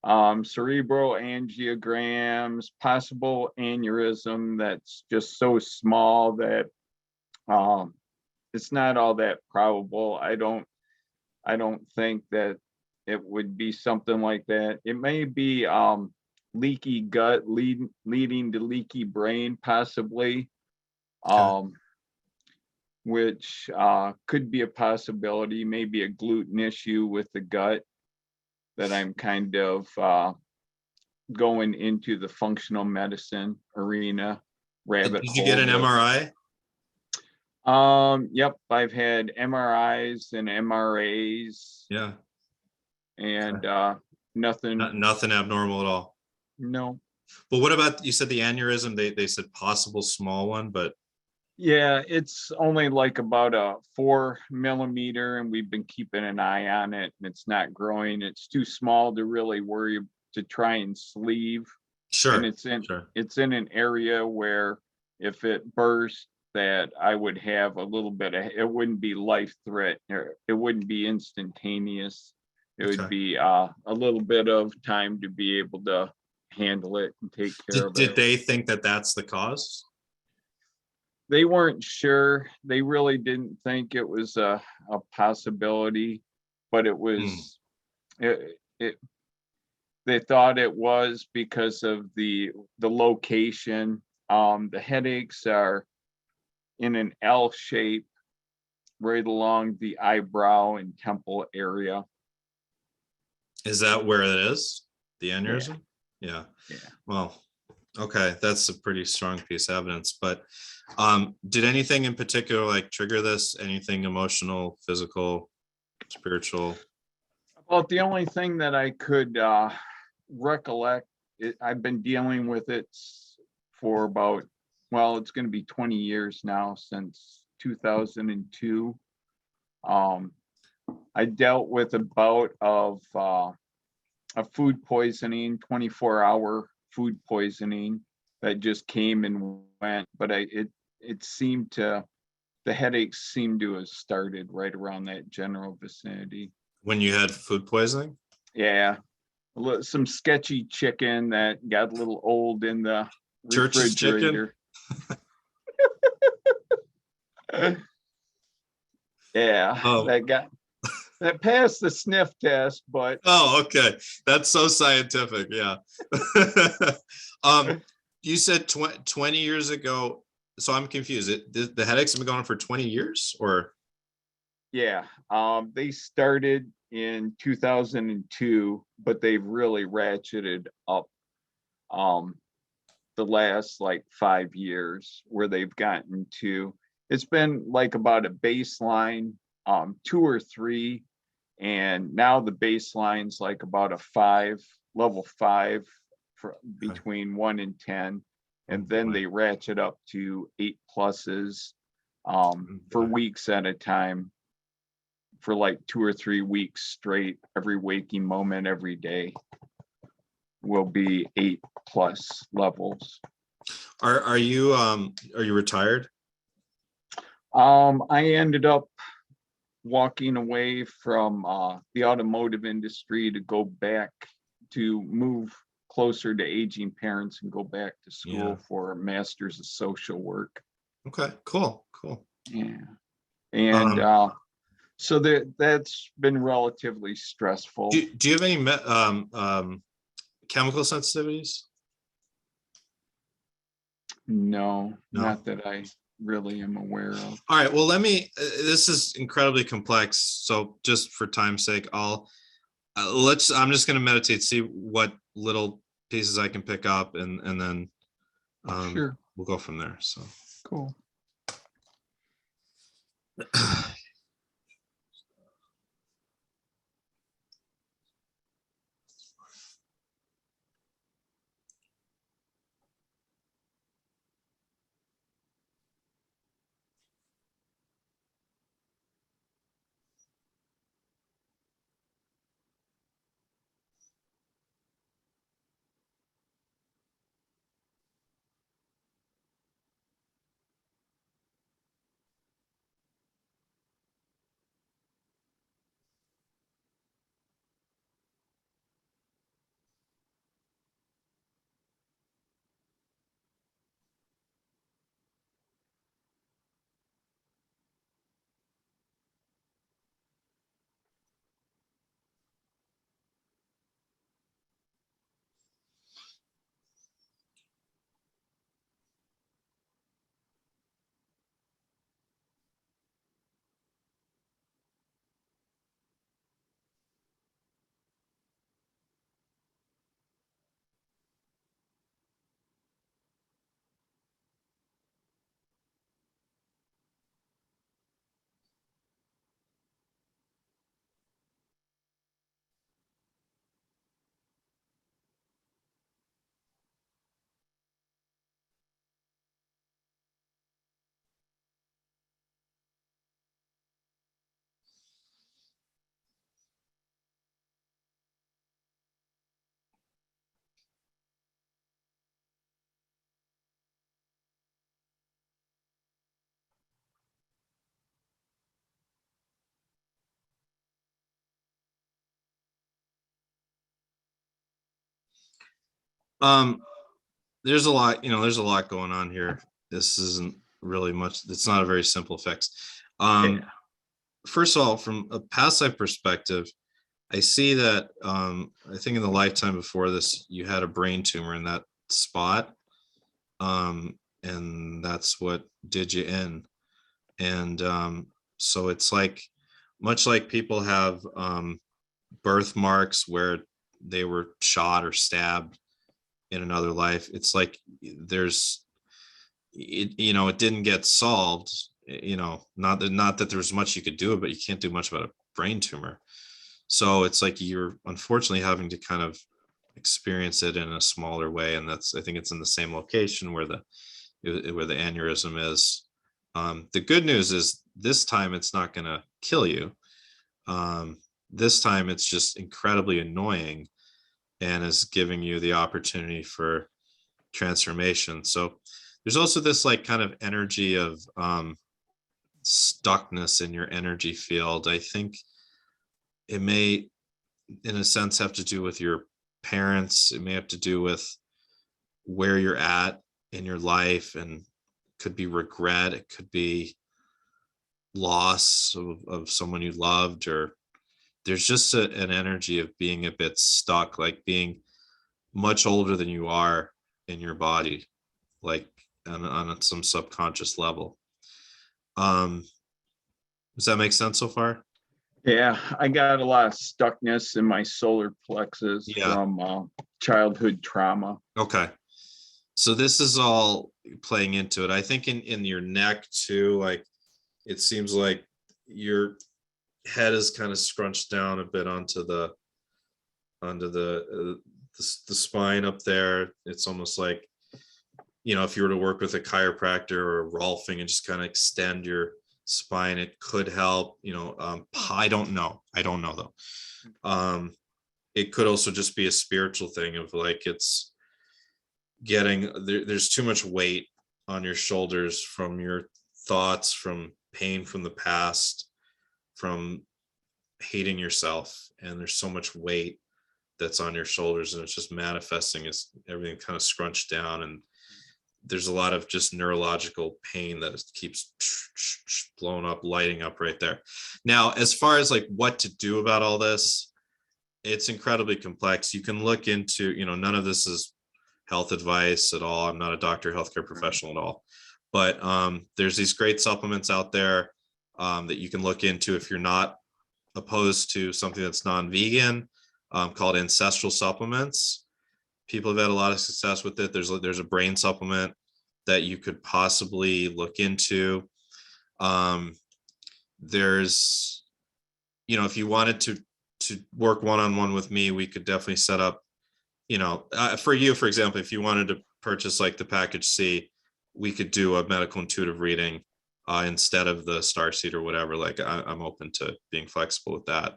cerebral angiograms, possible aneurysm that's just so small that it's not all that probable. I don't think that it would be something like that. It may be leaky gut leading to leaky brain, possibly. Which could be a possibility, maybe a gluten issue with the gut that I'm kind of going into the functional medicine arena rabbit hole. Did you get an MRI? Yep, I've had MRIs and MRAs. Yeah. And nothing abnormal at all. No. But what about, you said the aneurysm, they said possible small one, but yeah, it's only like about a 4 millimeter, and we've been keeping an eye on it, and it's not growing. It's too small to really worry to try and sleeve. Sure. And it's in an area where if it burst, that I would have a little bit of, it wouldn't be life threat, or it wouldn't be instantaneous. It would be a little bit of time to be able to handle it and take care of it. Did they think that that's the cause? They weren't sure. They really didn't think it was a possibility, but it was, they thought it was because of the location. The headaches are in an L shape right along the eyebrow and temple area. Is that where it is? The aneurysm? Yeah. Well, okay, that's a pretty strong piece of evidence. But did anything in particular like trigger this? Anything emotional, physical, spiritual? Well, the only thing that I could recollect, I've been dealing with it for about, well, it's going to be 20 years now, since 2002. I dealt with a bout of a food poisoning, 24-hour food poisoning that just came and went, but it seemed to, the headaches seemed to have started right around that general vicinity. When you had food poisoning? Yeah, some sketchy chicken that got a little old in the Church's refrigerator. Yeah, that passed the sniff test, but okay, that's so scientific. Yeah. You said 20 years ago, so I'm confused. The headaches have been going on for 20 years, or? Yeah, they started in 2002, but they've really ratcheted up the last like 5 years, where they've gotten to, it's been like about a baseline 2 or 3, and now the baseline's like about a 5, level 5, for between 1 and 10, and then they ratchet up to 8 pluses for weeks at a time, for like 2 or 3 weeks straight. Every waking moment, every day will be 8 plus levels. Are you retired? I ended up walking away from the automotive industry to go back to move closer to aging parents and go back to school for a master's of social work. Okay, cool. Yeah. And so that's been relatively stressful. Do you have any chemical sensitivities? No, not that I really am aware of. All right, well, this is incredibly complex, so just for time's sake, I'm just going to meditate, see what little pieces I can pick up, and then Sure, we'll go from there. So cool. there's a lot, there's a lot going on here. This isn't really much. It's not a very simple fix. First of all, from a past life perspective, I see that I think in the lifetime before this, you had a brain tumor in that spot, and that's what did you in. And so it's like, much like people have birthmarks where they were shot or stabbed in another life, it's like it didn't get solved, not that there's much you could do, but you can't do much about a brain tumor. So it's like you're unfortunately having to kind of experience it in a smaller way, and I think it's in the same location where the aneurysm is. The good news is this time it's not going to kill you. This time it's just incredibly annoying and is giving you the opportunity for transformation. So there's also this like kind of energy of stuckness in your energy field. I think it may, in a sense, have to do with your parents. It may have to do with where you're at in your life, and could be regret. It could be loss of someone you loved, or there's just an energy of being a bit stuck, like being much older than you are in your body, like on some subconscious level. Does that make sense so far? Yeah, I got a lot of stuckness in my solar plexus from childhood trauma. Okay. So this is all playing into it. I think in your neck too, like it seems like your head is kind of scrunched down a bit onto the spine up there. It's almost like, if you were to work with a chiropractor or Rolfing and just kind of extend your spine, it could help. I don't know though. It could also just be a spiritual thing of like, it's getting there's too much weight on your shoulders from your thoughts, from pain from the past, from hating yourself, and there's so much weight that's on your shoulders, and it's just manifesting as everything kind of scrunched down, and there's a lot of just neurological pain that keeps blowing up, lighting up right there. Now, as far as like what to do about all this, it's incredibly complex. You can look into, none of this is health advice at all. I'm not a doctor, healthcare professional at all, but there's these great supplements out there that you can look into if you're not opposed to something that's non-vegan, called ancestral supplements. People have had a lot of success with it. There's a brain supplement that you could possibly look into. There's, if you wanted to work one-on-one with me, we could definitely set up, for you, for example, if you wanted to purchase like the package C, we could do a medical intuitive reading instead of the starseed or whatever. Like I'm open to being flexible with that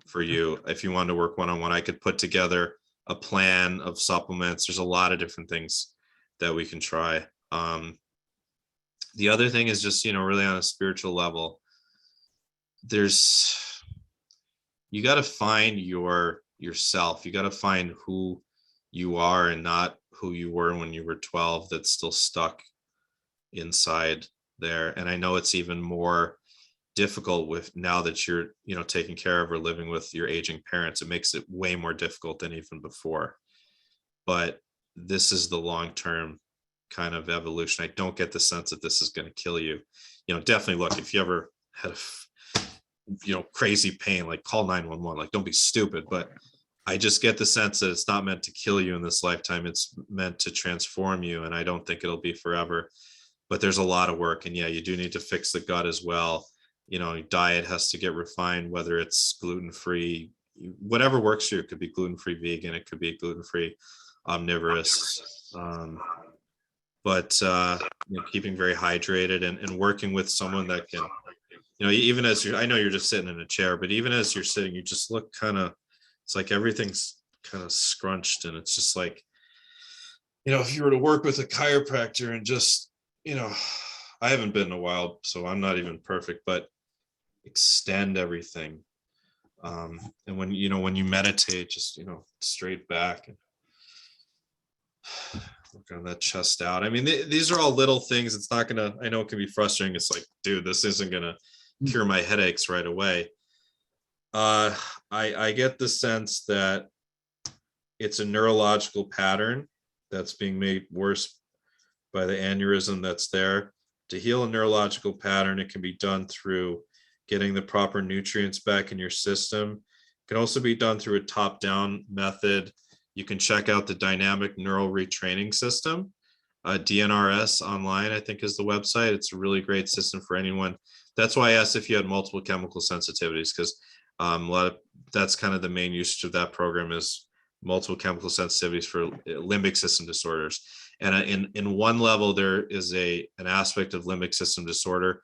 for you. If you wanted to work one-on-one, I could put together a plan of supplements. There's a lot of different things that we can try. The other thing is just, really on a spiritual level, you got to find yourself. You got to find who you are and not who you were when you were 12 that's still stuck inside there. And I know it's even more difficult with now that you're taking care of or living with your aging parents. It makes it way more difficult than even before, but this is the long-term kind of evolution. I don't get the sense that this is going to kill you. Definitely look, if you ever had crazy pain, like call 911, like don't be stupid, but I just get the sense that it's not meant to kill you in this lifetime. It's meant to transform you, and I don't think it'll be forever, but there's a lot of work. And yeah, you do need to fix the gut as well. Diet has to get refined, whether it's gluten-free, whatever works for you. It could be gluten-free vegan, it could be gluten-free omnivorous, but keeping very hydrated and working with someone that can, even as I know you're just sitting in a chair, but even as you're sitting, you just look it's like everything's kind of scrunched, and it's just like, if you were to work with a chiropractor and just, I haven't been in a while, so I'm not even perfect, but extend everything. And when you meditate, just, straight back and work on that chest out. I mean, these are all little things. It's not gonna, I know it can be frustrating. It's like, dude, this isn't gonna cure my headaches right away. I get the sense that it's a neurological pattern that's being made worse by the aneurysm that's there. To heal a neurological pattern, it can be done through getting the proper nutrients back in your system. It can also be done through a top-down method. You can check out the dynamic neural retraining system. DNRS online, I think, is the website. It's a really great system for anyone. That's why I asked if you had multiple chemical sensitivities, because that's kind of the main usage of that program, is multiple chemical sensitivities for limbic system disorders. And in one level, there is an aspect of limbic system disorder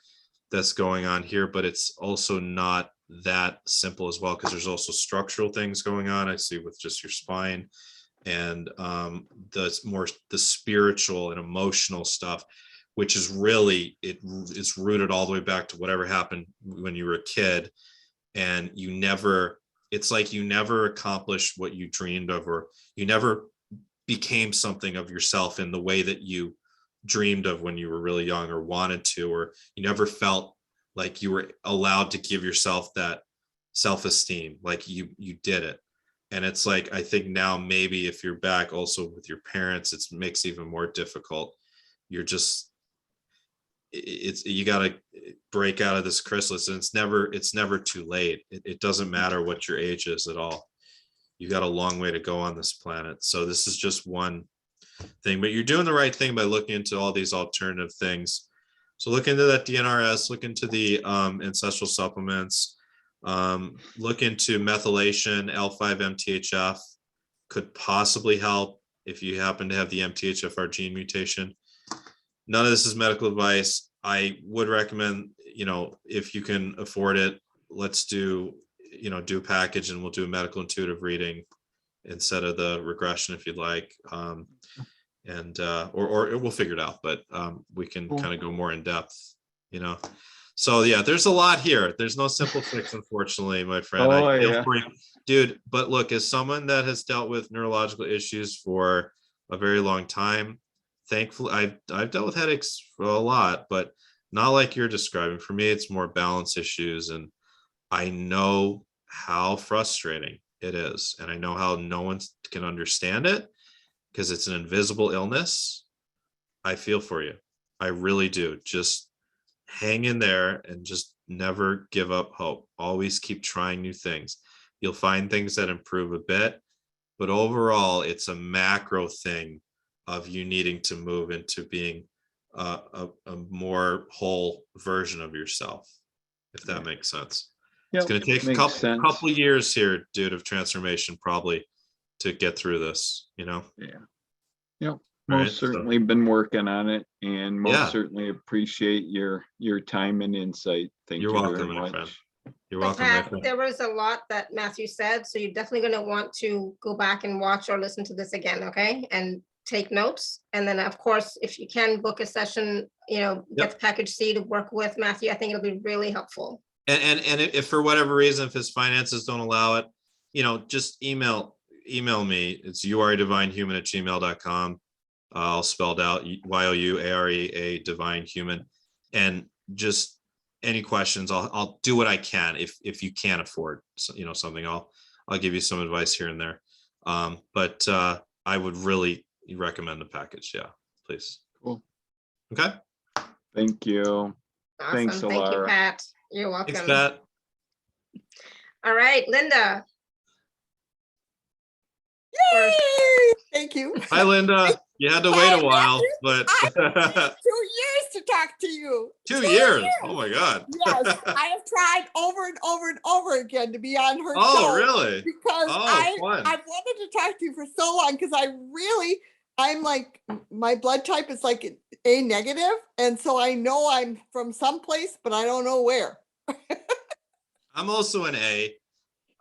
that's going on here, but it's also not that simple as well, because there's also structural things going on, I see, with just your spine, and the spiritual and emotional stuff, which is really, it's rooted all the way back to whatever happened when you were a kid, and it's like you never accomplished what you dreamed of, or you never became something of yourself in the way that you dreamed of when you were really young or wanted to, or you never felt like you were allowed to give yourself that self-esteem, like you did it. And it's like, I think now maybe if you're back also with your parents, it makes it even more difficult. it's, you got to break out of this chrysalis, and it's never too late. It doesn't matter what your age is at all. You got a long way to go on this planet. So this is just one thing, but you're doing the right thing by looking into all these alternative things. So look into that DNRS, look into the ancestral supplements, look into methylation. L5-MTHF could possibly help if you happen to have the MTHFR gene mutation. None of this is medical advice. I would recommend, if you can afford it, let's do a package, and we'll do a medical intuitive reading instead of the regression if you'd like. Or we'll figure it out, but we can kind of go more in depth, So yeah, there's a lot here. There's no simple fix, unfortunately, my friend. I feel for you, dude. But look, as someone that has dealt with neurological issues for a very long time, thankfully, I've dealt with headaches for a lot, but not like you're describing. For me, it's more balance issues, and I know how frustrating it is, and I know how no one can understand it because it's an invisible illness. I feel for you. I really do. Just hang in there and just never give up hope. Always keep trying new things. You'll find things that improve a bit, but overall, it's a macro thing of you needing to move into being a more whole version of yourself, if that makes sense. It's going to take a couple years here, dude, of transformation probably to get through this, Yeah. Yep. Most certainly been working on it, and most certainly appreciate your time and insight. Thank you very much. Friend. You're welcome, Pat, my friend. there was a lot that Matthew said, so you're definitely going to want to go back and watch or listen to this again, okay? And take notes. And then, of course, if you can book a session, get the package C to work with Matthew, I think it'll be really helpful. And if for whatever reason, if his finances don't allow it, just email me. It's youaredivinehuman@gmail.com. All spelled out, YOUAREA, divine human. And just any questions, I'll do what I can. If you can't afford something, I'll give you some advice here and there. But I would really recommend the package. Yeah, please. Cool. Okay. Thank you. Awesome. Thanks, Alara. Thank you, Pat. You're welcome. Thanks, Pat. All right, Linda. Yay! Thank you. Hi, Linda. You had to wait a while, but 2 years to talk to you. 2 years. Oh my God. Yes, I have tried over and over and over again to be on her show. Oh, really? Because I've wanted to talk to you for so long, because I'm like, my blood type is like A negative, and so I know I'm from someplace, but I don't know where. I'm also an A.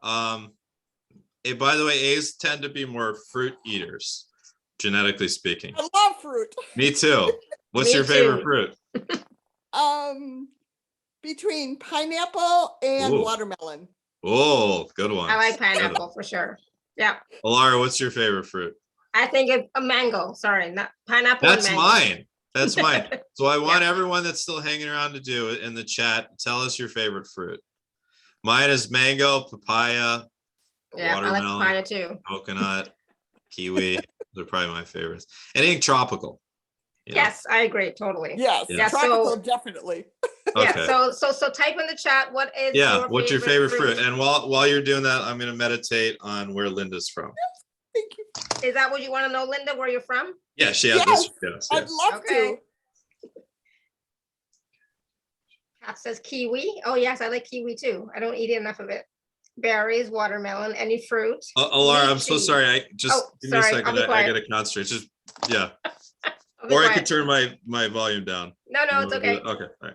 By the way, A's tend to be more fruit eaters, genetically speaking. I love fruit. Me too. What's your favorite fruit? Between pineapple and watermelon. Oh, good one. I like pineapple for sure. Yeah. Alara, what's your favorite fruit? I think it's a mango. Sorry, not pineapple. That's and mango. mine. That's mine. So I want everyone that's still hanging around to do it in the chat. Tell us your favorite fruit. Mine is mango, papaya. Yeah, I like papaya too. Coconut, kiwi. They're probably my favorites. Anything tropical. Yes, I agree totally. Yes, tropical, definitely. Okay. Yeah. So type in the chat what is what's your favorite fruit? And while you're doing that, I'm going to meditate on where Linda's from. Thank you. Is that what you want to know, Linda? Where you're from? Yeah, she had this. Yes. I'd love to. Pat says kiwi. Oh yes, I like kiwi too. I don't eat enough of it. Berries, watermelon, any fruit. Alara, I'm so sorry. Give me a second. I gotta concentrate. Just or I could turn my volume down. No, it's okay. Okay, all right.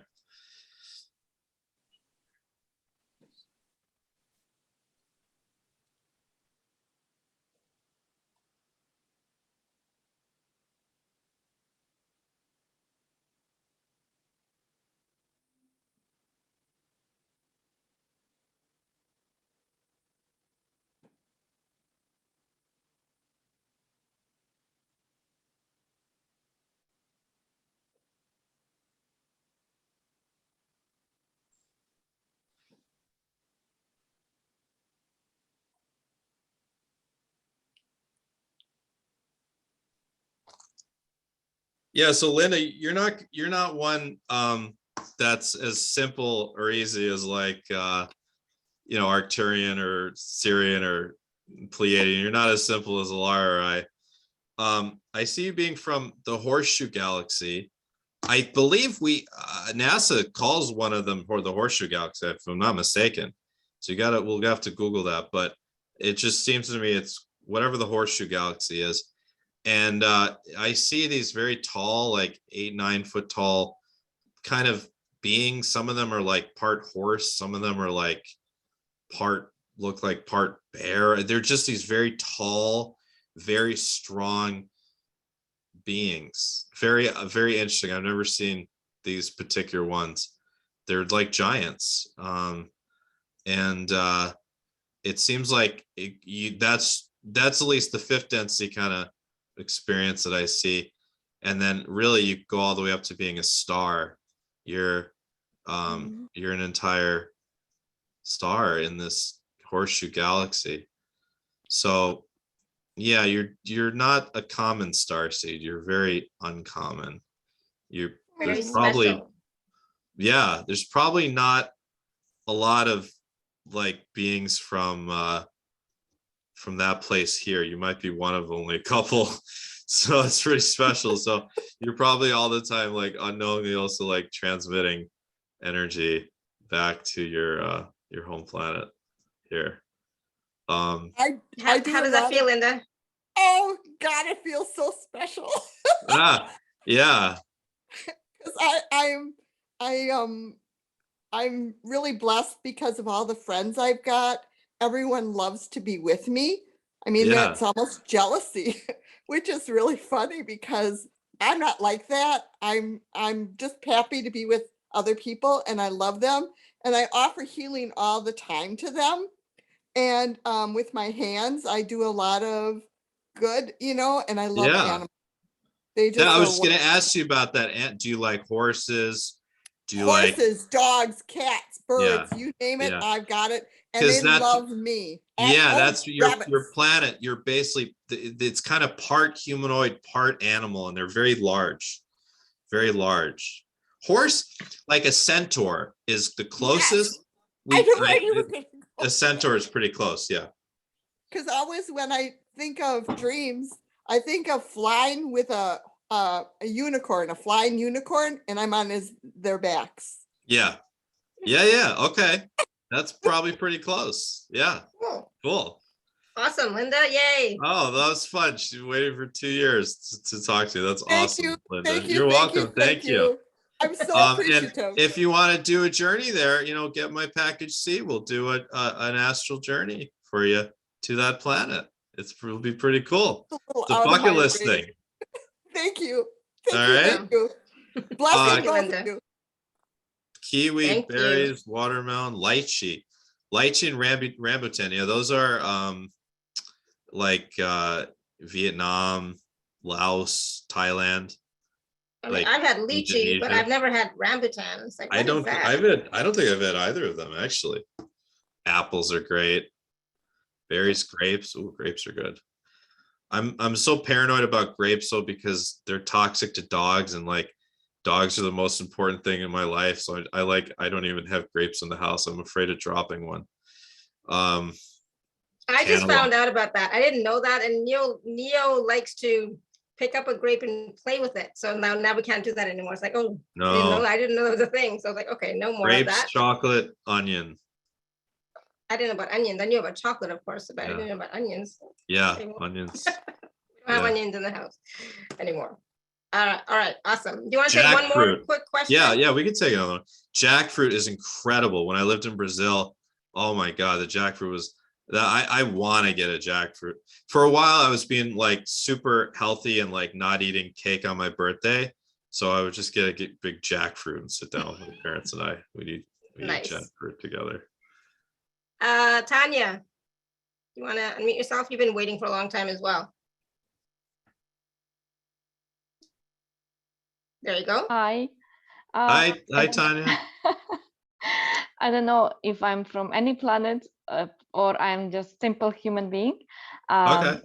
Yeah, so Linda, you're not one that's as simple or easy as like Arcturian or Syrian or Pleiadian. You're not as simple as Alara or I. I see you being from the Horseshoe Galaxy. I believe NASA calls one of them for the Horseshoe Galaxy, if I'm not mistaken. So we'll have to Google that, but it just seems to me it's whatever the Horseshoe Galaxy is. And I see these very tall, like 8-9 foot tall kind of beings. Some of them are like part horse. Some of them are like look like part bear. They're just these very tall, very strong beings. Very, very interesting. I've never seen these particular ones. They're like giants. And it seems like that's at least the fifth density kind of experience that I see. And then really you go all the way up to being a star. You're an entire star in this Horseshoe Galaxy. So yeah, you're not a common starseed. You're very uncommon. There's probably not a lot of like beings from that place here. You might be one of only a couple. So it's pretty special. So you're probably all the time like unknowingly also like transmitting energy back to your home planet here. How does that feel, Linda? Oh God, it feels so special. Yeah. Because I'm really blessed because of all the friends I've got. Everyone loves to be with me. I mean, that's almost jealousy, which is really funny because I'm not like that. I'm just happy to be with other people and I love them. And I offer healing all the time to them. And with my hands, I do a lot of good, and I love animals. I was going to ask you about that. Do you like horses? Do you horses, dogs, cats, birds, you name it, I've got it. And they love me. That's your planet. You're basically, it's kind of part humanoid, part animal, and they're very large. Very large. Horse, like a centaur, is the closest. Yes. A centaur is pretty close, yeah. Because always when I think of dreams, I think of flying with a unicorn, a flying unicorn, and I'm on their backs. Yeah. Okay. That's probably pretty close. Yeah. Cool. Awesome, Linda. Yay. Oh, that was fun. She waited for 2 years to talk to you. That's awesome, Linda. You're welcome. Thank you. I'm so appreciative. And if you want to do a journey there, get my package C. We'll do an astral journey for you to that planet. It'll be pretty cool. It's a bucket list thing. Thank you. All right. Thank you. Blessings, Linda. Kiwi, berries, watermelon, lychee and rambutan. Yeah, those are like Vietnam, Laos, Thailand. I mean, I've had lychee, but I've never had rambutan. It's like, I don't think I've had either of them actually. Apples are great. Berries, grapes. Oh, grapes are good. I'm so paranoid about grapes though because they're toxic to dogs, and like dogs are the most important thing in my life. So I don't even have grapes in the house. I'm afraid of dropping one. I just found out about that. I didn't know that, and Neo likes to pick up a grape and play with it. So now we can't do that anymore. It's like, oh no, I didn't know that was a thing. So I was like, okay, no more grapes, of that. Chocolate, onion. I didn't know about onions. I knew about chocolate, of course, but I didn't know about onions. Yeah, onions. We don't have onions in the house anymore. All right, awesome. Do you want to take one more quick question? Yeah, we can take another one. Jackfruit is incredible. When I lived in Brazil, oh my God, the jackfruit was that I want to get a jackfruit. For a while, I was being like super healthy and like not eating cake on my birthday. So I would just get a big jackfruit and sit down with my parents and we'd eat jackfruit together. Tanya, you want to unmute yourself? You've been waiting for a long time as well. There you go. Hi. Hi, Tanya. I don't know if I'm from any planet or I'm just simple human being. Okay.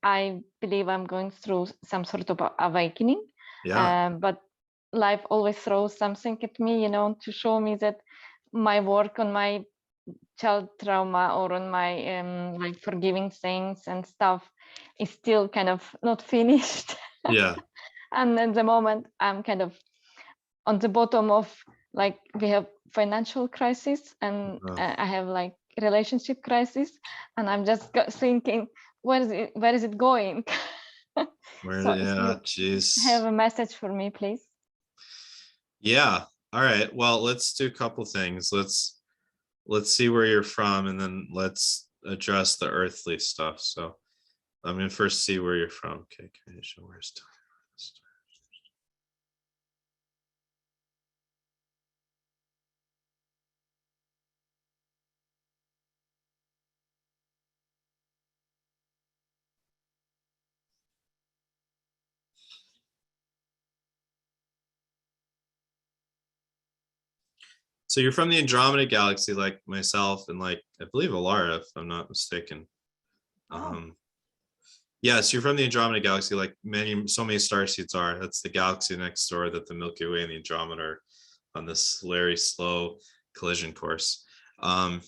I believe I'm going through some sort of awakening. Yeah. But life always throws something at me, to show me that my work on my child trauma or on my like forgiving things and stuff is still kind of not finished. Yeah. And at the moment I'm kind of on the bottom of, like, we have financial crisis and I have like relationship crisis, and I'm just thinking, where is it going? So if you have a message for me, please. Yeah. All right. Well, let's do a couple things. Let's see where you're from, and then let's address the earthly stuff. So I'm gonna first see where you're from. Okay. Where's time? So you're from the Andromeda galaxy, like myself, and like I believe Alara, if I'm not mistaken. Yes, you're from the Andromeda galaxy, like so many starseeds are. That's the galaxy next door that the Milky Way and the Andromeda are on this very slow collision course. And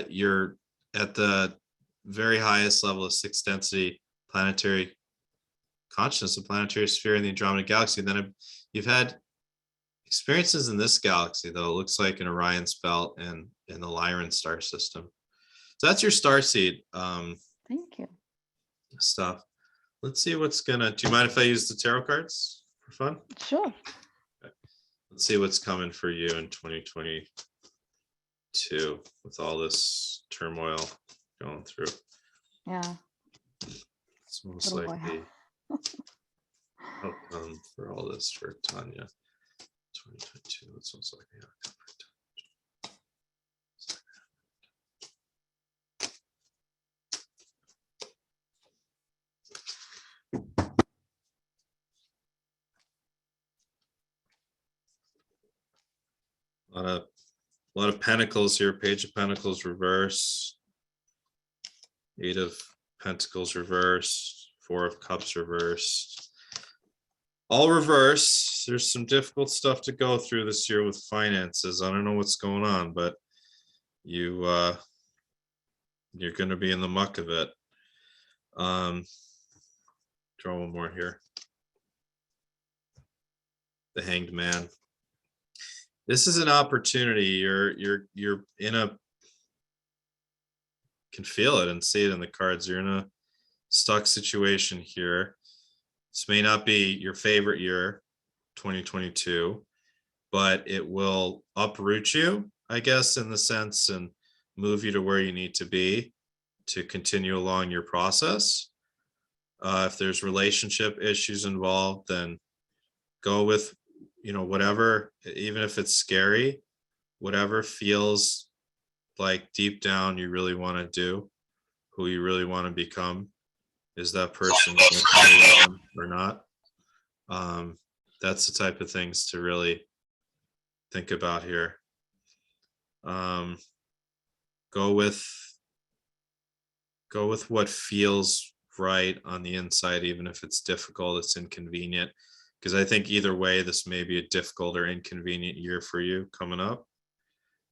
you're at the very highest level of sixth density planetary consciousness, a planetary sphere in the Andromeda galaxy. And then you've had experiences in this galaxy, though. It looks like in Orion's belt and in the Lyran star system. So that's your starseed Thank you. stuff. Let's see what's gonna. Do you mind if I use the tarot cards for fun? Sure. Okay. Let's see what's coming for you in 2022 with all this turmoil going through. Yeah. It's most like the outcome for all this for Tanya. 2022. It's almost like the outcome for Tanya. A lot of pentacles here. Page of Pentacles reverse, 8 of Pentacles reverse, 4 of Cups reversed, all reverse. There's some difficult stuff to go through this year with finances. I don't know what's going on, but you're going to be in the muck of it. Draw one more here. The Hanged Man. This is an opportunity. You're in a, can feel it and see it in the cards. You're in a stuck situation here. This may not be your favorite year, 2022, but it will uproot you, I guess, in the sense, and move you to where you need to be to continue along your process. If there's relationship issues involved, then go with, whatever, even if it's scary, whatever feels like deep down you really want to do, who you really want to become. Is that person going to come around or not? That's the type of things to really think about here. Go with what feels right on the inside, even if it's difficult, it's inconvenient. Because I think either way, this may be a difficult or inconvenient year for you coming up.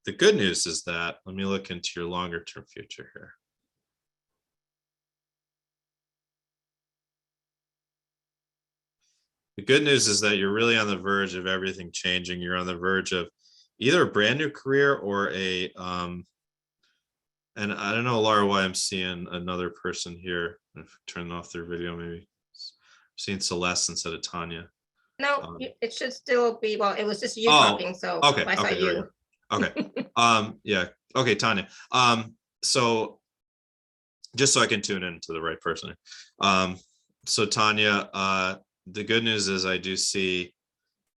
The good news is that, let me look into your longer term future here. The good news is that you're really on the verge of everything changing. You're on the verge of either a brand new career or a, and I don't know, Laura, why I'm seeing another person here. If I turn off their video, maybe. I'm seeing Celeste instead of Tanya. No, it should still be, well, it was just you talking, so okay, I saw you. Okay. Yeah. Okay, Tanya. So just so I can tune in to the right person. So Tanya, the good news is I do see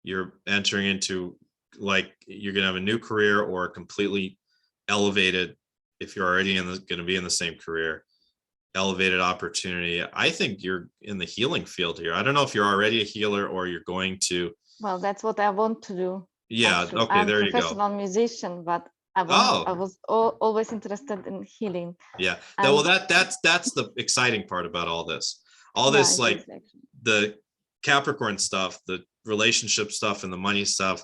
you're entering into, like, you're gonna have a new career or completely elevated, if you're already gonna be in the same career, elevated opportunity. I think you're in the healing field here. I don't know if you're already a healer or you're going to. Well, that's what I want to do. Yeah. Actually, okay. There you go. I'm a professional musician, but I was always interested in healing. Yeah. Well, that's the exciting part about all this. All this, like, the Capricorn stuff, the relationship stuff and the money stuff,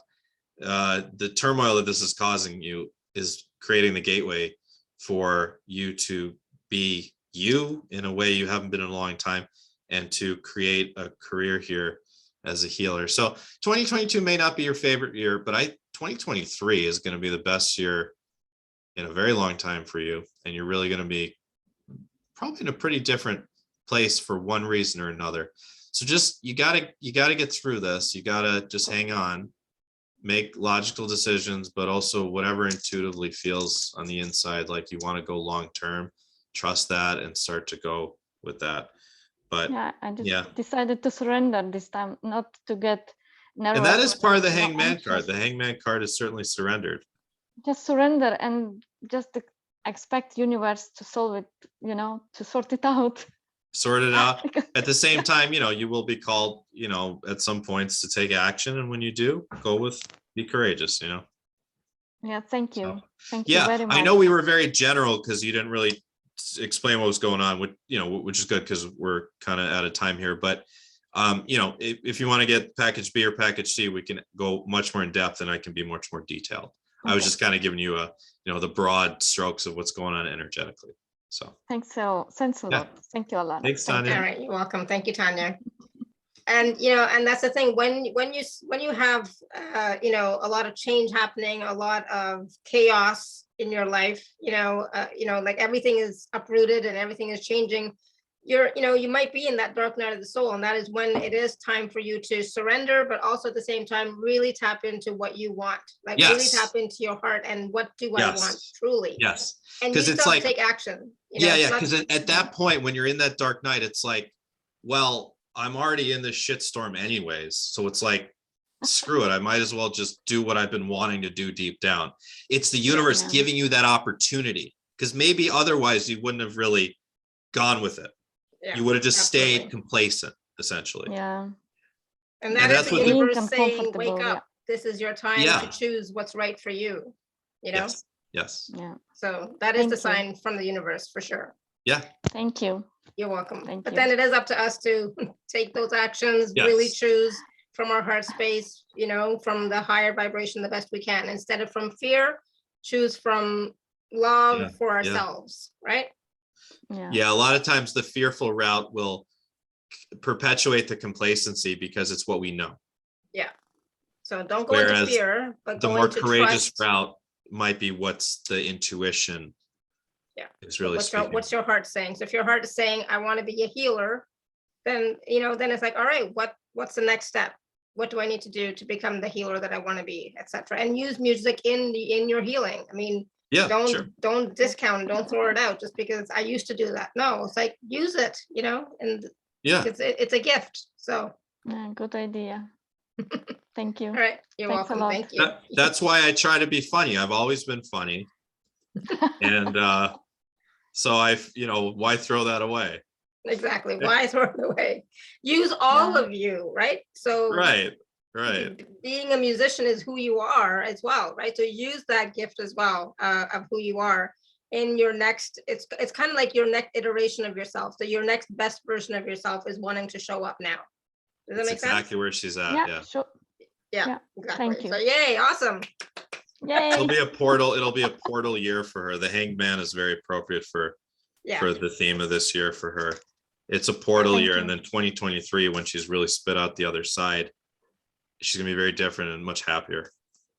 the turmoil that this is causing you is creating the gateway for you to be you in a way you haven't been in a long time, and to create a career here as a healer. So 2022 may not be your favorite year, but 2023 is going to be the best year in a very long time for you. And you're really going to be probably in a pretty different place for one reason or another. So just, you gotta get through this. You gotta just hang on, make logical decisions, but also whatever intuitively feels on the inside, like you want to go long-term, trust that and start to go with that. But yeah, I just decided to surrender this time, not to get nervous. And that is part of the Hangman card. The Hangman card is certainly surrendered. Just surrender and just expect universe to solve it, you know, to sort it out. Sort it out. At the same time, you know, you will be called, you know, at some points to take action. And when you do, be courageous, you know. Yeah, thank you. So, thank you very much. I know we were very general because you didn't really explain what was going on, which is good because we're kind of out of time here. But you know, if you want to get package B or package C, we can go much more in depth and I can be much more detailed. Okay. I was just kind of giving you the broad strokes of what's going on energetically. So thanks a lot. Thank you, Alara. Thanks, Tanya. All right, you're welcome. Thank you, Tanya. And and that's the thing, when you have a lot of change happening, a lot of chaos in your life, like everything is uprooted and everything is changing, you might be in that dark night of the soul, and that is when it is time for you to surrender, but also at the same time really tap into what you want, like really tap into your heart and what do I want truly. Yes, and you still take action. Because at that point when you're in that dark night, it's like, well, I'm already in this shitstorm anyways, so it's like, screw it, I might as well just do what I've been wanting to do deep down. It's the universe giving you that opportunity, because maybe otherwise you wouldn't have really gone with it. You would have just stayed complacent, essentially. Yeah. And that's the universe saying, wake up. This is your time to choose what's right for you. Yes. Yeah. So that is the sign from the universe for sure. Yeah. Thank you. You're welcome. But then it is up to us to take those actions, Yes. really choose from our heart space, from the higher vibration the best we can. Instead of from fear, choose from love for ourselves, right? Yeah, a lot of times the fearful route will perpetuate the complacency because it's what we know. Yeah. So don't go into fear, but the go more into courageous trust. Route might be what's the intuition. Yeah. It's really what's your heart saying? So if your heart is saying, I want to be a healer, then then it's like, all right, what's the next step? What do I need to do to become the healer that I want to be, etc. And use music in your healing. I mean, don't discount, don't throw it out just because I used to do that. No, it's like, use it, and it's a gift. So good idea. Thank you. All right, you're welcome. Thank you. That's why I try to be funny. I've always been funny. And so why throw that away? Exactly. Why throw it away? Use all of you, right? So right. Being a musician is who you are as well, right? So use that gift as well of who you are in your next. It's kind of like your next iteration of yourself. So your next best version of yourself is wanting to show up now. Does that make sense? Exactly where she's at. Yeah. Sure. Yeah. Exactly. Thank you. So yay! Awesome. Yay! It'll be a portal year for her. The Hangman is very appropriate for the theme of this year for her. It's a portal year, and then 2023, when she's really spit out the other side, she's gonna be very different and much happier,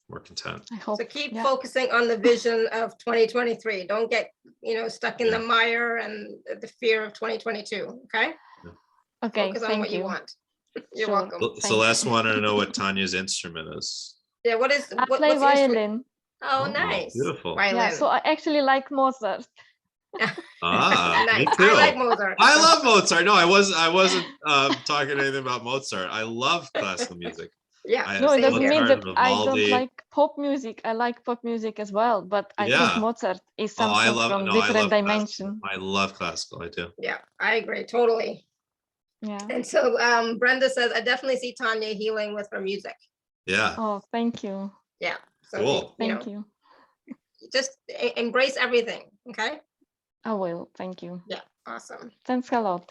more content. I hope. So keep focusing on the vision of 2023. Don't get stuck in the mire and the fear of 2022. Okay. Okay. Focus on what you want. You're welcome. Celeste wanted to know what Tanya's instrument is. Yeah. What is? I play violin. Oh, nice. Beautiful. Violin. Yeah. So I actually like Mozart. Nice. Me too. I like Mozart. I love Mozart. No, I wasn't talking anything about Mozart. I love classical music. Yeah. No, it doesn't mean that Vivaldi. I don't like pop music. I like pop music as well, but I think Mozart is something from different dimension. I love classical. I do. Yeah, I agree totally. Yeah. And so Brenda says, I definitely see Tanya healing with her music. Yeah. Oh, thank you. Yeah. So cool. Thank you. Just embrace everything. Okay. I will. Thank you. Yeah. Awesome. Thanks a lot.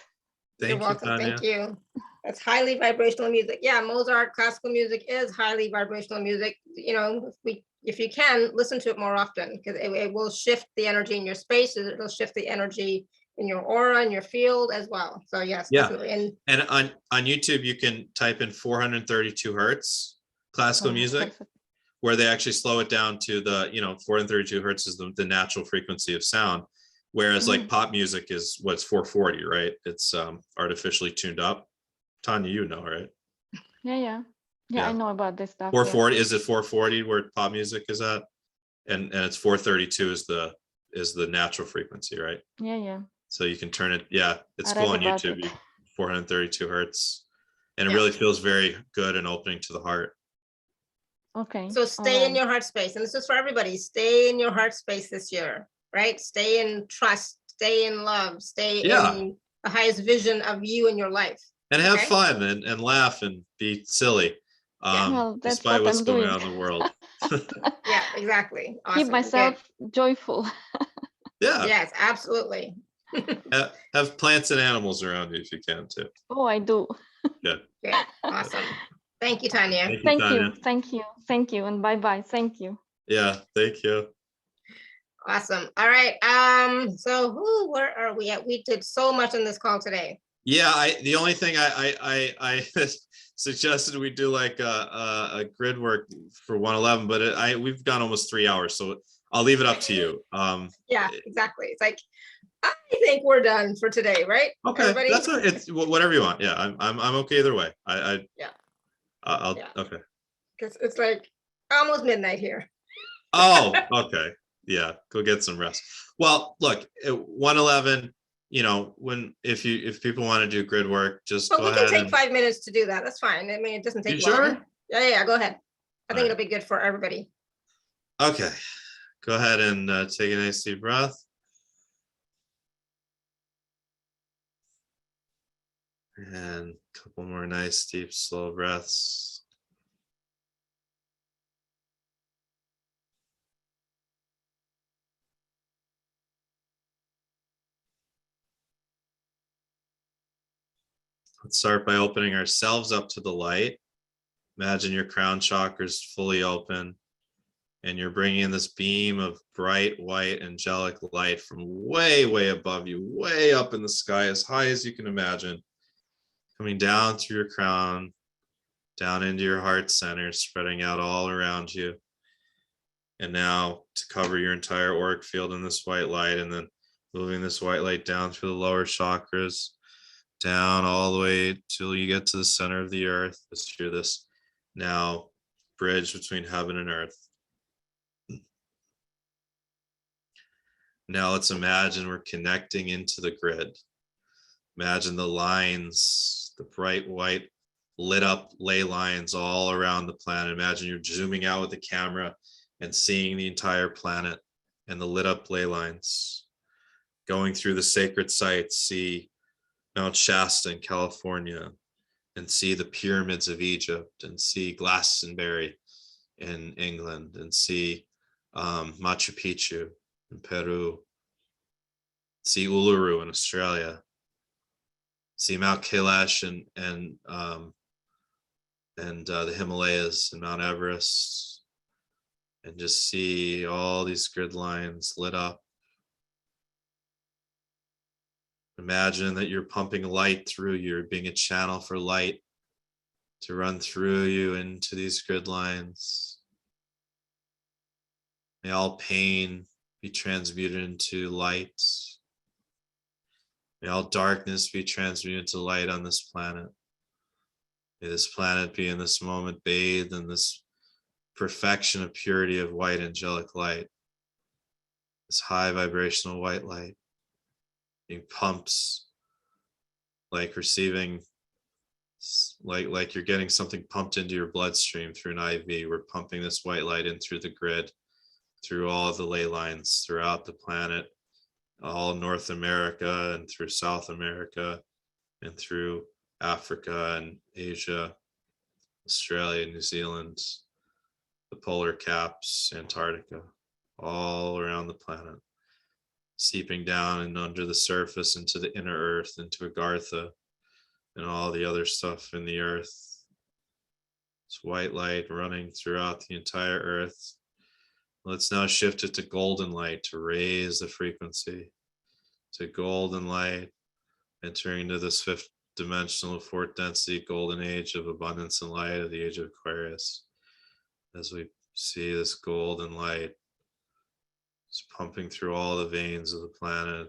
You're welcome. Tanya. Thank you. It's highly vibrational music. Yeah, Mozart, classical music is highly vibrational music. You know, if you can, listen to it more often, because it will shift the energy in your space. It'll shift the energy in your aura and your field as well. So yes, Yeah. definitely. And on YouTube, you can type in 432 hertz classical music, Perfect. where they actually slow it down to the, 432 hertz is the natural frequency of sound. Whereas like pop music is what's 440, right? It's artificially tuned up. Tanya, you know, right? Yeah, Yeah. I know about this stuff. 440, is it 440 where pop music is at? And it's 432 is the natural frequency, right? Yeah. So you can turn it, it's I cool read on about YouTube, it. 432 hertz. And it Yeah. really feels very good and opening to the heart. Okay. So stay in your heart space. And this is for everybody. Stay in your heart space this year, right? Stay in trust, stay in love, stay in the highest vision of you and your life. And have fun and laugh and be silly. Well, that's despite what what's I'm going doing. on in the world. Yeah, exactly. Awesome. Keep myself joyful. Yeah. Yes, absolutely. Have plants and animals around you if you can too. Oh, I do. Good. Good. Awesome. Thank you, Tanya. Thank you, and bye. Thank you. Yeah, thank you. Awesome. All right. So where are we at? We did so much on this call today. Yeah, the only thing I suggested we do like a grid work for 111, but we've gone almost 3 hours, so I'll leave it up to you. Yeah, exactly. It's like, I think we're done for today, right? Okay, Everybody? that's what it's whatever you want. Yeah, I'm okay either way. Yeah. Okay. Because it's like almost midnight here. Oh, okay. Yeah, go get some rest. Well, look, at 111, if people want to do grid work, just But go we ahead. can take 5 minutes to do that. That's fine. I mean, it doesn't take You long. sure? Yeah, go ahead. I think All it'll be good for everybody. Okay, go ahead and take a nice deep breath. And a couple more nice, deep, slow breaths. Let's start by opening ourselves up to the light. Imagine your crown chakra is fully open, and you're bringing in this beam of bright, white, angelic light from way, way above you, way up in the sky, as high as you can imagine, coming down through your crown, down into your heart center, spreading out all around you. And now to cover your entire auric field in this white light, and then moving this white light down through the lower chakras, down all the way till you get to the center of the earth. You're this now bridge between heaven and earth. Now let's imagine we're connecting into the grid. Imagine the lines, the bright white lit up ley lines all around the planet. Imagine you're zooming out with the camera and seeing the entire planet and the lit up ley lines. Going through the sacred sites, see Mount Shasta in California, and see the pyramids of Egypt, and see Glastonbury in England, and see Machu Picchu in Peru, see Uluru in Australia, see Mount Kailash and the Himalayas and Mount Everest, and just see all these grid lines lit up. Imagine that you're pumping light through you, you're being a channel for light to run through you into these grid lines. May all pain be transmuted into light. May all darkness be transmuted into light on this planet. May this planet be in this moment bathed in this perfection of purity of white angelic light. This high vibrational white light being pumped like receiving, like you're getting something pumped into your bloodstream through an IV. We're pumping this white light in through the grid, through all of the ley lines throughout the planet, all North America and through South America and through Africa and Asia, Australia, New Zealand, the polar caps, Antarctica, all around the planet, seeping down and under the surface into the inner earth, into Agartha, and all the other stuff in the earth. It's white light running throughout the entire earth. Let's now shift it to golden light to raise the frequency to golden light, entering into this fifth dimensional, fourth density golden age of abundance and light, of the age of Aquarius. As we see this golden light, it's pumping through all the veins of the planet,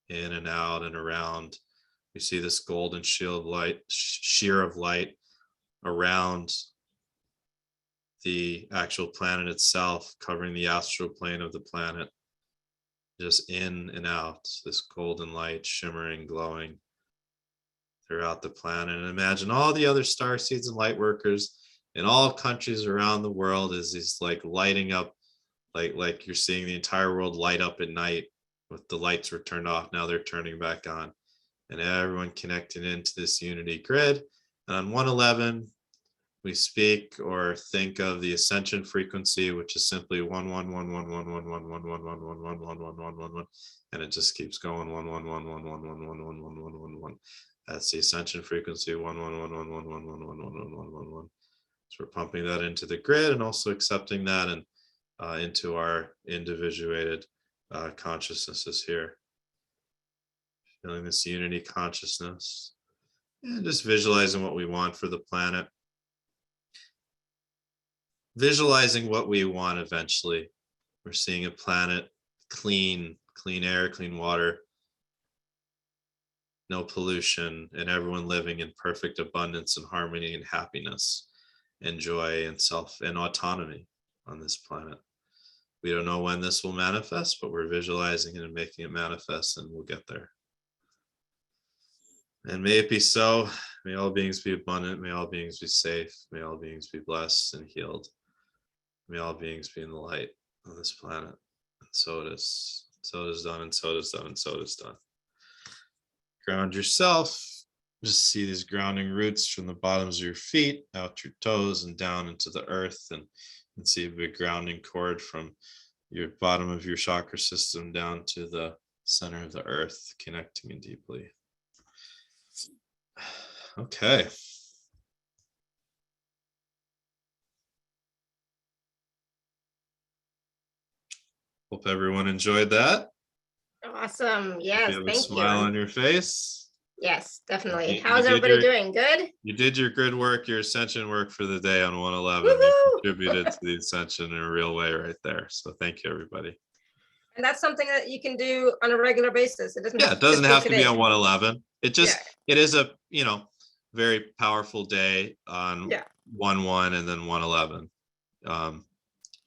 in and out and around. We see this golden shield of light, sheer of light around the actual planet itself, covering the astral plane of the planet, just in and out, this golden light shimmering, glowing throughout the planet. And imagine all the other star seeds and light workers in all countries around the world as these like lighting up, like you're seeing the entire world light up at night with the lights were turned off. Now they're turning back on, and everyone connected into this unity grid. And on 111, we speak or think of the ascension frequency, which is simply 11111111111111111, and it just keeps going 1111111111111. That's the ascension frequency 11111111111. So we're pumping that into the grid and also accepting that and into our individuated consciousnesses here. Feeling this unity consciousness and just visualizing what we want for the planet. Visualizing what we want eventually. We're seeing a planet clean air, clean water, no pollution, and everyone living in perfect abundance and harmony and happiness and joy and self and autonomy on this planet. We don't know when this will manifest, but we're visualizing it and making it manifest, and we'll get there. And may it be so. May all beings be abundant. May all beings be safe. May all beings be blessed and healed. May all beings be in the light on this planet. And so it is. So it is done, and so it is done, and so it is done. Ground yourself. Just see these grounding roots from the bottoms of your feet, out your toes, and down into the earth. And see a big grounding cord from your bottom of your chakra system down to the center of the earth, connecting in deeply. Okay. Hope everyone enjoyed that. Awesome. Yes, you have thank a smile you. on your face. Yes, definitely. How's everybody doing? Good? You did your good work, your ascension work for the day on 111. You contributed to the ascension in a real way right there. So thank you, everybody. And that's something that you can do on a regular basis. It doesn't it doesn't have to be on 111. It just, it is a, very powerful day on 1-1 and then 111.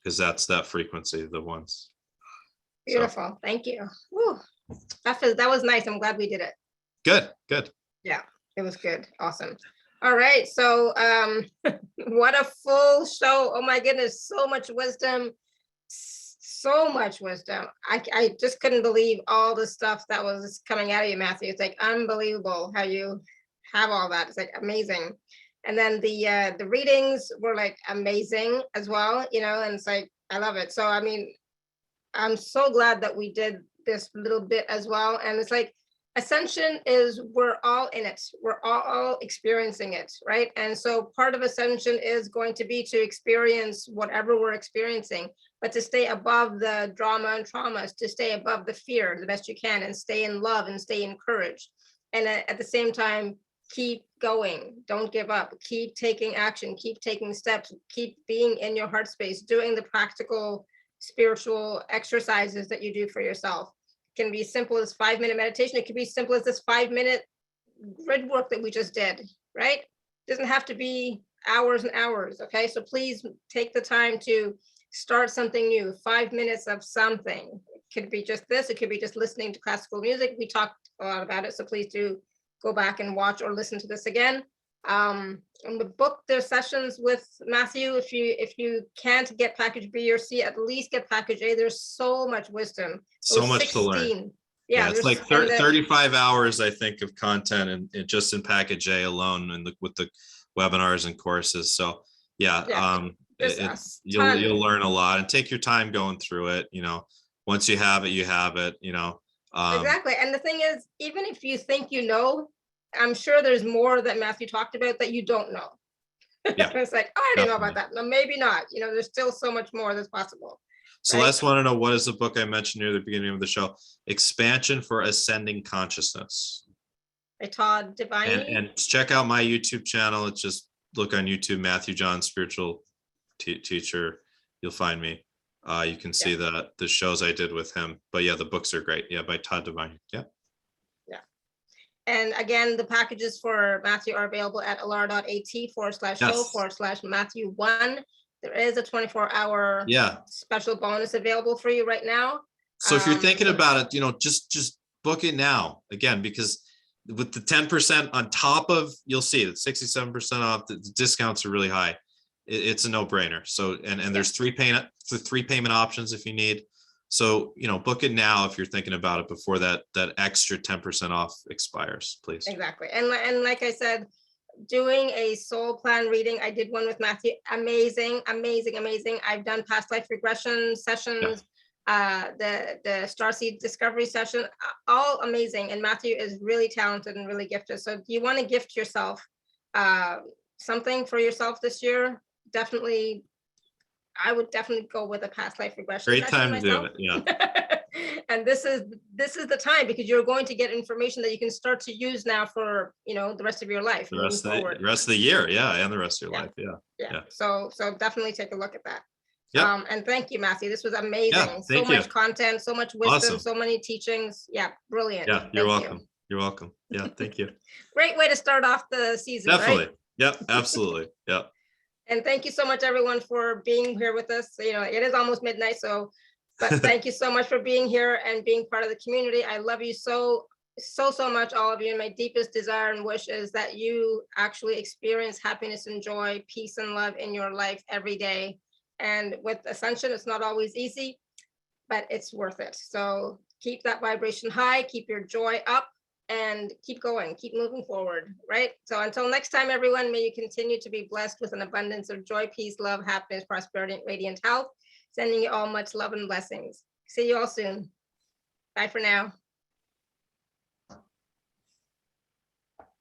Because that's that frequency, the ones. Beautiful. So. Thank you. Woo. That was nice. I'm glad we did it. Good. Yeah, it was good. Awesome. All right. So what a full show. Oh my goodness. So much wisdom. So much wisdom. I just couldn't believe all the stuff that was coming out of you, Matthew. It's like unbelievable how you have all that. It's like amazing. And then the readings were like amazing as well, and it's like, I love it. So, I mean, I'm so glad that we did this little bit as well. And it's like, Ascension is, we're all in it. We're all experiencing it, right? And so part of Ascension is going to be to experience whatever we're experiencing, but to stay above the drama and traumas, to stay above the fear the best you can, and stay in love and stay encouraged. And at the same time, keep going, don't give up, keep taking action, keep taking steps, keep being in your heart space, doing the practical spiritual exercises that you do for yourself. Can be simple as 5-minute meditation. It could be simple as this 5-minute grid work that we just did, right? It doesn't have to be hours and hours, okay? So please take the time to start something new, 5 minutes of something. It could be just this, it could be just listening to classical music. We talked a lot about it, so please do go back and watch or listen to this again. And the book, there's sessions with Matthew. If you can't get package B or C, at least get package A. There's so much wisdom. So much to learn. Yeah, it's like 35 hours, I think, of content and just in package A alone, and with the webinars and courses. So you'll learn a lot, and take your time going through it. Once you have it, you have it. Exactly. And the thing is, even if you think I'm sure there's more that Matthew talked about that you don't know. Yeah, it's like, oh, I didn't know definitely. about that. No, maybe not. You know, there's still so much more that's possible. Celeste want to know, what is the book I mentioned near the beginning of the show? Expansion for Ascending Consciousness. By Todd Devine. And check out my YouTube channel. It's just look on YouTube, Matthew John Spiritual Teacher. You'll find me. You can see the shows I did with him. But yeah, the books are great. Yeah, by Todd Devine. Yeah. And again, the packages for Matthew are available at alara.at/show/Matthew1. There is a 24-hour special bonus available for you right now. So if you're thinking about it, you know, just book it now again, because with the 10% on top of, you'll see it, 67% off. The discounts are really high. It's a no-brainer. So and there's three payment options if you need. So, you know, book it now if you're thinking about it before that extra 10% off expires, please. Exactly. And like I said, doing a soul plan reading, I did one with Matthew. Amazing, amazing, amazing. I've done past life regression sessions, the starseed discovery session, all amazing. And Matthew is really talented and really gifted. So do you want to gift yourself something for yourself this year? Definitely. I would definitely go with a past life regression. Great time to do it. Yeah. And this is the time, because you're going to get information that you can start to use now for, you know, the rest of your life. The rest of the year. Yeah. And the rest of your life. Yeah. So definitely take a look at that. Yeah. And thank you, Matthew. This was amazing. Yeah, so much content, so much wisdom, awesome. So many teachings. Yeah. Brilliant. Yeah. You're welcome. You're welcome. Yeah. Thank you. Great way to start off the season. Definitely. Right? Yep. Absolutely. Yep. And thank you so much, everyone, for being here with us. You know, it is almost midnight, but thank you so much for being here and being part of the community. I love you so much, all of you. And my deepest desire and wish is that you actually experience happiness and joy, peace and love in your life every day. And with Ascension, it's not always easy, but it's worth it. So keep that vibration high, keep your joy up, and keep going, keep moving forward, right? So until next time, everyone, may you continue to be blessed with an abundance of joy, peace, love, happiness, prosperity, and radiant health. Sending you all much love and blessings. See you all soon. Bye for now.